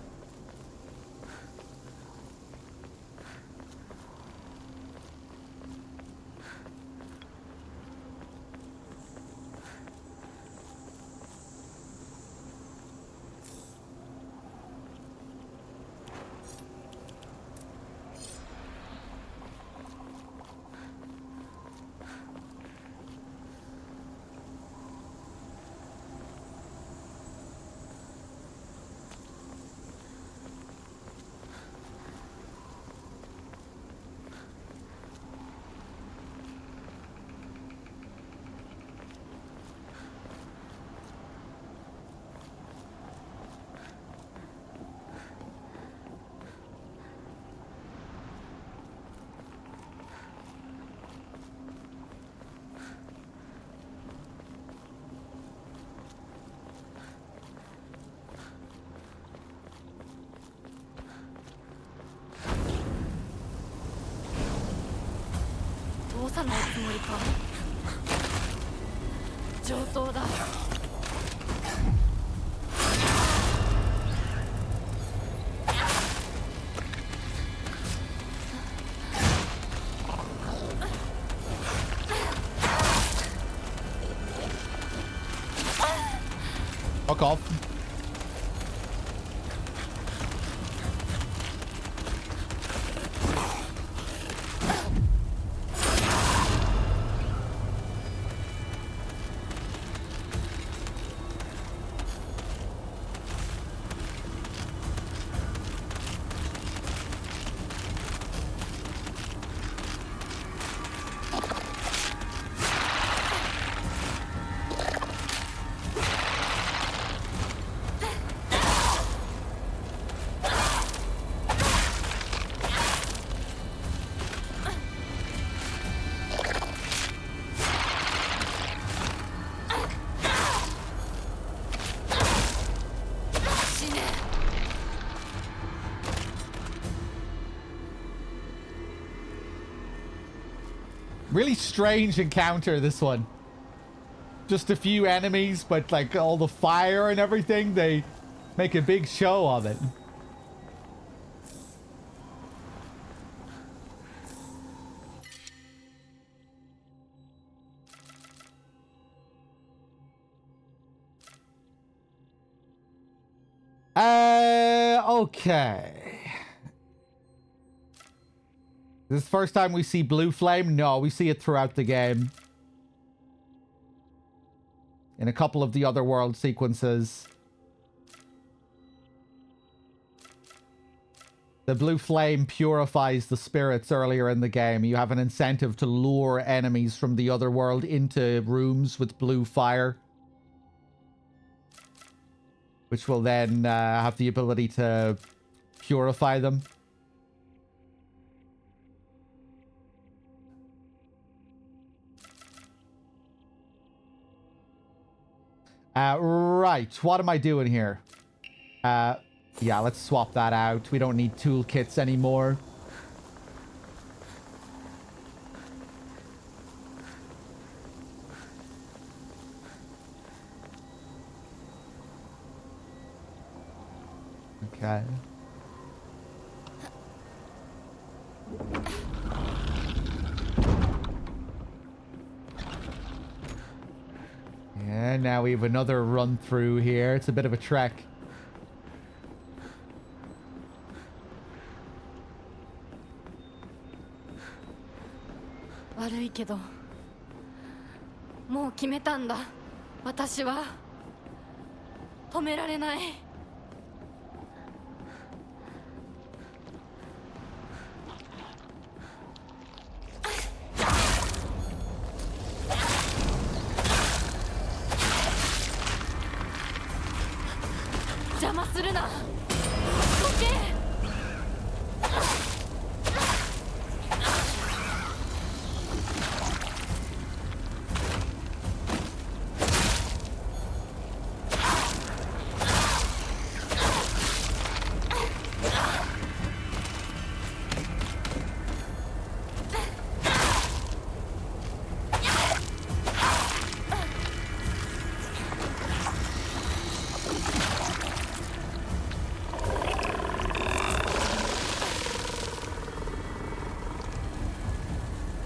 Fuck off. Really strange encounter, this one. Just a few enemies, but like all the fire and everything, they make a big show of it. Okay. This is the first time we see blue flame? No, we see it throughout the game. In a couple of the other world sequences. The blue flame purifies the spirits earlier in the game. You have an incentive to lure enemies from the other world into rooms with blue fire. Which will then have the ability to purify them. Right, what am I doing here? Yeah, let's swap that out. We don't need toolkits anymore. Okay. Yeah, now we have another run through here. It's a bit of a trek.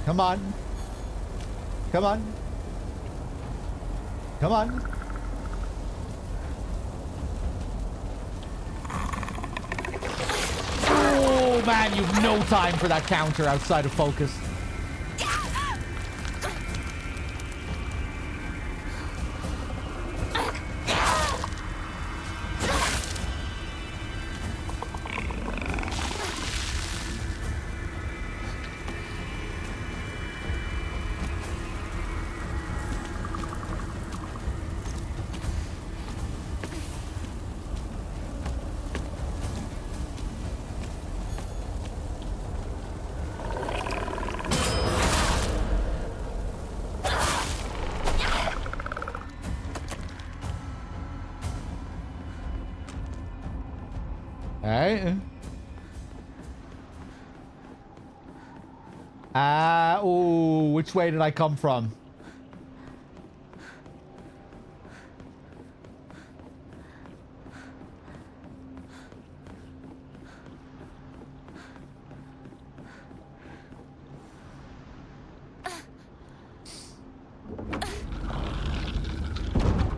Come on. Come on. Come on. Oh, man, you've no time for that counter outside of focus. Alright. Oh, which way did I come from?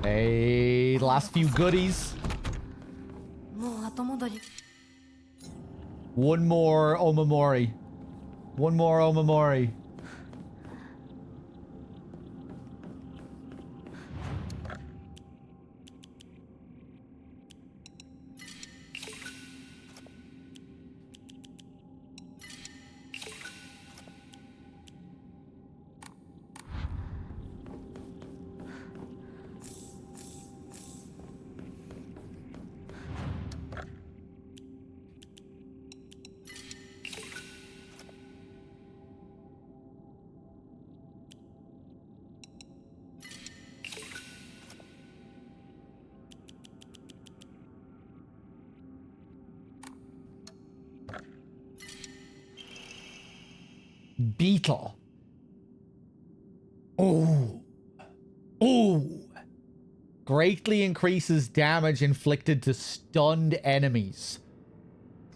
Hey, last few goodies. One more Omamori. One more Omamori. Beetle. Oh. Oh. Greatly increases damage inflicted to stunned enemies.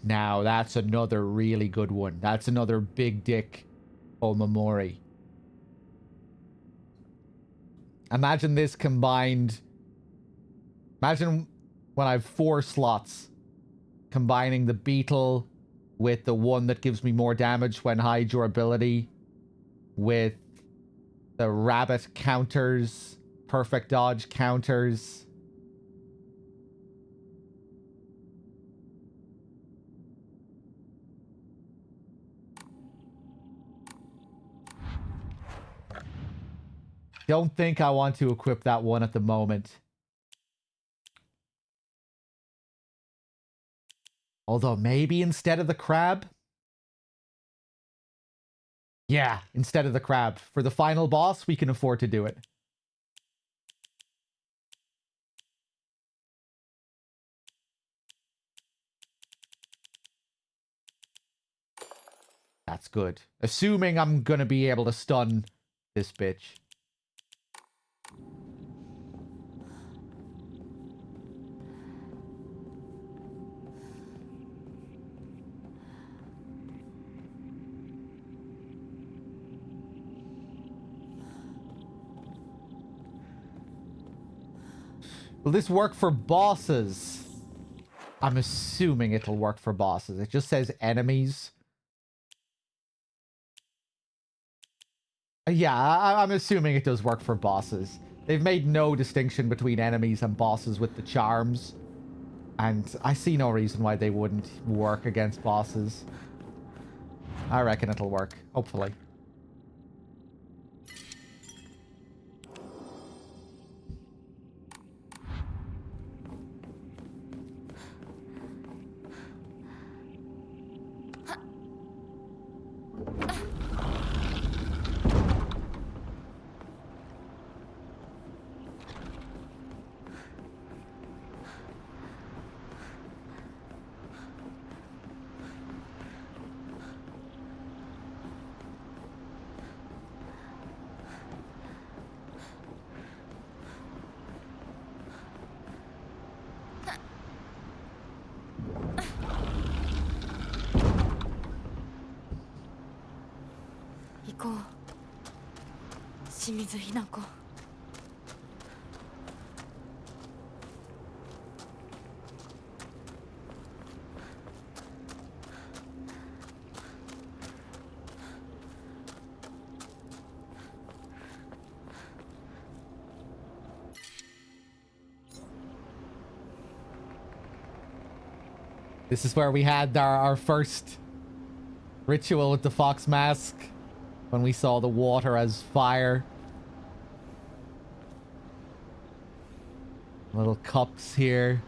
Now, that's another really good one. That's another big dick Omamori. Imagine this combined. Imagine when I have 4 slots, combining the beetle with the one that gives me more damage when high durability, with the rabbit counters, perfect dodge counters. Don't think I want to equip that one at the moment. Although maybe instead of the crab? Yeah, instead of the crab. For the final boss, we can afford to do it. That's good. Assuming I'm gonna be able to stun this bitch. Will this work for bosses? I'm assuming it'll work for bosses. It just says enemies. Yeah, I'm assuming it does work for bosses. They've made no distinction between enemies and bosses with the charms. And I see no reason why they wouldn't work against bosses. I reckon it'll work, hopefully. This is where we had our first ritual with the fox mask, when we saw the water as fire. Little cups here.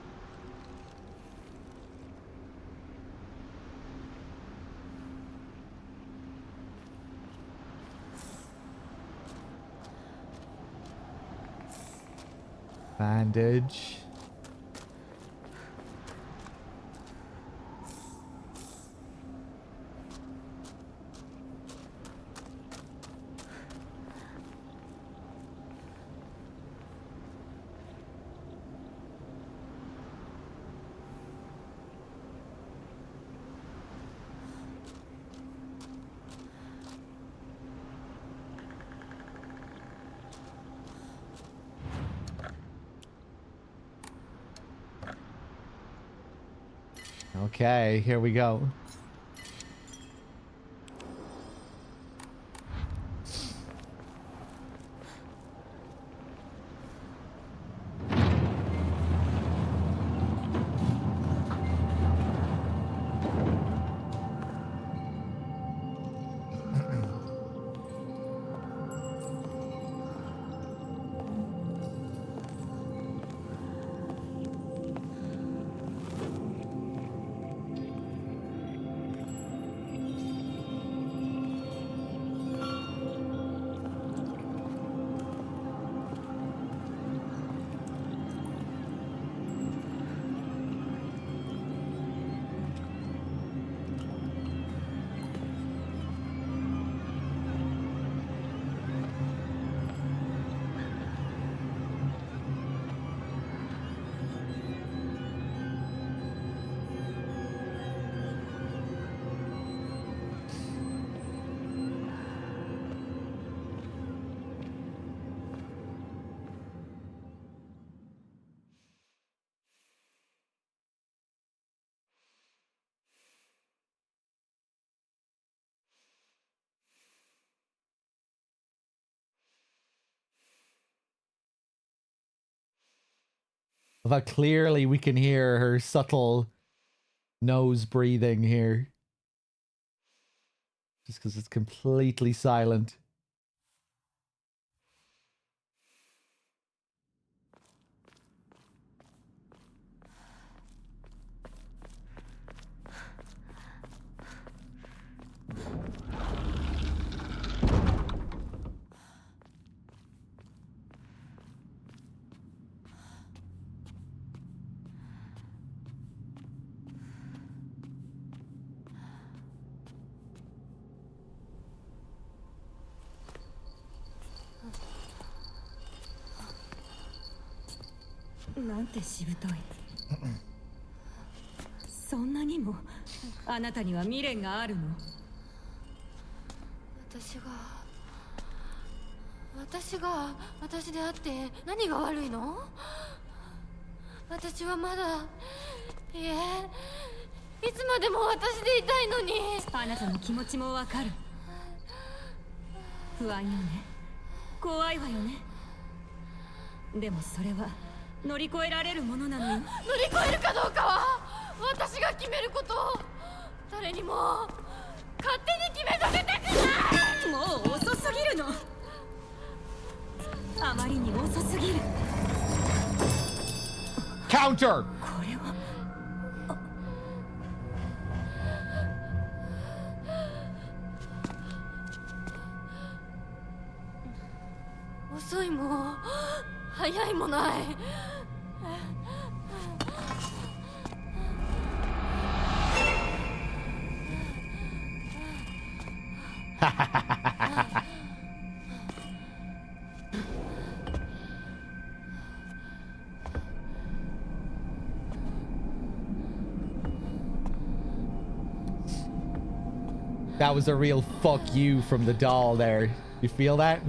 Bandage. Okay, here we go. But clearly we can hear her subtle nose breathing here. Just because it's completely silent.なんてしぶとい。そんなにもあなたには未練があるの？私であって何が悪いの？私はまだ、いえ、いつまでも私でいたいのに。あなたの気持ちもわかる。不安よね。怖いわよね。でもそれは乗り越えられるものなのよ。乗り越えるかどうかは私が決めること。誰にも勝手に決めさせてくれ。もう遅すぎるの。あまりに遅すぎる。Counter! これは遅いも早いもない。That was a real fuck you from the doll there. You feel that?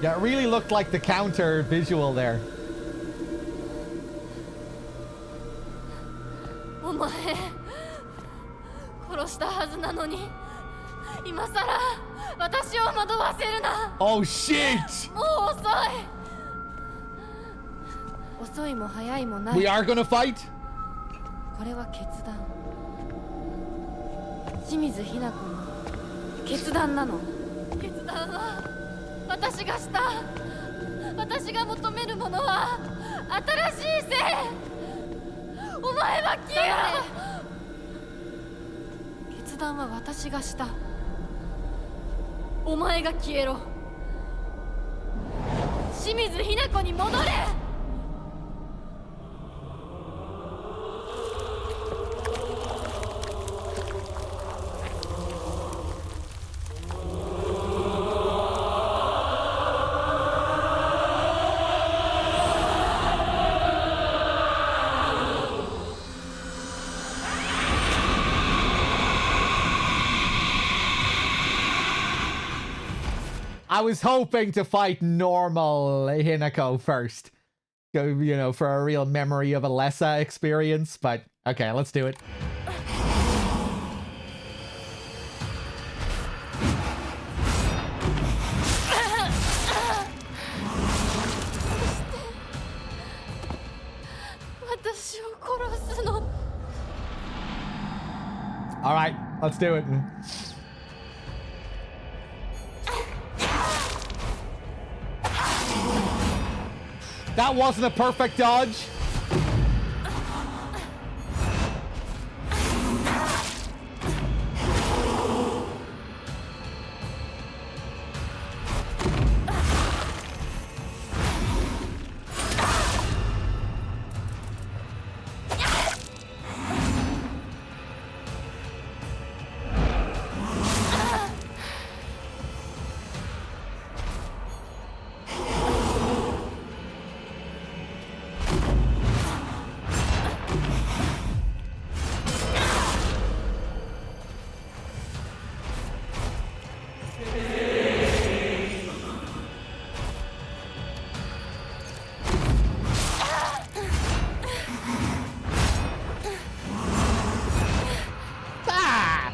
Yeah, it really looked like the counter visual there. お前殺したはずなのに今さら私を惑わせるな。 Oh shit! もう遅いも早いもない。 We are gonna fight? これは決断。清水ひな子の決断なの。決断は私がした。私が求めるものは新しい性。お前は消えろ。決断は私がした。お前が消えろ。清水ひな子に戻れ。I was hoping to fight normal Hinako first. Go, you know, for a real memory of Alessa experience, but okay, let's do it. All right, let's do it. That wasn't a perfect dodge. Ah!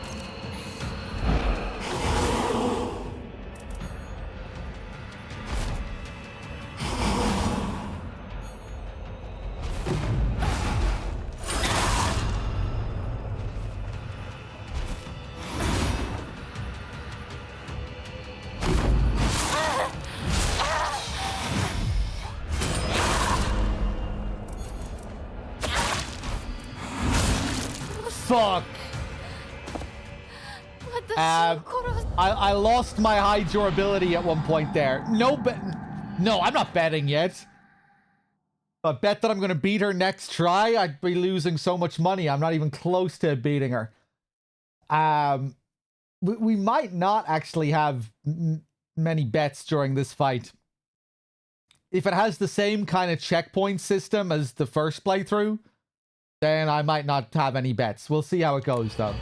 Fuck. I lost my high durability at one point there. No, I'm not betting yet. I bet that I'm going to beat her next try. I'd be losing so much money. I'm not even close to beating her. We might not actually have many bets during this fight. If it has the same kind of checkpoint system as the first playthrough, then I might not have any bets. We'll see how it goes, though.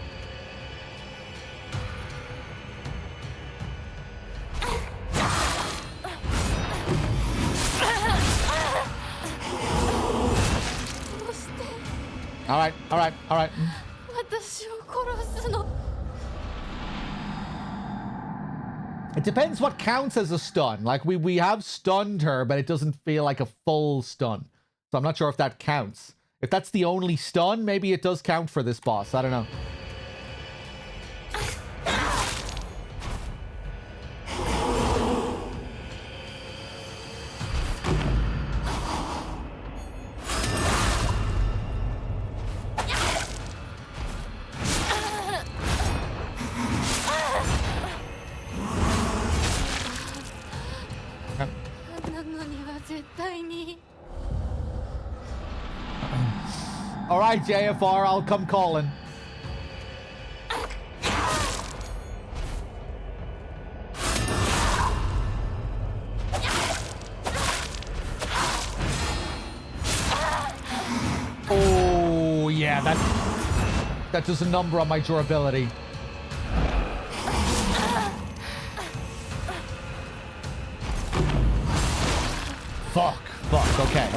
All right, all right, all right. It depends what counts as a stun. Like, we have stunned her, but it doesn't feel like a full stun. So I'm not sure if that counts. If that's the only stun, maybe it does count for this boss. I don't know. All right, JFR, I'll come calling. Oh, yeah, that does a number on my durability. Fuck, okay.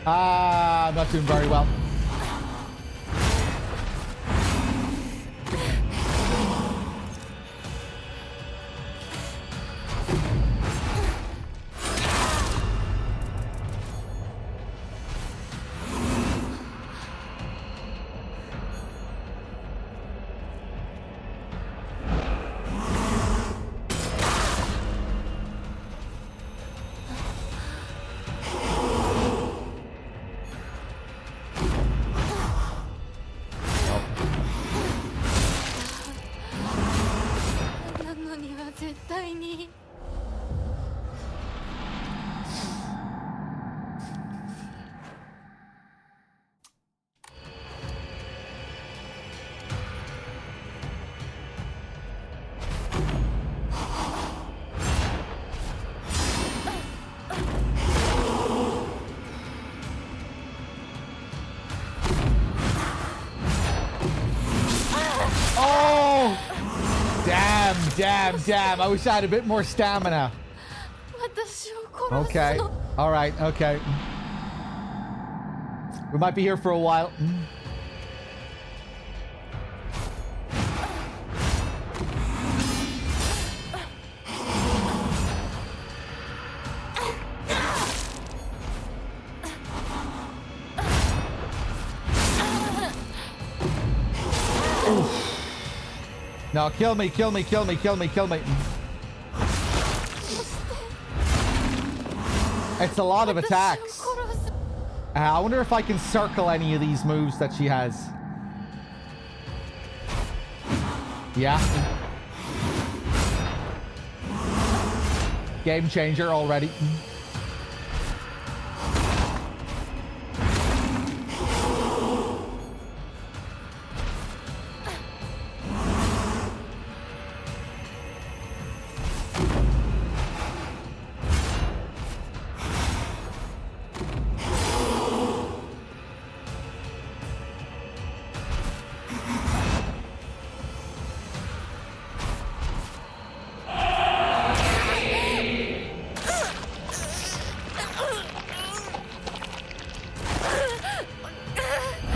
I'm not doing very well. Damn. I wish I had a bit more stamina. Okay. All right. Okay. We might be here for a while. No, kill me, kill me, kill me, kill me, kill me. It's a lot of attacks. I wonder if I can circle any of these moves that she has. Yeah. Game changer already.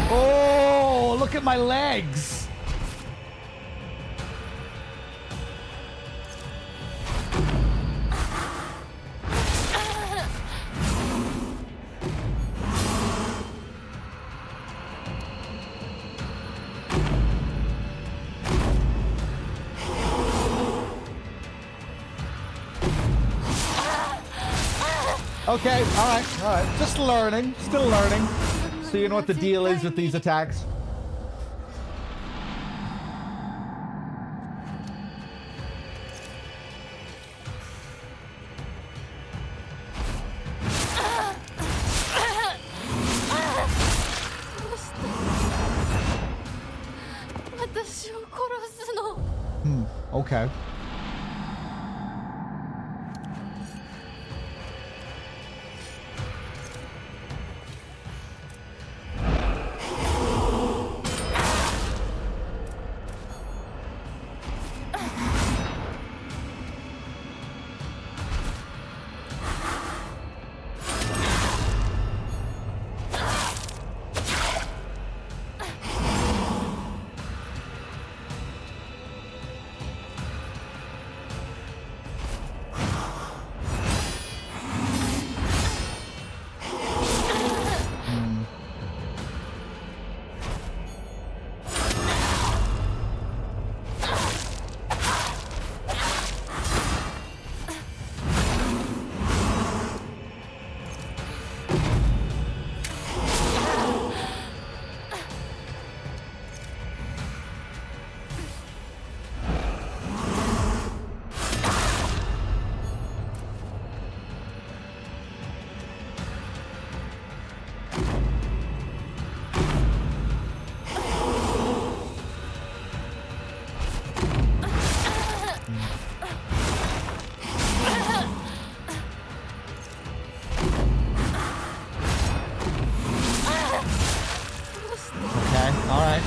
Oh, look at my legs. Okay, all right. Just learning, still learning. Seeing what the deal is with these attacks. Okay.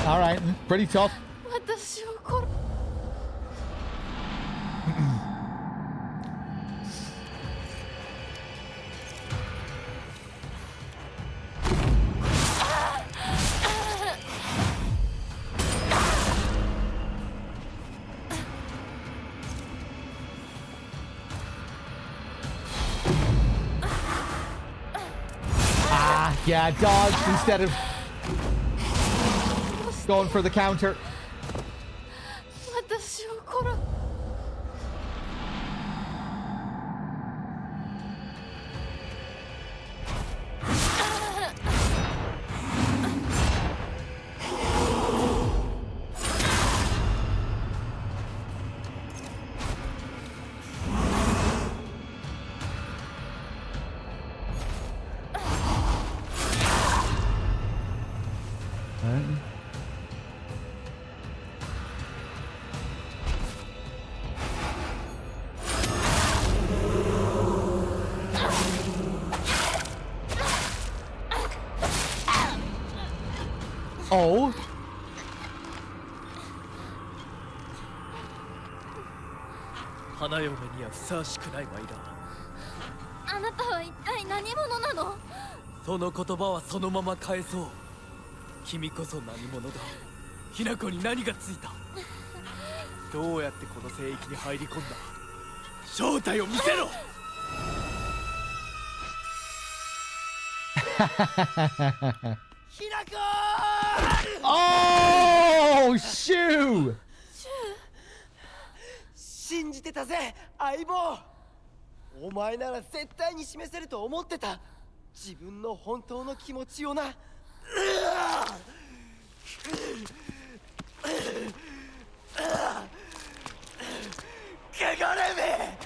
All right. Pretty tough. Yeah, dodged instead of going for the counter. Oh. 花嫁にはふさわしくないわいら。あなたは一体何者なの？その言葉はそのまま返そう。君こそ何者だ。ひな子に何がついた。どうやってこの聖域に入り込んだ。正体を見せろ。ひな子 Oh, shoo! 信じてたぜ相棒。お前なら絶対に示せると思ってた。自分の本当の気持ちをな。汚れめ、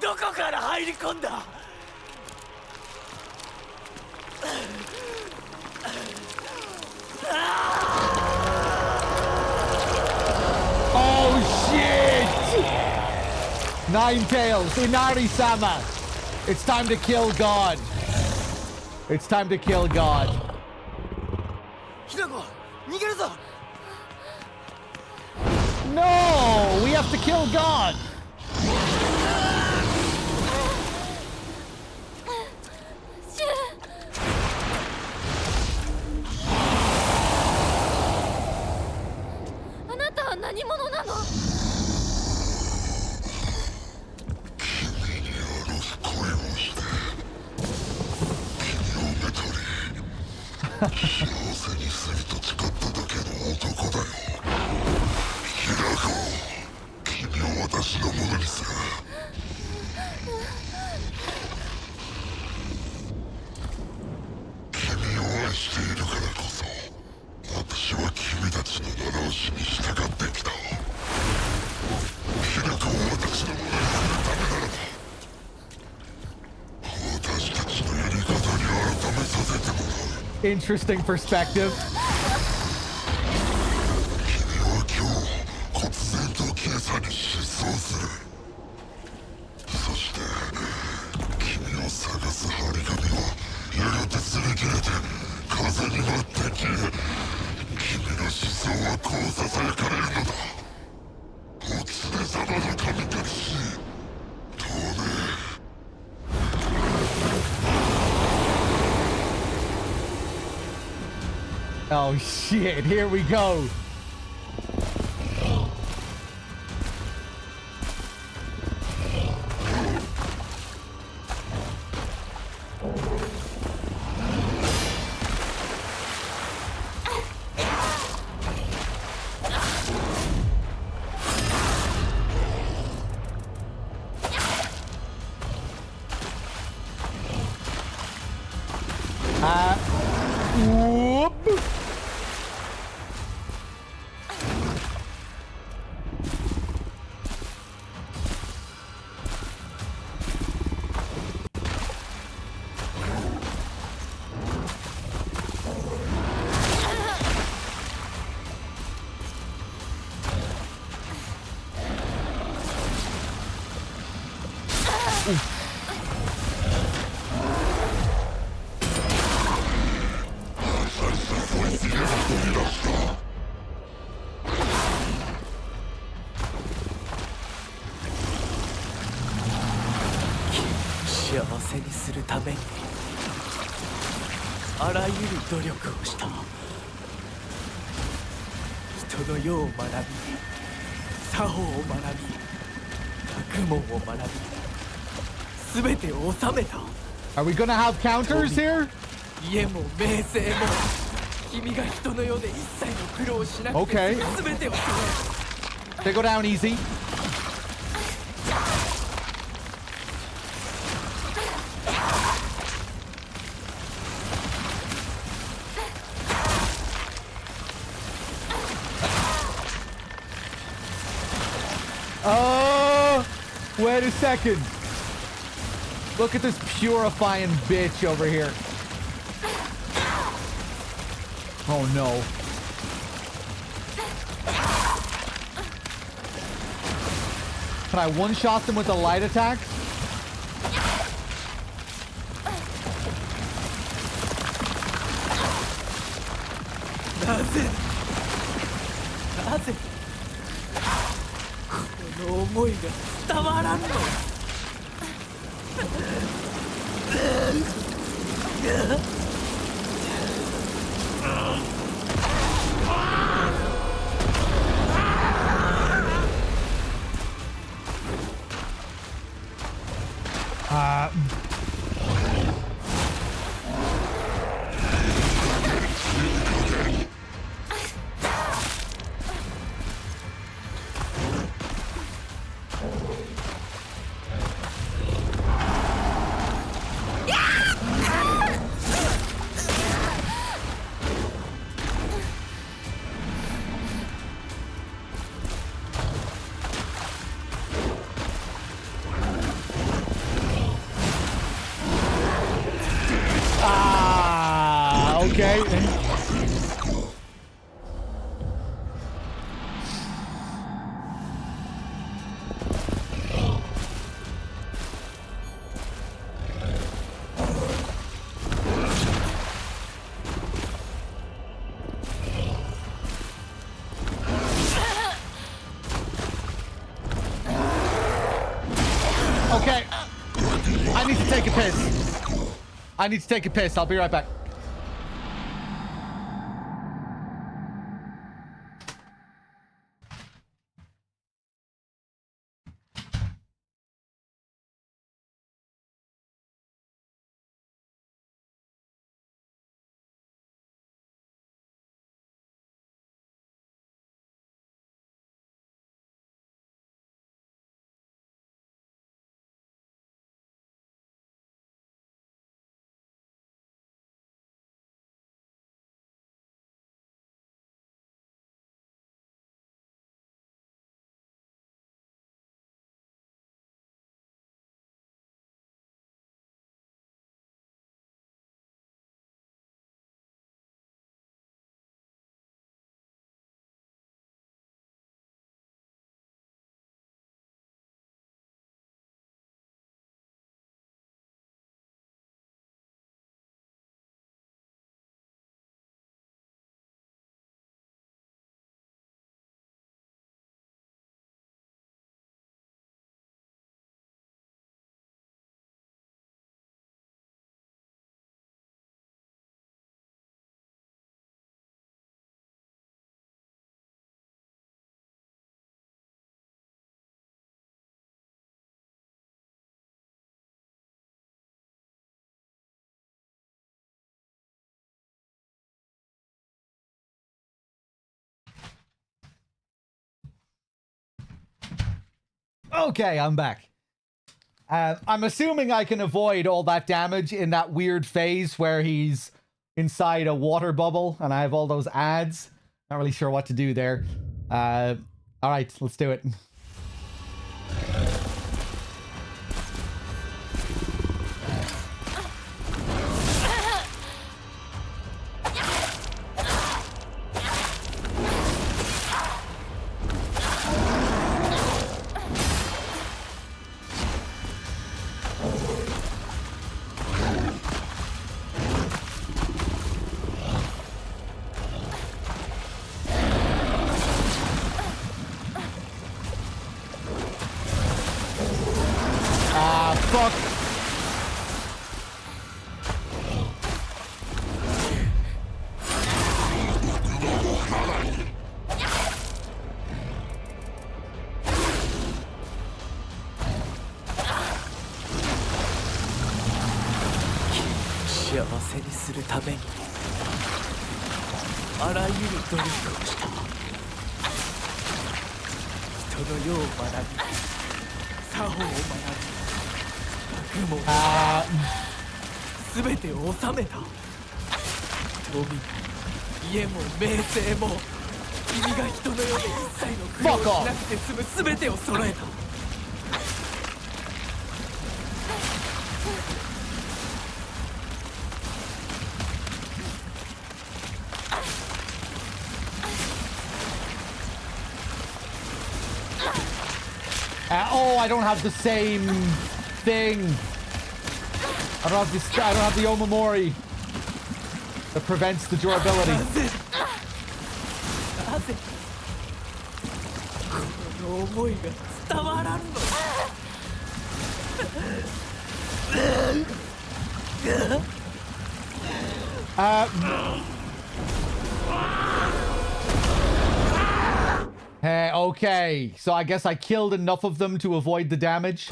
どこから入り込んだ。Oh shit! Nine Tails, Inari-sama. It's time to kill God. It's time to kill God. ヒナコ、逃げるぞ。No! We have to kill God! シュウ、あなたは何者なの？幸せにすると誓っただけの男だよ。ヒラコ、君を私のものにする。君を愛しているからこそ、私は君たちの習わしに従ってきた。ヒラコを私のものにするためならば、私たちのやり方に改めさせてもらう。Interesting perspective. 君は今日、忽然と今朝に失踪する。そして、君を探す張り紙は、やがて擦り切れて、風に舞って消え、君の子孫はこう囁かれるのだ。お常様の神たち、到底。Oh shit, here we go. Whoop.幸せにするためにあらゆる努力をした。人の世を学び、作法を学び、学問を学び、全てを収めた。 Are we gonna have counters here? 家も名声も、君が人の世で一切の苦労をしなくて Okay. 全てを背負 They go down easy. Wait a second. Look at this purifying bitch over here. Oh no. Can I one-shot them with the light attacks?なぜこの思いが伝わらんの。Okay. Okay. I need to take a piss. I need to take a piss. I'll be right back. Okay, I'm back. I'm assuming I can avoid all that damage in that weird phase where he's inside a water bubble and I have all those ads. Not really sure what to do there. All right, let's do it. Fuck.幸せにするためにあらゆる努力をした人の世を学び作法を学び学問全てを収めた富家も名声も君が人の世で一切の苦労をしなくて済む全てを揃えたOh, I don't have the same thing. I don't have the Omamori that prevents the durability. なぜこの思いが伝わらんのOkay, so I guess I killed enough of them to avoid the damage.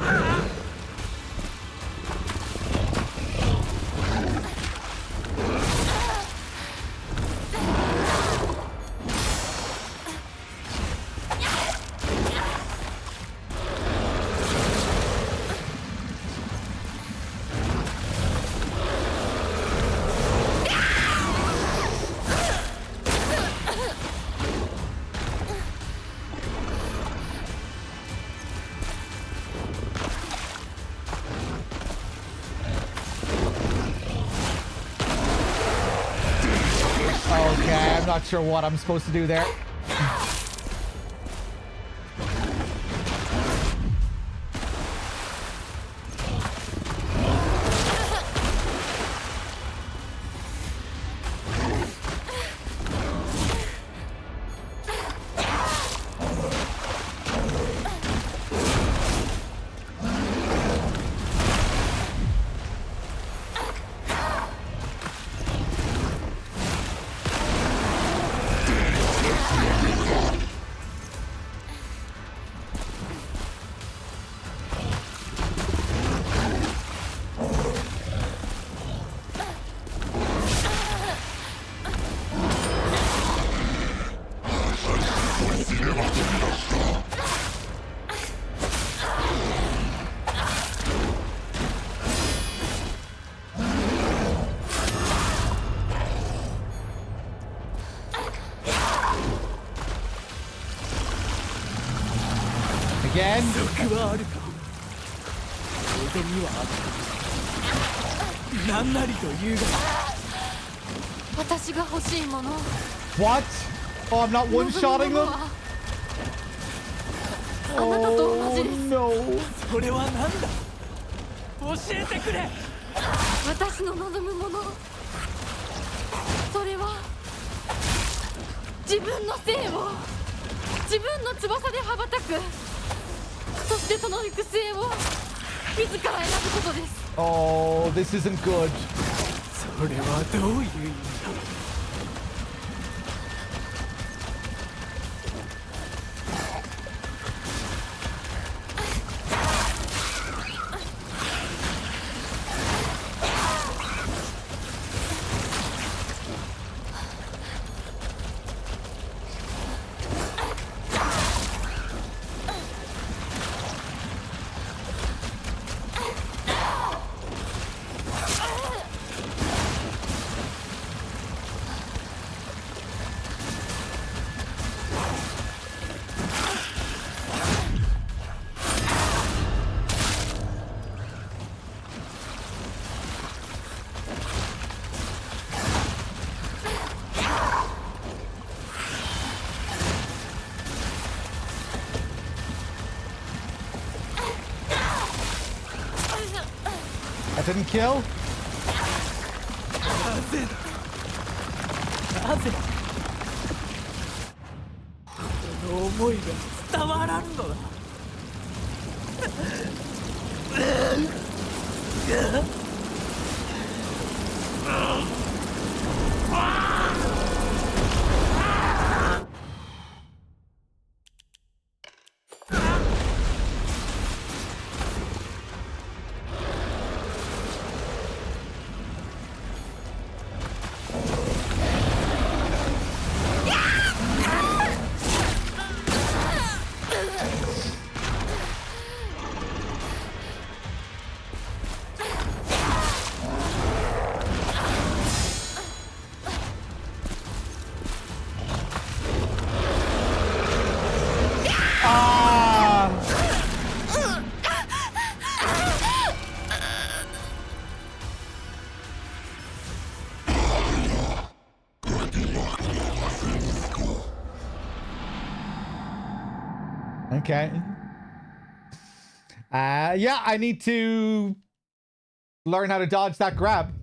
not sure what I'm supposed to do there. Again? 賊はあるか。望みはあった。何なりと言うが。私が欲しいもの。 What? Oh, I'm not one-shotting them? あなたと同じです。 no. それは何だ。教えてくれ。私の望むもの。それは自分の性を自分の翼で羽ばたく。そしてその行く末を自ら選ぶことです。 Oh, this isn't good. それはどういう意味だ。That didn't kill? なぜこの思いが伝わらんのだ。Okay. Yeah, I need to learn how to dodge that grab.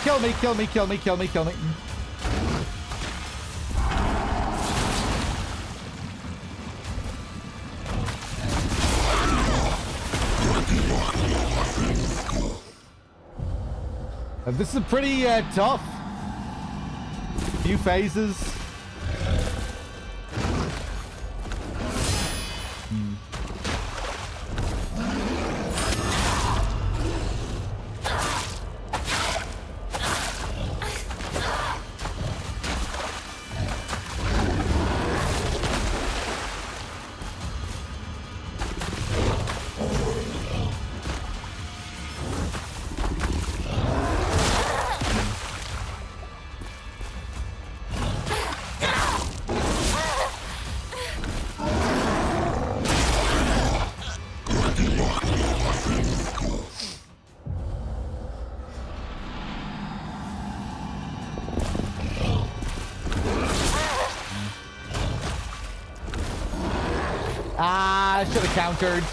Kill me, kill me, kill me, kill me, kill me. This is pretty tough. Few phases. Ah, I should have countered.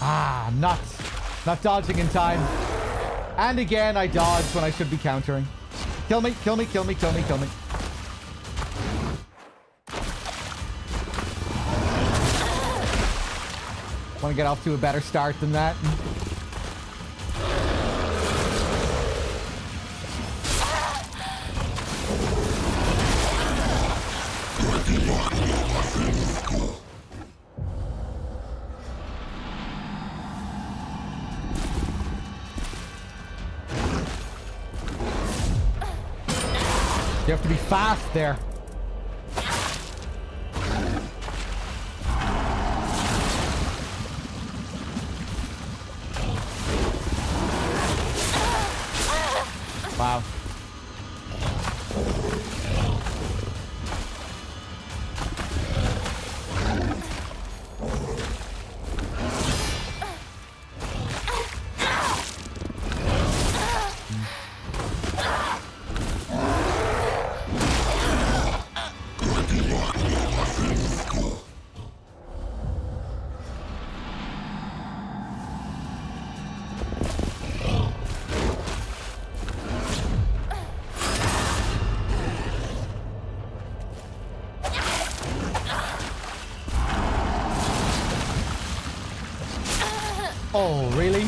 Ah, not dodging in time. And again, I dodged when I should be countering. Kill me, kill me, kill me, kill me, kill me. Want to get off to a better start than that. You have to be fast there. Wow. Oh, really?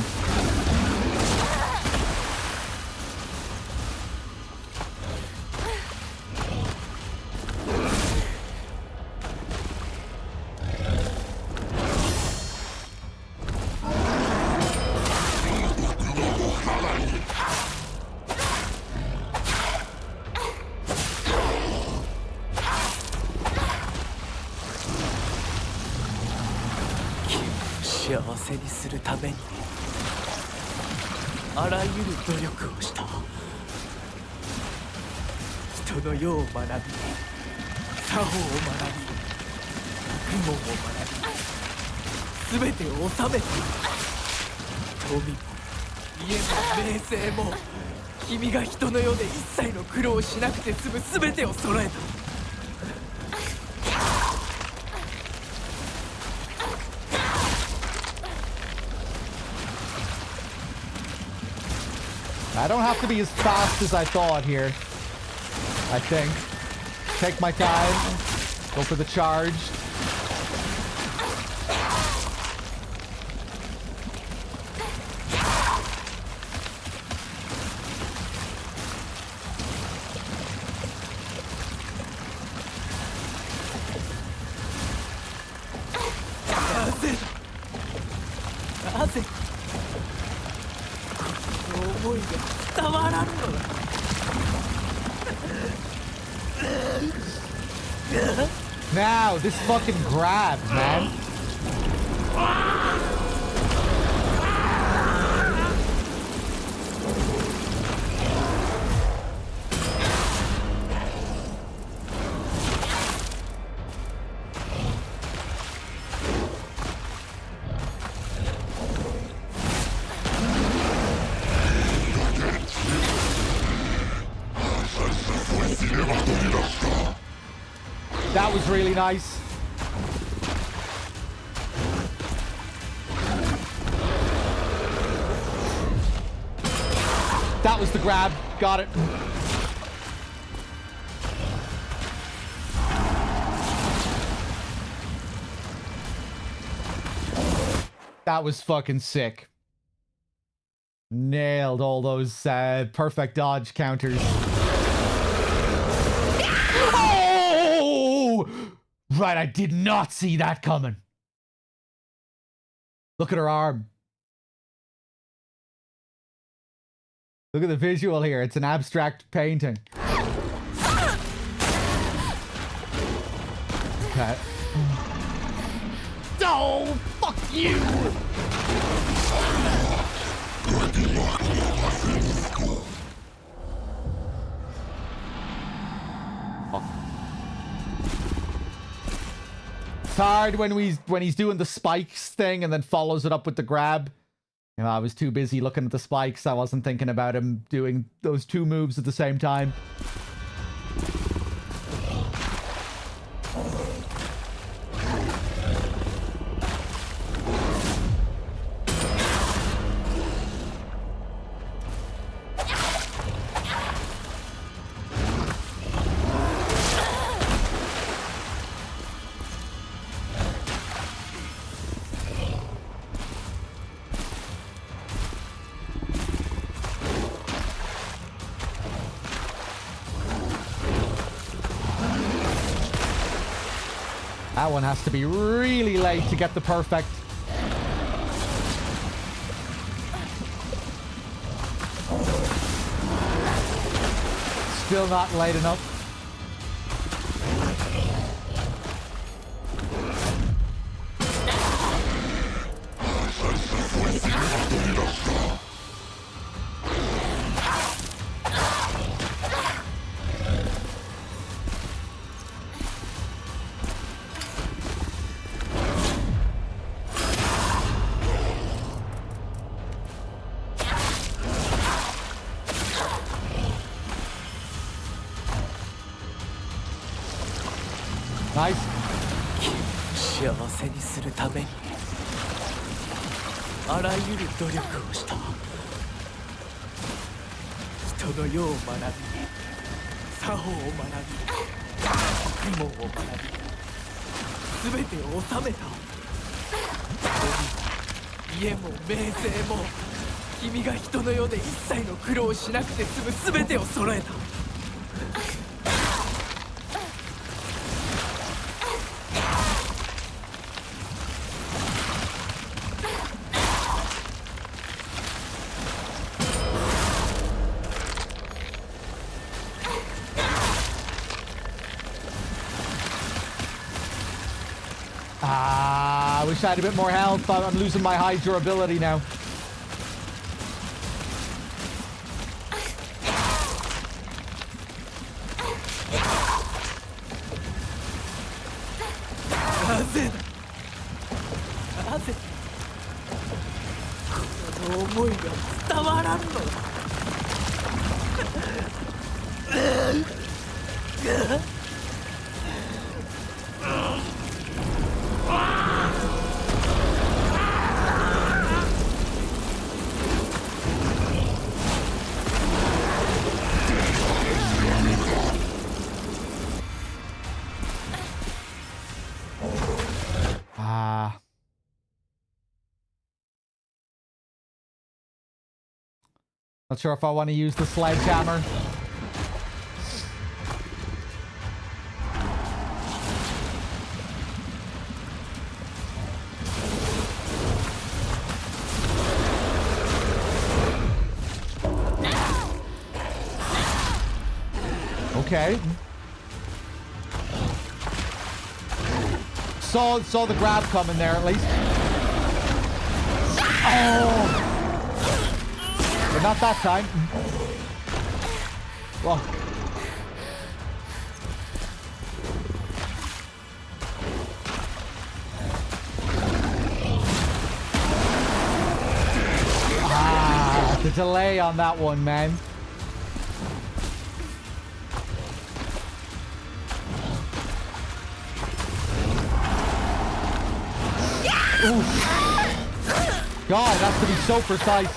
I don't have to be as fast as I thought here. I think. Take my time. Go for the charge. Now, this fucking grab, man. That was really nice. That was the grab. Got it. That was fucking sick. Nailed all those perfect dodge counters. Oh! Right, I did not see that coming. Look at her arm. Look at the visual here. It's an abstract painting. Okay. Oh, fuck you! hard when he's doing the spikes thing and then follows it up with the grab. You know, I was too busy looking at the spikes. I wasn't thinking about him doing those two moves at the same time. That one has to be really late to get the perfect. Still not late enough. Nice. 幸せにするためにあらゆる努力をした。人の世を学び、作法を学び、学問を学び、全てを収めた。家も名声も、君が人の世で一切の苦労をしなくて済む全てを揃えた。I wish I had a bit more health. I'm losing my high durability now. Not sure if I want to use the sledgehammer. Okay. Saw the grab coming there at least. Oh! But not that time. Well. The delay on that one, man. Ooh. God, it has to be so precise.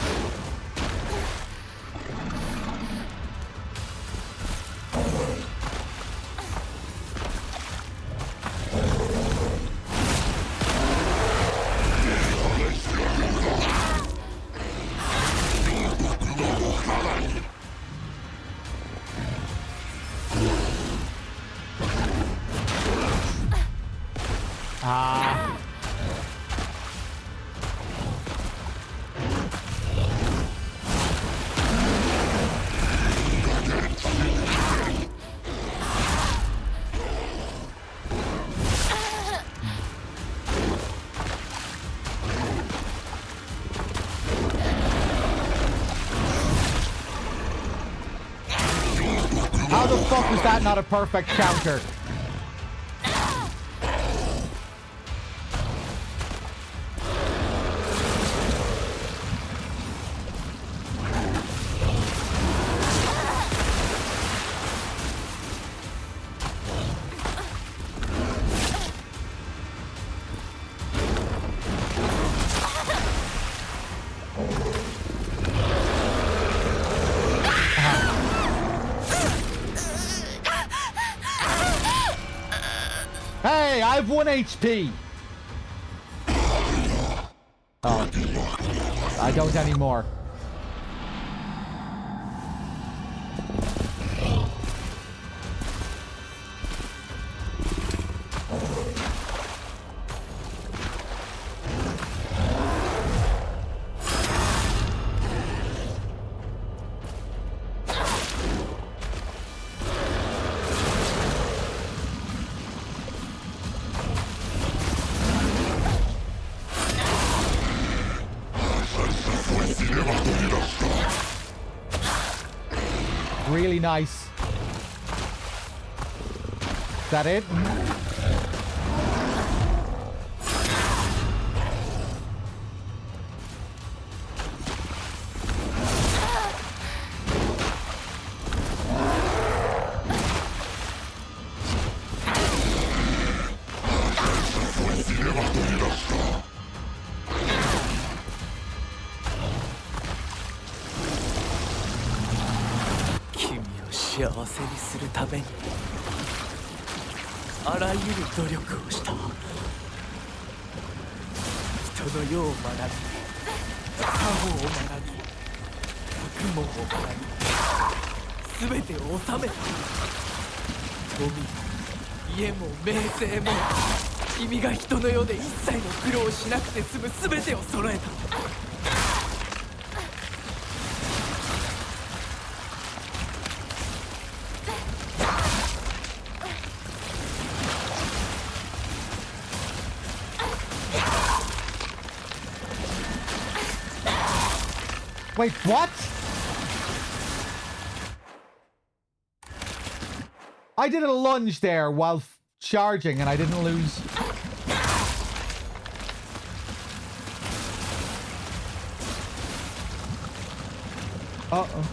How the fuck was that not a perfect counter? I have 1 HP. Oh. I don't anymore. Really nice. Is that it?幸せにするためにあらゆる努力をした。人の世を学び、作法を学び、学問を学び、全てを収めた。富、家も名声も、君が人の世で一切の苦労をしなくて済む全てを揃えた。Wait, what? I did a lunge there while charging and I didn't lose. Uh-oh.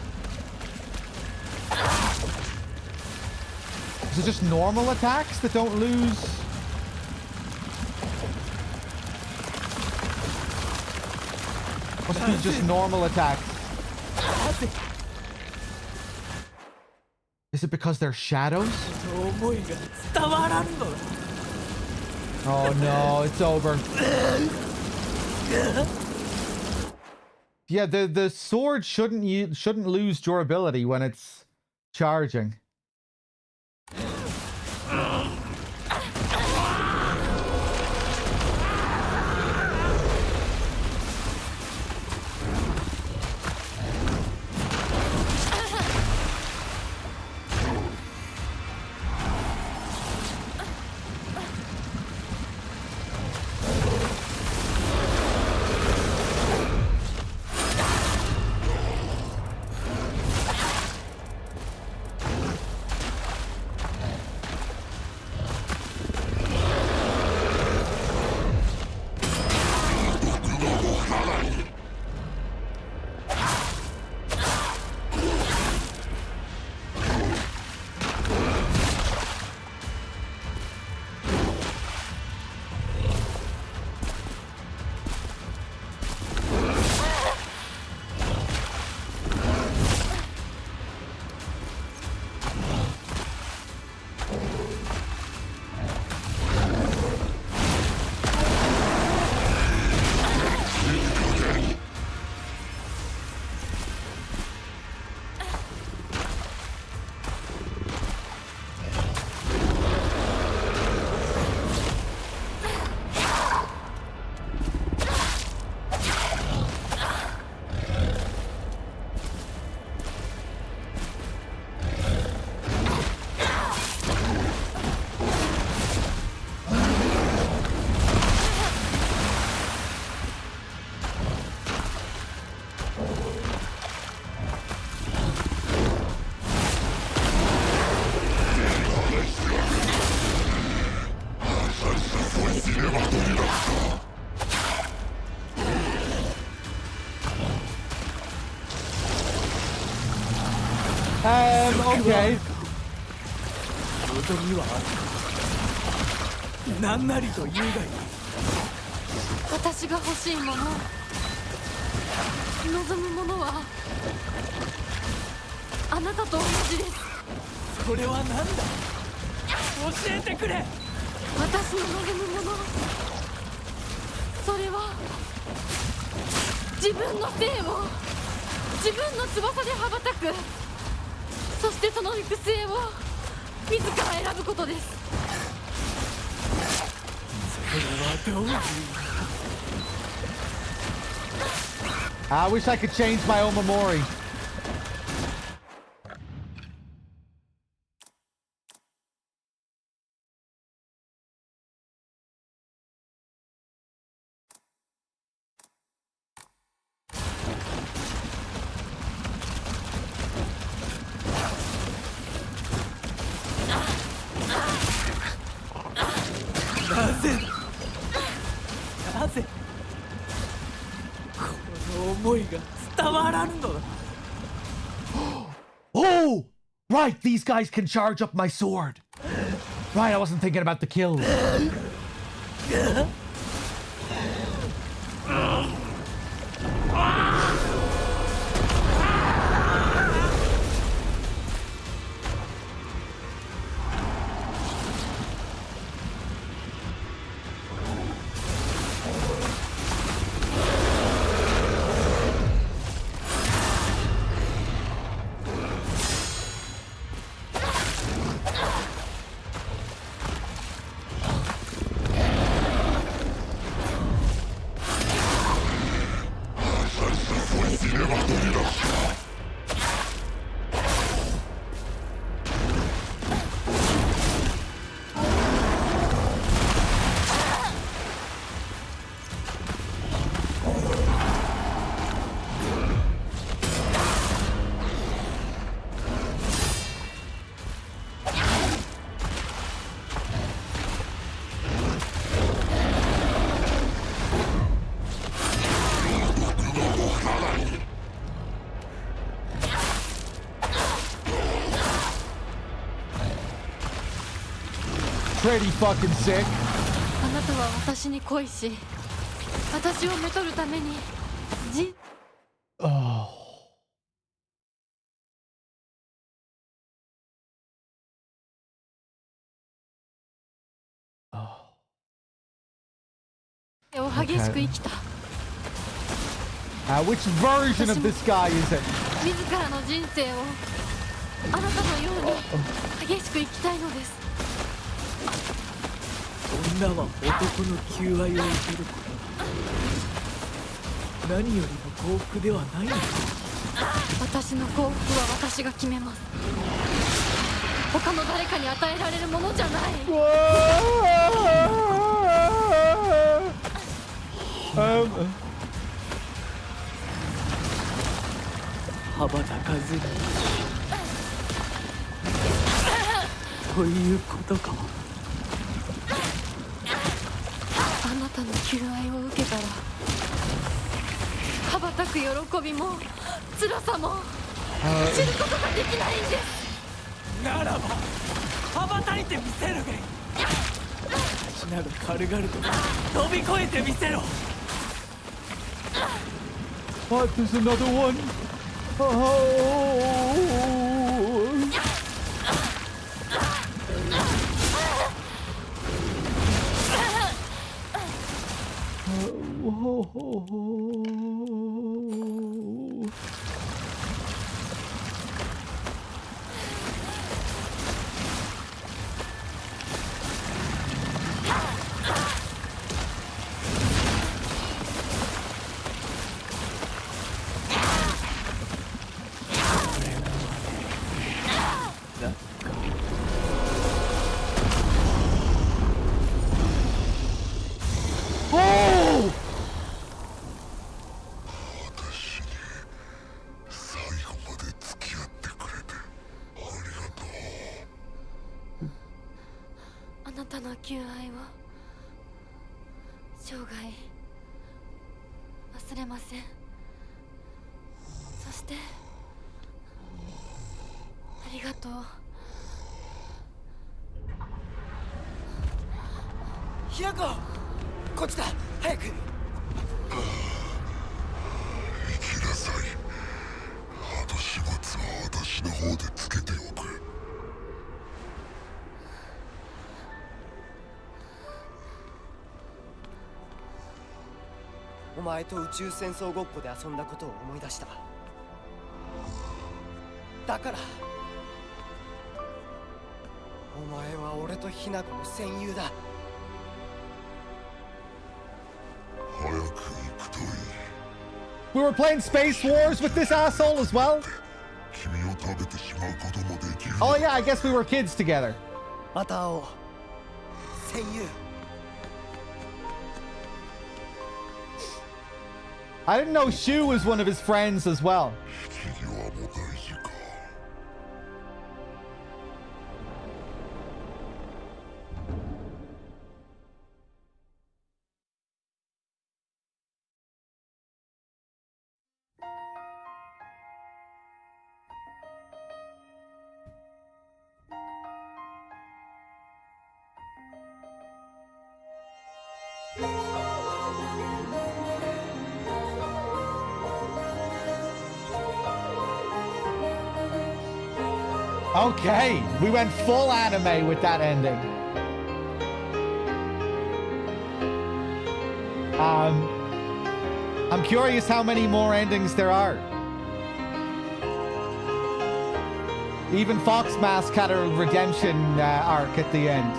Is it just normal attacks that don't lose? Must be just normal attacks. Is it because they're shadows? Oh no, it's over. Yeah, the sword shouldn't lose durability when it's charging. Okay. 望みはある。何なりと言うがいい。私が欲しいもの、望むものはあなたと同じです。それは何だ。教えてくれ。私の望むもの、それは自分の生を自分の翼で羽ばたく、そしてその行く末を自ら選ぶことです。それはどういう I wish I could change my Omamori. Oh! Right, these guys can charge up my sword. Right, I wasn't thinking about the kills. Pretty fucking sick. あなたは私に恋し、私をめとるためにOh. Okay. 激しく生きた。Which version of this guy is it? 自らの人生をあなたのように激しく生きたいのです。女は男の求愛を受けることが何よりも幸福ではないのか。私の幸福は私が決めます。他の誰かに与えられるものじゃない。羽ばたかずにということか。あなたの求愛を受けたら羽ばたく喜びも辛さも知ることができないんです。ならば羽ばたいてみせるがいい。私なる軽々と飛び越えてみせろ。What? There's another one.あなたの求愛を生涯忘れません。そしてありがとう。平子、こっちだ、早く。行きなさい。後始末は私の方でつけておく。お前と宇宙戦争ごっこで遊んだことを思い出した。だからお前は俺とヒナコの戦友だ。早く行くといい。 We were playing Space Wars with this asshole as well? 君を食べてしまうこともできる。 Oh yeah, I guess we were kids together. また会おう、戦友。I didn't know Shu was one of his friends as well. 引き際も大事か。 Okay, we went full anime with that ending. I'm curious how many more endings there are. Even Fox Mask had a redemption arc at the end.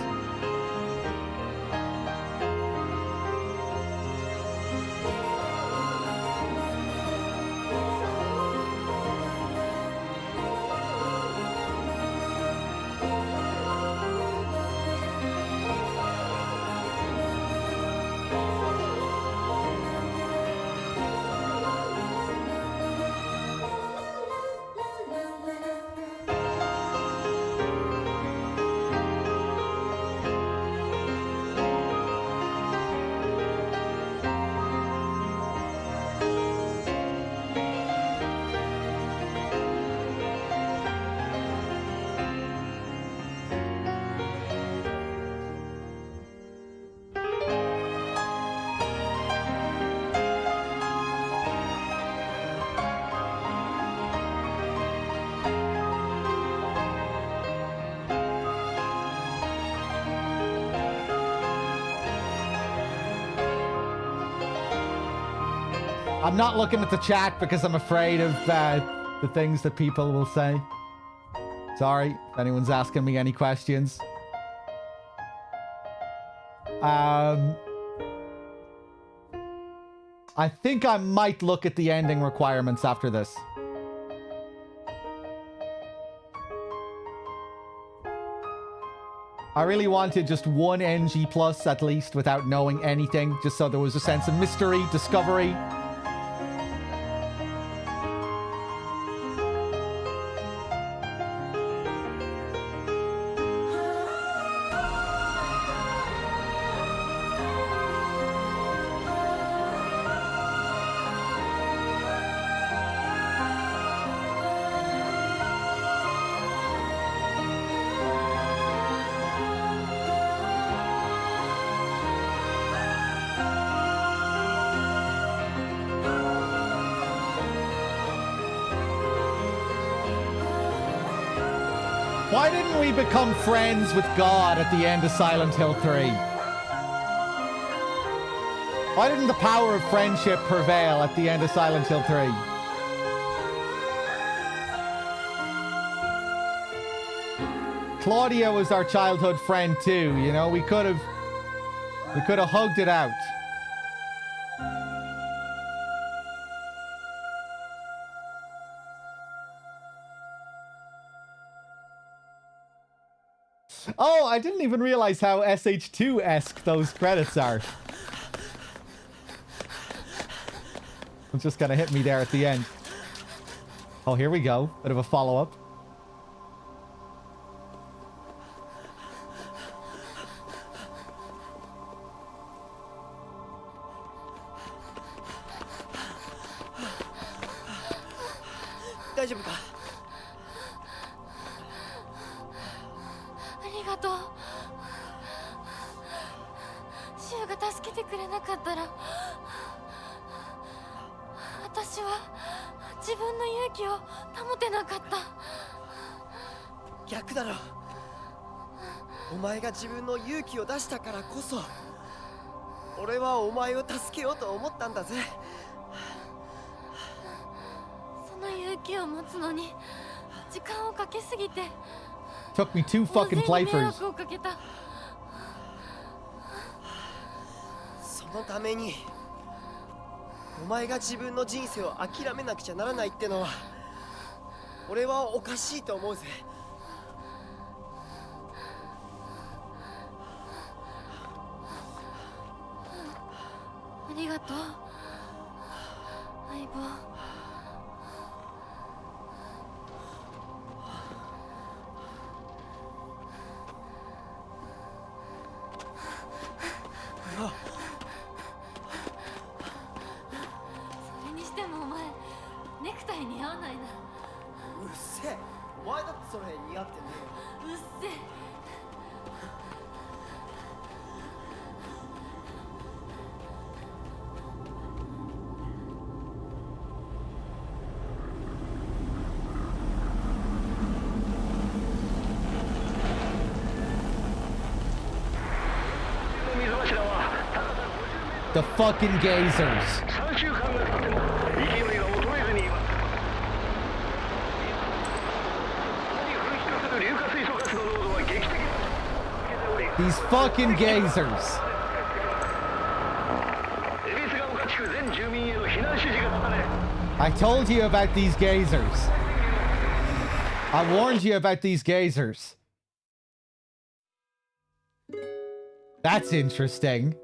I'm not looking at the chat because I'm afraid of the things that people will say. Sorry if anyone's asking me any questions. I think I might look at the ending requirements after this. I really wanted just one NG plus at least without knowing anything, just so there was a sense of mystery, discovery. Why didn't we become friends with God at the end of Silent Hill 3? Why didn't the power of friendship prevail at the end of Silent Hill 3? Claudia was our childhood friend too, you know, we could have hugged it out. Oh, I didn't even realize how SH2-esque those credits are. It just kind of hit me there at the end. Oh, here we go. Bit of a follow-up. Exactly. お前が自分の勇気を出したからこそ、私は今の自分があるんだ。 お前が自分の勇気を出したからこそ、私は今の自分があるんだ。 お前が自分の勇気を出したからこそ、私は今の自分があるんだ。 お前が自分の勇気を出したからこそ、私は今の自分があるんだ。 お前が自分の勇気を出したからこそ、私は今の自分があるんだ。俺はお前を助けようと思ったんだぜ。その勇気を持つのに時間をかけすぎて Took me 2 fucking 大勢に迷 playthroughs. 惑をかけた。そのためにお前が自分の人生を諦めなくちゃならないってのは俺はおかしいと思うぜ。ありがとう相棒。それにしてもお前ネクタイ似合わないな。うっせえ、お前だってそれ似合ってねえよ。うっせえ。The fucking gazers. 3週間が経っても勢いが衰えずにいます。に噴出する硫化水素ガスの濃度は劇的に These fucking gazers. 恵比寿ヶ丘地区全住民への避難指示が出され I told you about these gazers. I warned you about these gazers. That's interesting.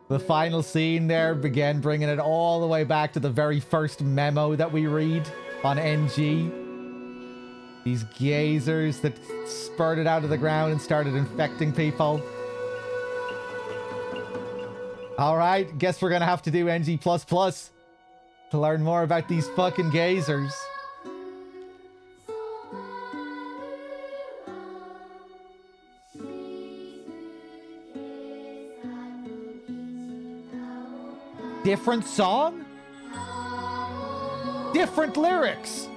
The final scene there began bringing it all the way back to the very first memo that we read on NG. These gazers that spurted out of the ground and started infecting people. Alright, guess we're gonna have to do NG++ to learn more about these fucking gazers. Different song? Different lyrics.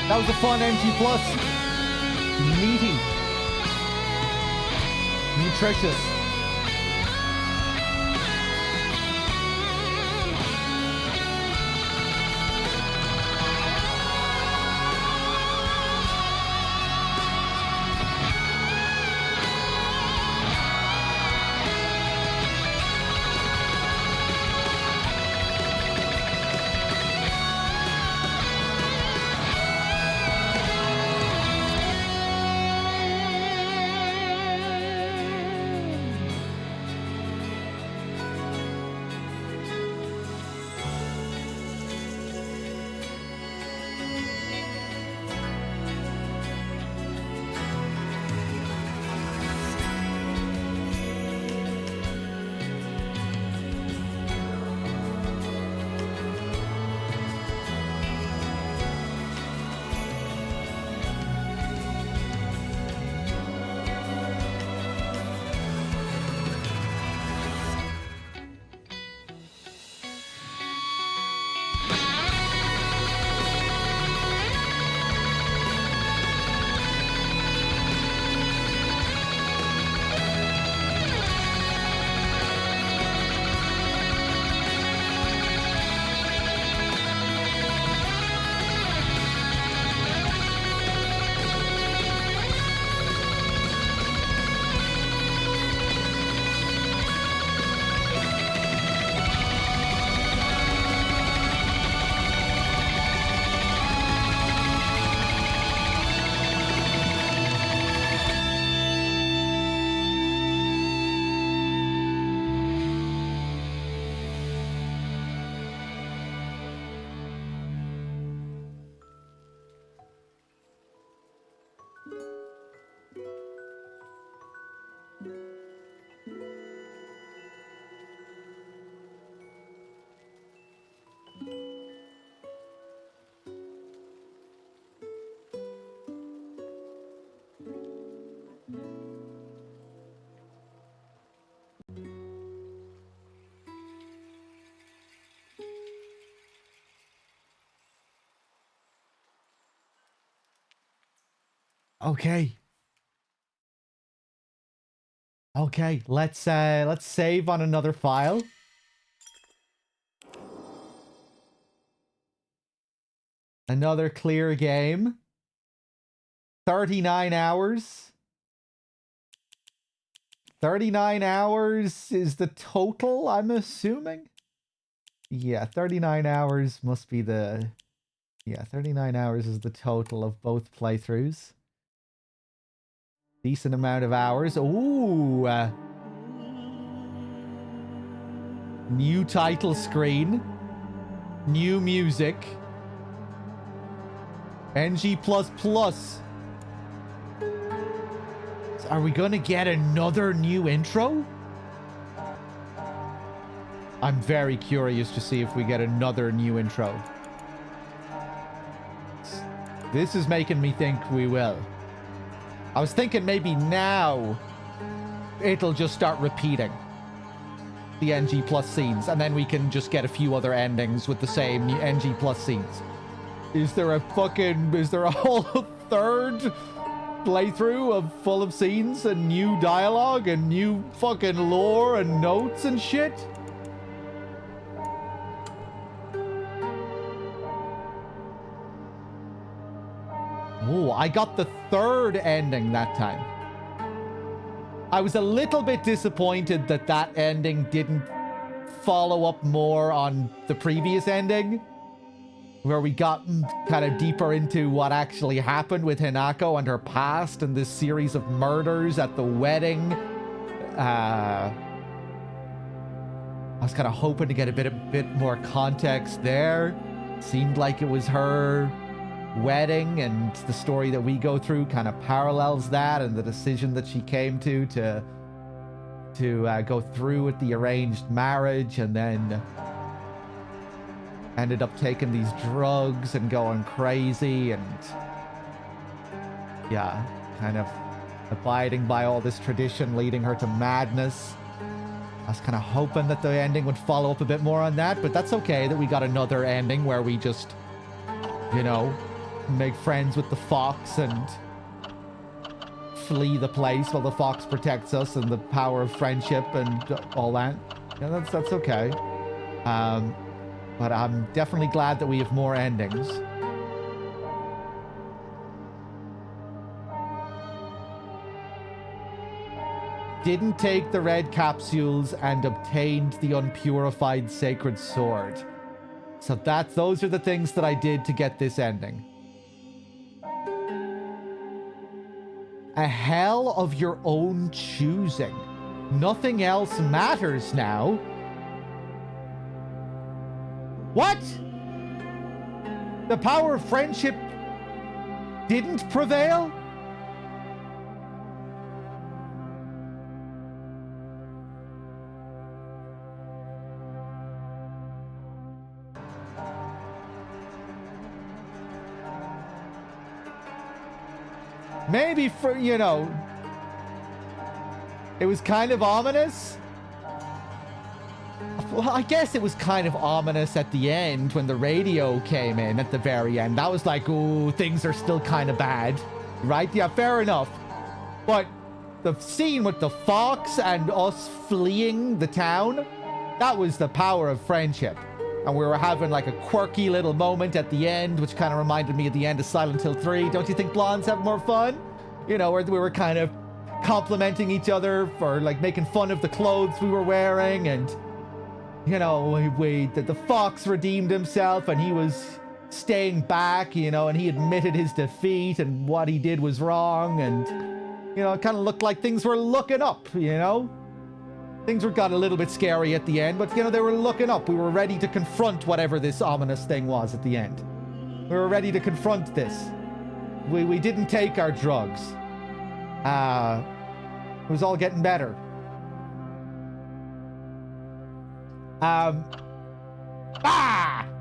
That was a fun NG+. Meaty. Nutritious. Okay. Okay, let's save on another file. Another clear game. 39 hours. 39 hours is the total, I'm assuming. Yeah, 39 hours must be the... Yeah, 39 hours is the total of both playthroughs. Decent amount of hours. Ooh. New title screen. New music. NG++. Are we gonna get another new intro? I'm very curious to see if we get another new intro. This is making me think we will. I was thinking maybe now it'll just start repeating the NG plus scenes, and then we can just get a few other endings with the same NG plus scenes. Is there a whole third playthrough of full of scenes and new dialogue and new fucking lore and notes and shit? Oh, I got the third ending that time. I was a little bit disappointed that that ending didn't follow up more on the previous ending, where we got kind of deeper into what actually happened with Hinako and her past and this series of murders at the wedding. I was kind of hoping to get a bit more context there. Seemed like it was her wedding, and the story that we go through kind of parallels that, and the decision that she came to go through with the arranged marriage, and then ended up taking these drugs and going crazy, and yeah, kind of abiding by all this tradition, leading her to madness. I was kind of hoping that the ending would follow up a bit more on that, but that's okay that we got another ending where we just, you know, make friends with the fox and flee the place while the fox protects us, and the power of friendship and all that. Yeah, that's okay. But I'm definitely glad that we have more endings. Didn't take the red capsules and obtained the unpurified sacred sword. So those are the things that I did to get this ending. A hell of your own choosing. Nothing else matters now. What? The power of friendship didn't prevail? Maybe for, you know, it was kind of ominous. Well, I guess it was kind of ominous at the end when the radio came in at the very end. That was like, ooh, things are still kind of bad. Right? Yeah, fair enough. But the scene with the fox and us fleeing the town, that was the power of friendship. And we were having like a quirky little moment at the end, which kind of reminded me of the end of Silent Hill 3. Don't you think blondes have more fun? You know, where we were kind of complimenting each other for like making fun of the clothes we were wearing, and you know, the fox redeemed himself and he was staying back, you know, and he admitted his defeat and what he did was wrong, and you know, it kind of looked like things were looking up, you know. Things got a little bit scary at the end, but you know, they were looking up. We were ready to confront whatever this ominous thing was at the end. We were ready to confront this. We didn't take our drugs. It was all getting better.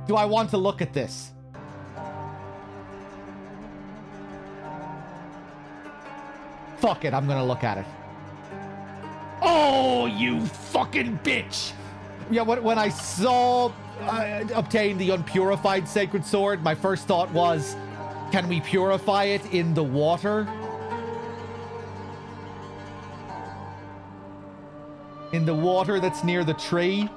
Do I want to look at this? Fuck it, I'm gonna look at it. Oh, you fucking bitch! Yeah, when I saw obtain the unpurified sacred sword, my first thought was, can we purify it in the water? in the water that's near the tree.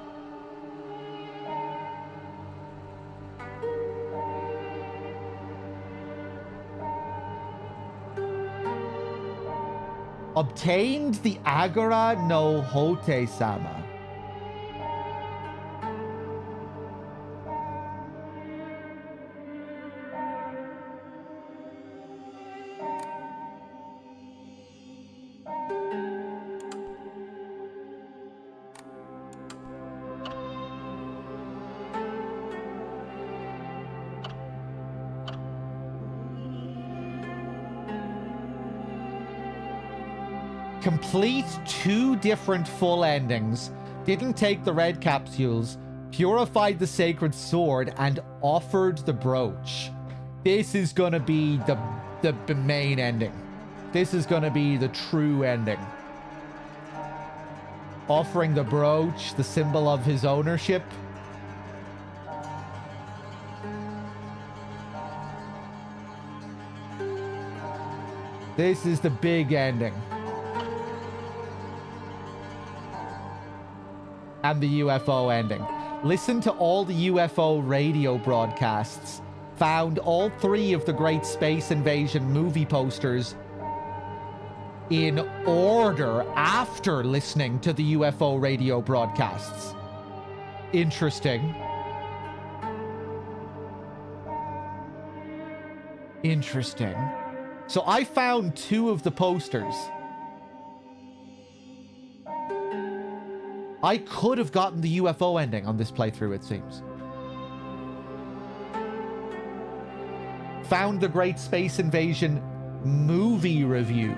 Obtained the Agora no Hote-sama. Complete 2 different full endings. Didn't take the red capsules. Purified the sacred sword and offered the brooch. This is gonna be the main ending. This is gonna be the true ending. Offering the brooch, the symbol of his ownership. This is the big ending. And the UFO ending. Listen to all the UFO radio broadcasts. Found all 3 of the Great Space Invasion movie posters in order after listening to the UFO radio broadcasts. Interesting. Interesting. So I found 2 of the posters. I could have gotten the UFO ending on this playthrough, it seems. Found the Great Space Invasion movie review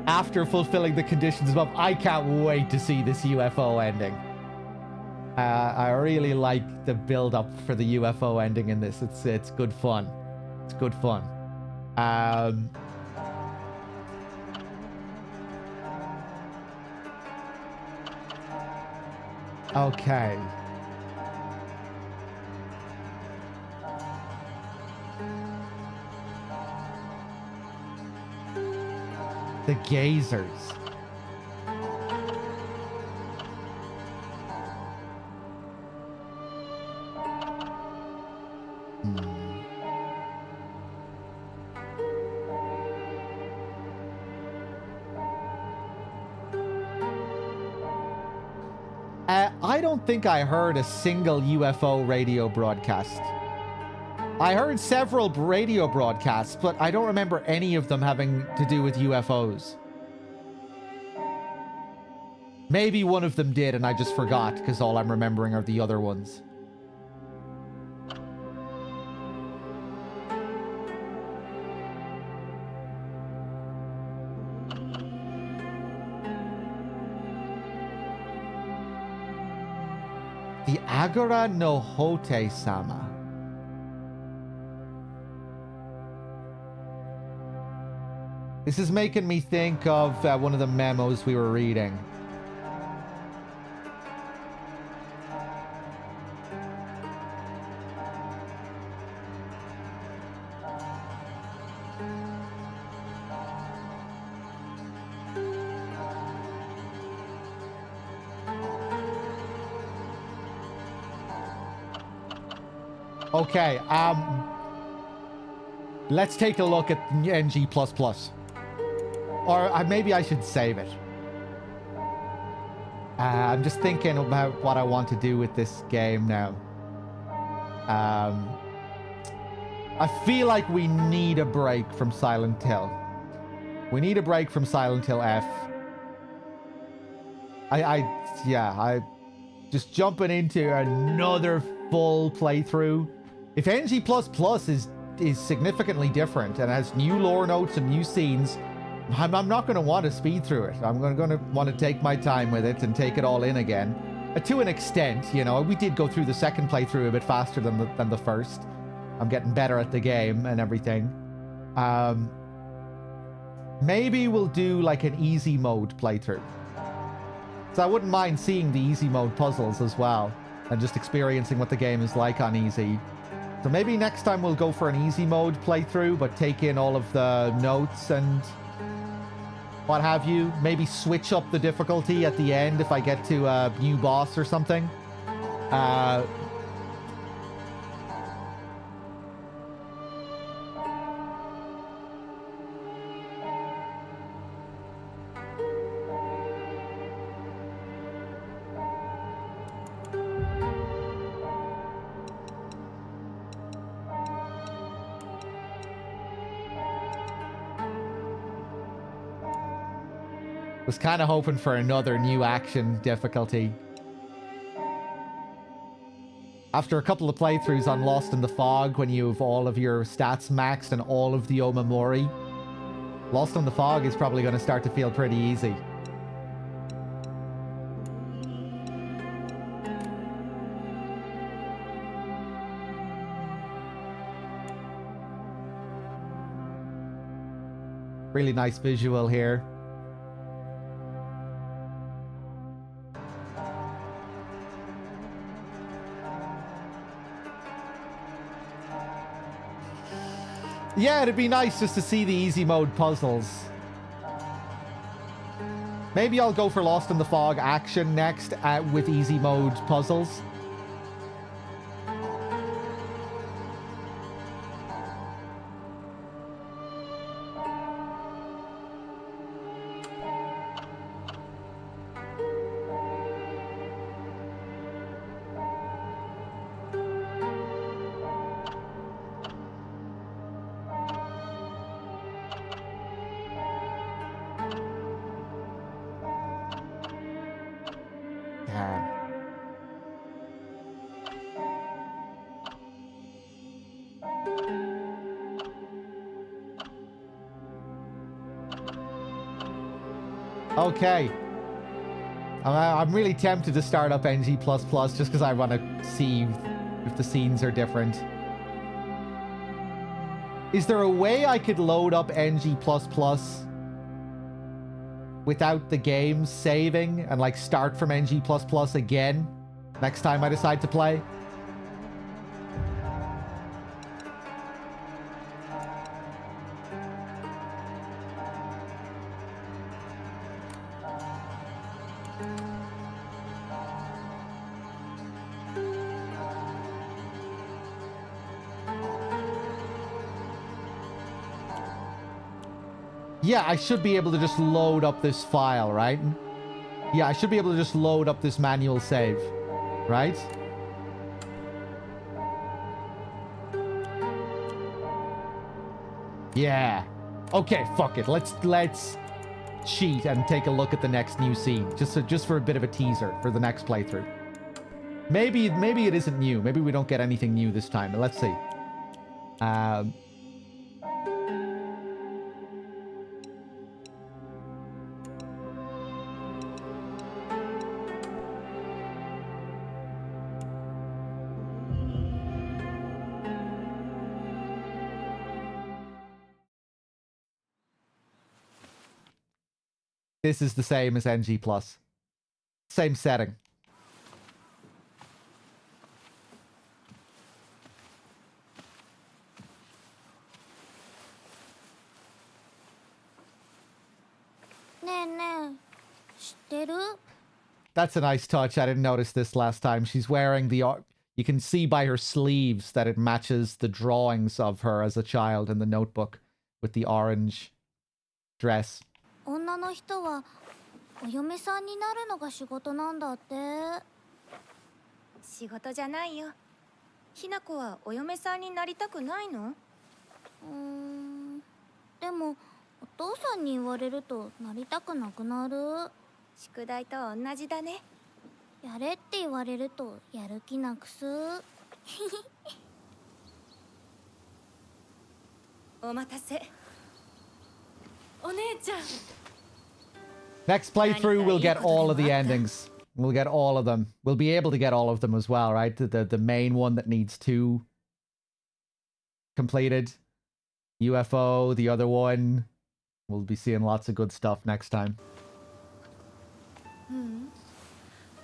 after fulfilling the conditions above. I can't wait to see this UFO ending. I really like the build-up for the UFO ending in this. It's good fun. It's good fun. Okay. The gazers. I don't think I heard a single UFO radio broadcast. I heard several radio broadcasts, but I don't remember any of them having to do with UFOs. Maybe one of them did and I just forgot because all I'm remembering are the other ones. The Agora no Hote-sama. This is making me think of one of the memos we were reading. Okay, let's take a look at NG++. Or maybe I should save it. I'm just thinking about what I want to do with this game now. I feel like we need a break from Silent Hill. We need a break from Silent Hill F. I just jumping into another full playthrough. If NG++ is significantly different and has new lore notes and new scenes, I'm not going to want to speed through it. I'm going to want to take my time with it and take it all in again. To an extent, you know, we did go through the second playthrough a bit faster than the first. I'm getting better at the game and everything. Maybe we'll do like an easy mode playthrough. So I wouldn't mind seeing the easy mode puzzles as well and just experiencing what the game is like on easy. So maybe next time we'll go for an easy mode playthrough, but take in all of the notes and what have you. Maybe switch up the difficulty at the end if I get to a new boss or something. Was kind of hoping for another new action difficulty. After a couple of playthroughs on Lost in the Fog, when you have all of your stats maxed and all of the Omamori, Lost in the Fog is probably going to start to feel pretty easy. Really nice visual here. Yeah, it'd be nice just to see the easy mode puzzles. Maybe I'll go for Lost in the Fog action next with easy mode puzzles. Okay. I'm really tempted to start up NG++ just because I want to see if the scenes are different. Is there a way I could load up NG++ without the game saving and like start from NG++ again next time I decide to play? Yeah, I should be able to just load up this file, right? Yeah, I should be able to just load up this manual save, right? Yeah. Okay, fuck it. Let's cheat and take a look at the next new scene, just for a bit of a teaser for the next playthrough. Maybe it isn't new. Maybe we don't get anything new this time. But let's see. This is the same as NG+. Same setting. That's a nice touch. I didn't notice this last time. She's wearing the... You can see by her sleeves that it matches the drawings of her as a child in the notebook with the orange dress. 女の人はお嫁さんになるのが仕事なんだって。仕事じゃないよ。ひな子はお嫁さんになりたくないの？でもお父さんに言われるとなりたくなくなる。宿題と同じだね。やれって言われるとやる気なくす。お待たせ。お姉ちゃん。Next playthrough, we'll get all of the endings. We'll get all of them. We'll be able to get all of them as well, right? The main one that needs 2 completed. UFO, the other one. We'll be seeing lots of good stuff next time.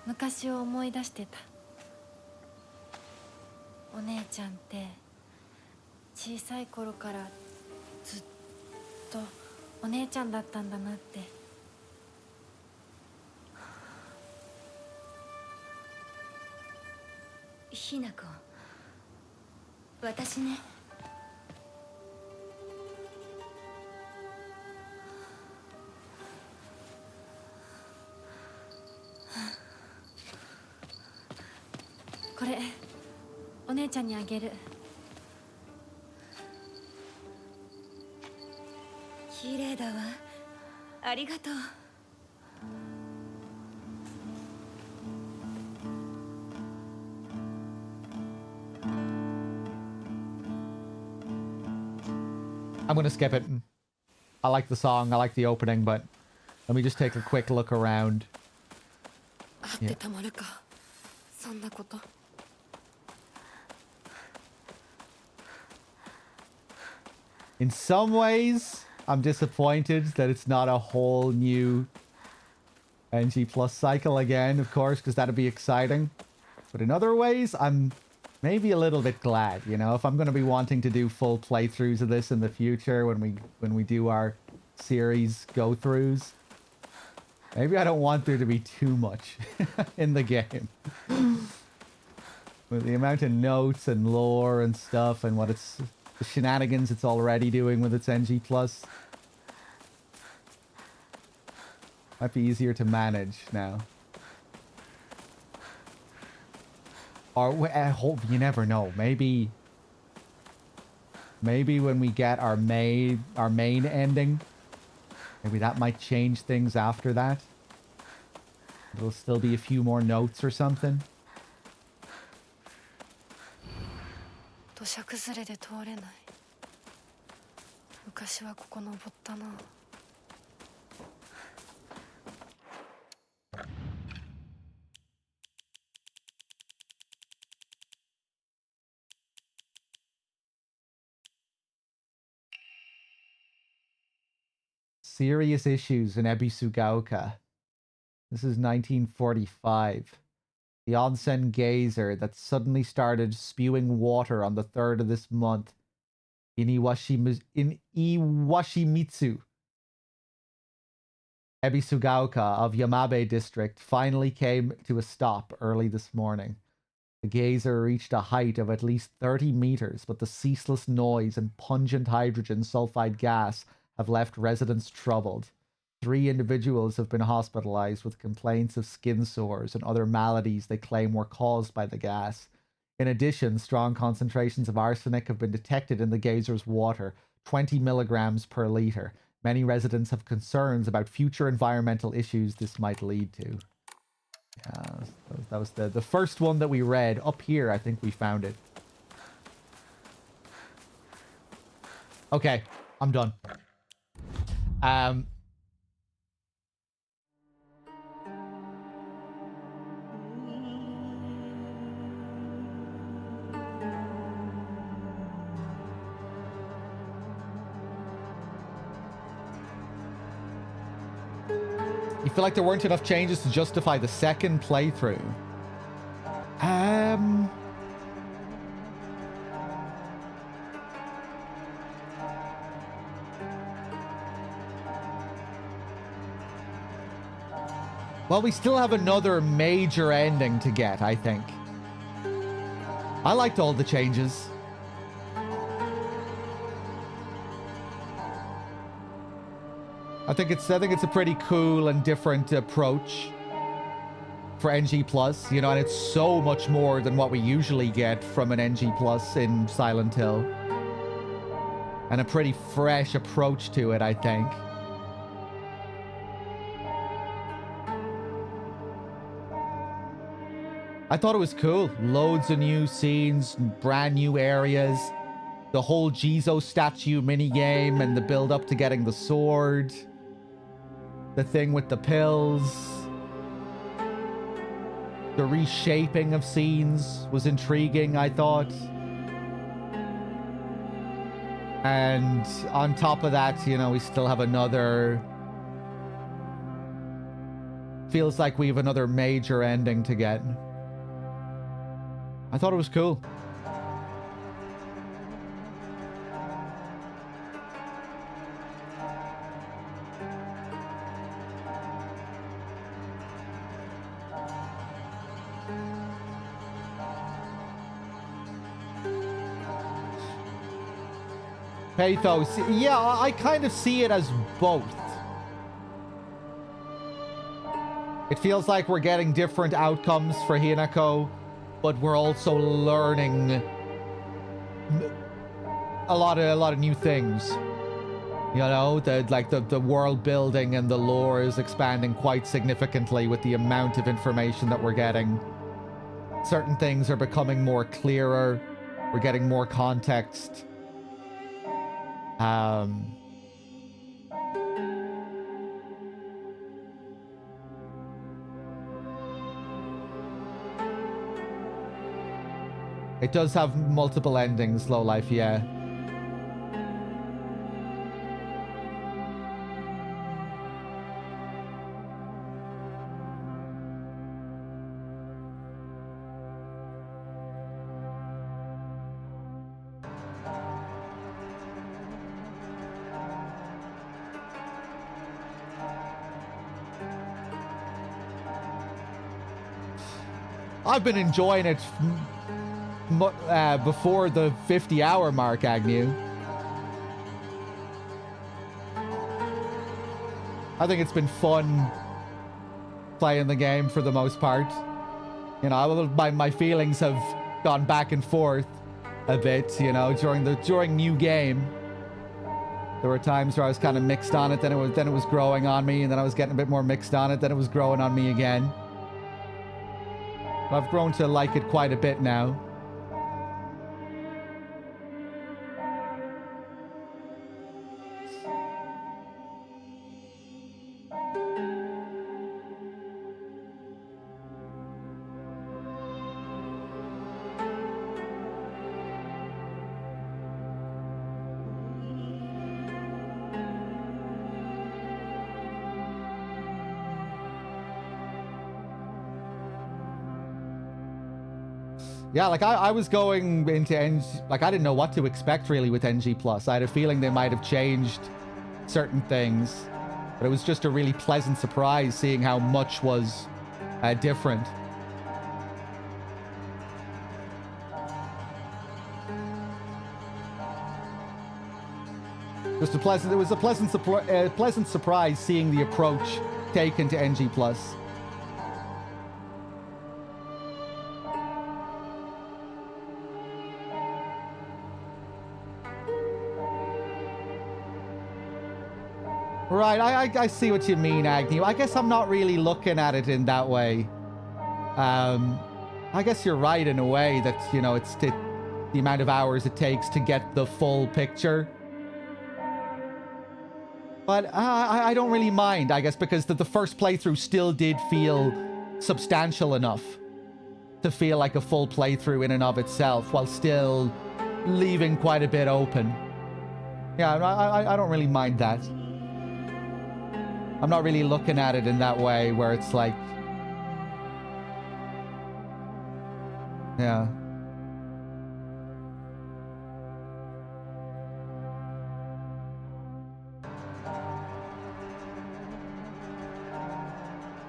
昔を思い出してた。お姉ちゃんって小さい頃からずっとお姉ちゃんだったんだなって。ひなこ、私ね。これお姉ちゃんにあげる。綺麗だわ。ありがとう。I'm gonna skip it. I like the song, I like the opening, but let me just take a quick look around. Yeah. In some ways, I'm disappointed that it's not a whole new NG Plus cycle again, of course, because that'd be exciting. But in other ways, I'm maybe a little bit glad, you know, if I'm going to be wanting to do full playthroughs of this in the future when we do our series go-throughs. Maybe I don't want there to be too much in the game. With the amount of notes and lore and stuff and what it's... the shenanigans it's already doing with its NG Plus. Might be easier to manage now. Or I hope, you never know. Maybe when we get our main ending, maybe that might change things after that. There'll still be a few more notes or something. 土砂崩れで通れない。昔はここ登ったな。Serious issues in Ebisugaoka. This is 1945. The onsen geyser that suddenly started spewing water on the 3rd of this month in Iwashimitsu, Ebisugaoka of Yamabe district, finally came to a stop early this morning. The geyser reached a height of at least 30 meters, but the ceaseless noise and pungent hydrogen sulfide gas have left residents troubled. 3 individuals have been hospitalized with complaints of skin sores and other maladies they claim were caused by the gas. In addition, strong concentrations of arsenic have been detected in the geyser's water, 20 milligrams per liter. Many residents have concerns about future environmental issues this might lead to. Yeah, that was the first one that we read. Up here, I think we found it. Okay, I'm done. You feel like there weren't enough changes to justify the second playthrough? Well, we still have another major ending to get, I think. I liked all the changes. I think it's a pretty cool and different approach for NG Plus, you know, and it's so much more than what we usually get from an NG Plus in Silent Hill. And a pretty fresh approach to it, I think. I thought it was cool. Loads of new scenes, brand new areas. The whole Jizo statue minigame and the build up to getting the sword. The thing with the pills. The reshaping of scenes was intriguing, I thought. And on top of that, you know, we still have another... feels like we have another major ending to get. I thought it was cool. Pathos. Yeah, I kind of see it as both. It feels like we're getting different outcomes for Hinako, but we're also learning a lot of new things. You know, the world building and the lore is expanding quite significantly with the amount of information that we're getting. Certain things are becoming more clearer. We're getting more context. It does have multiple endings, Low Life, yeah. I've been enjoying it before the 50-hour mark, Agnew. I think it's been fun playing the game for the most part. You know, my feelings have gone back and forth a bit, you know, during new game. There were times where I was kind of mixed on it, then it was growing on me, and then I was getting a bit more mixed on it, then it was growing on me again. I've grown to like it quite a bit now. Yeah, like I was going into NG, like I didn't know what to expect really with NG+. I had a feeling they might have changed certain things, but it was just a really pleasant surprise seeing how much was different. It was a pleasant surprise seeing the approach taken to NG+. Right, I see what you mean, Agnew. I guess I'm not really looking at it in that way. I guess you're right in a way that, you know, it's the amount of hours it takes to get the full picture. But I don't really mind, I guess, because the first playthrough still did feel substantial enough to feel like a full playthrough in and of itself, while still leaving quite a bit open. Yeah, I don't really mind that. I'm not really looking at it in that way where it's like... Yeah.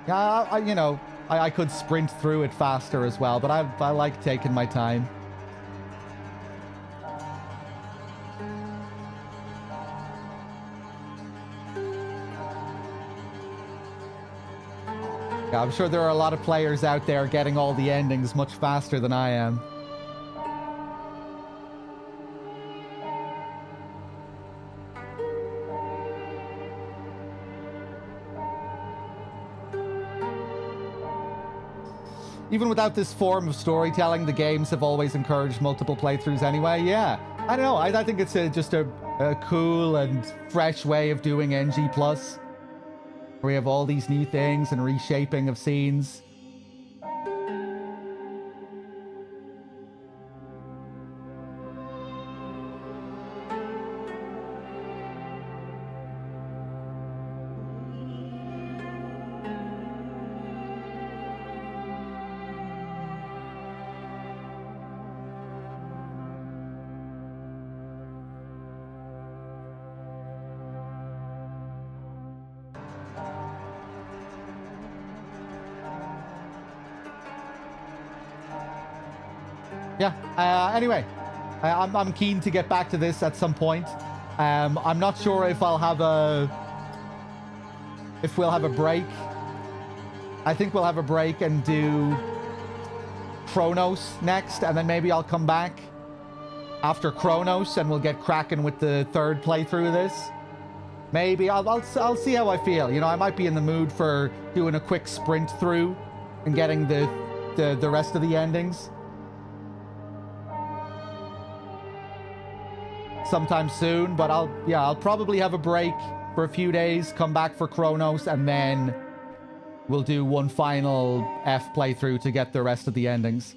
Yeah, you know, I could sprint through it faster as well, but I like taking my time. Yeah, I'm sure there are a lot of players out there getting all the endings much faster than I am. Even without this form of storytelling, the games have always encouraged multiple playthroughs anyway. Yeah, I don't know. I think it's just a cool and fresh way of doing NG+. Where we have all these new things and reshaping of scenes. Yeah, anyway, I'm keen to get back to this at some point. I'm not sure if we'll have a break. I think we'll have a break and do Chronos next, and then maybe I'll come back after Chronos and we'll get cracking with the third playthrough of this. Maybe I'll see how I feel. You know, I might be in the mood for doing a quick sprint through and getting the rest of the endings sometime soon. But I'll probably have a break for a few days, come back for Chronos, and then we'll do one final F playthrough to get the rest of the endings.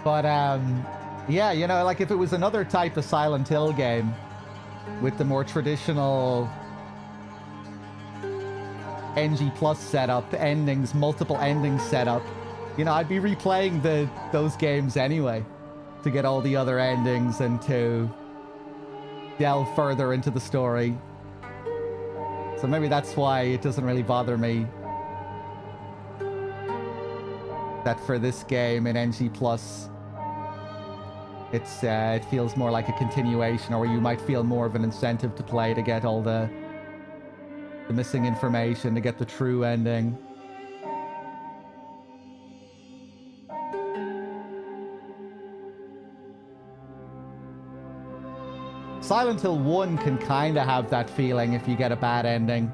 But, yeah, you know, like if it was another type of Silent Hill game with the more traditional NG Plus setup, endings, multiple endings setup, you know, I'd be replaying those games anyway to get all the other endings and to delve further into the story. So maybe that's why it doesn't really bother me that for this game in NG Plus, it feels more like a continuation, or you might feel more of an incentive to play to get all the missing information, to get the true ending. Silent Hill 1 can kind of have that feeling if you get a bad ending.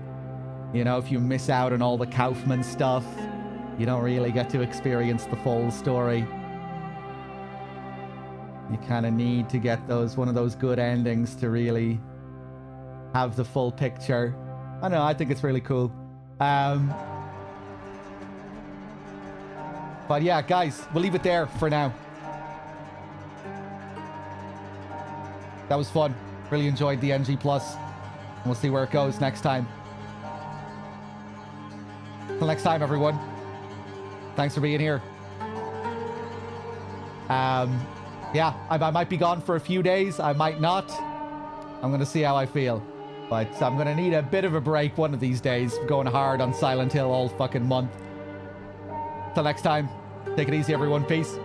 You know, if you miss out on all the Kaufman stuff, you don't really get to experience the full story. You kind of need to get one of those good endings to really have the full picture. I know, I think it's really cool. But yeah, guys, we'll leave it there for now. That was fun. Really enjoyed the NG Plus. And we'll see where it goes next time. Till next time, everyone. Thanks for being here. Yeah, I might be gone for a few days. I might not. I'm going to see how I feel. But I'm going to need a bit of a break one of these days. Going hard on Silent Hill all fucking month. Till next time. Take it easy, everyone. Peace.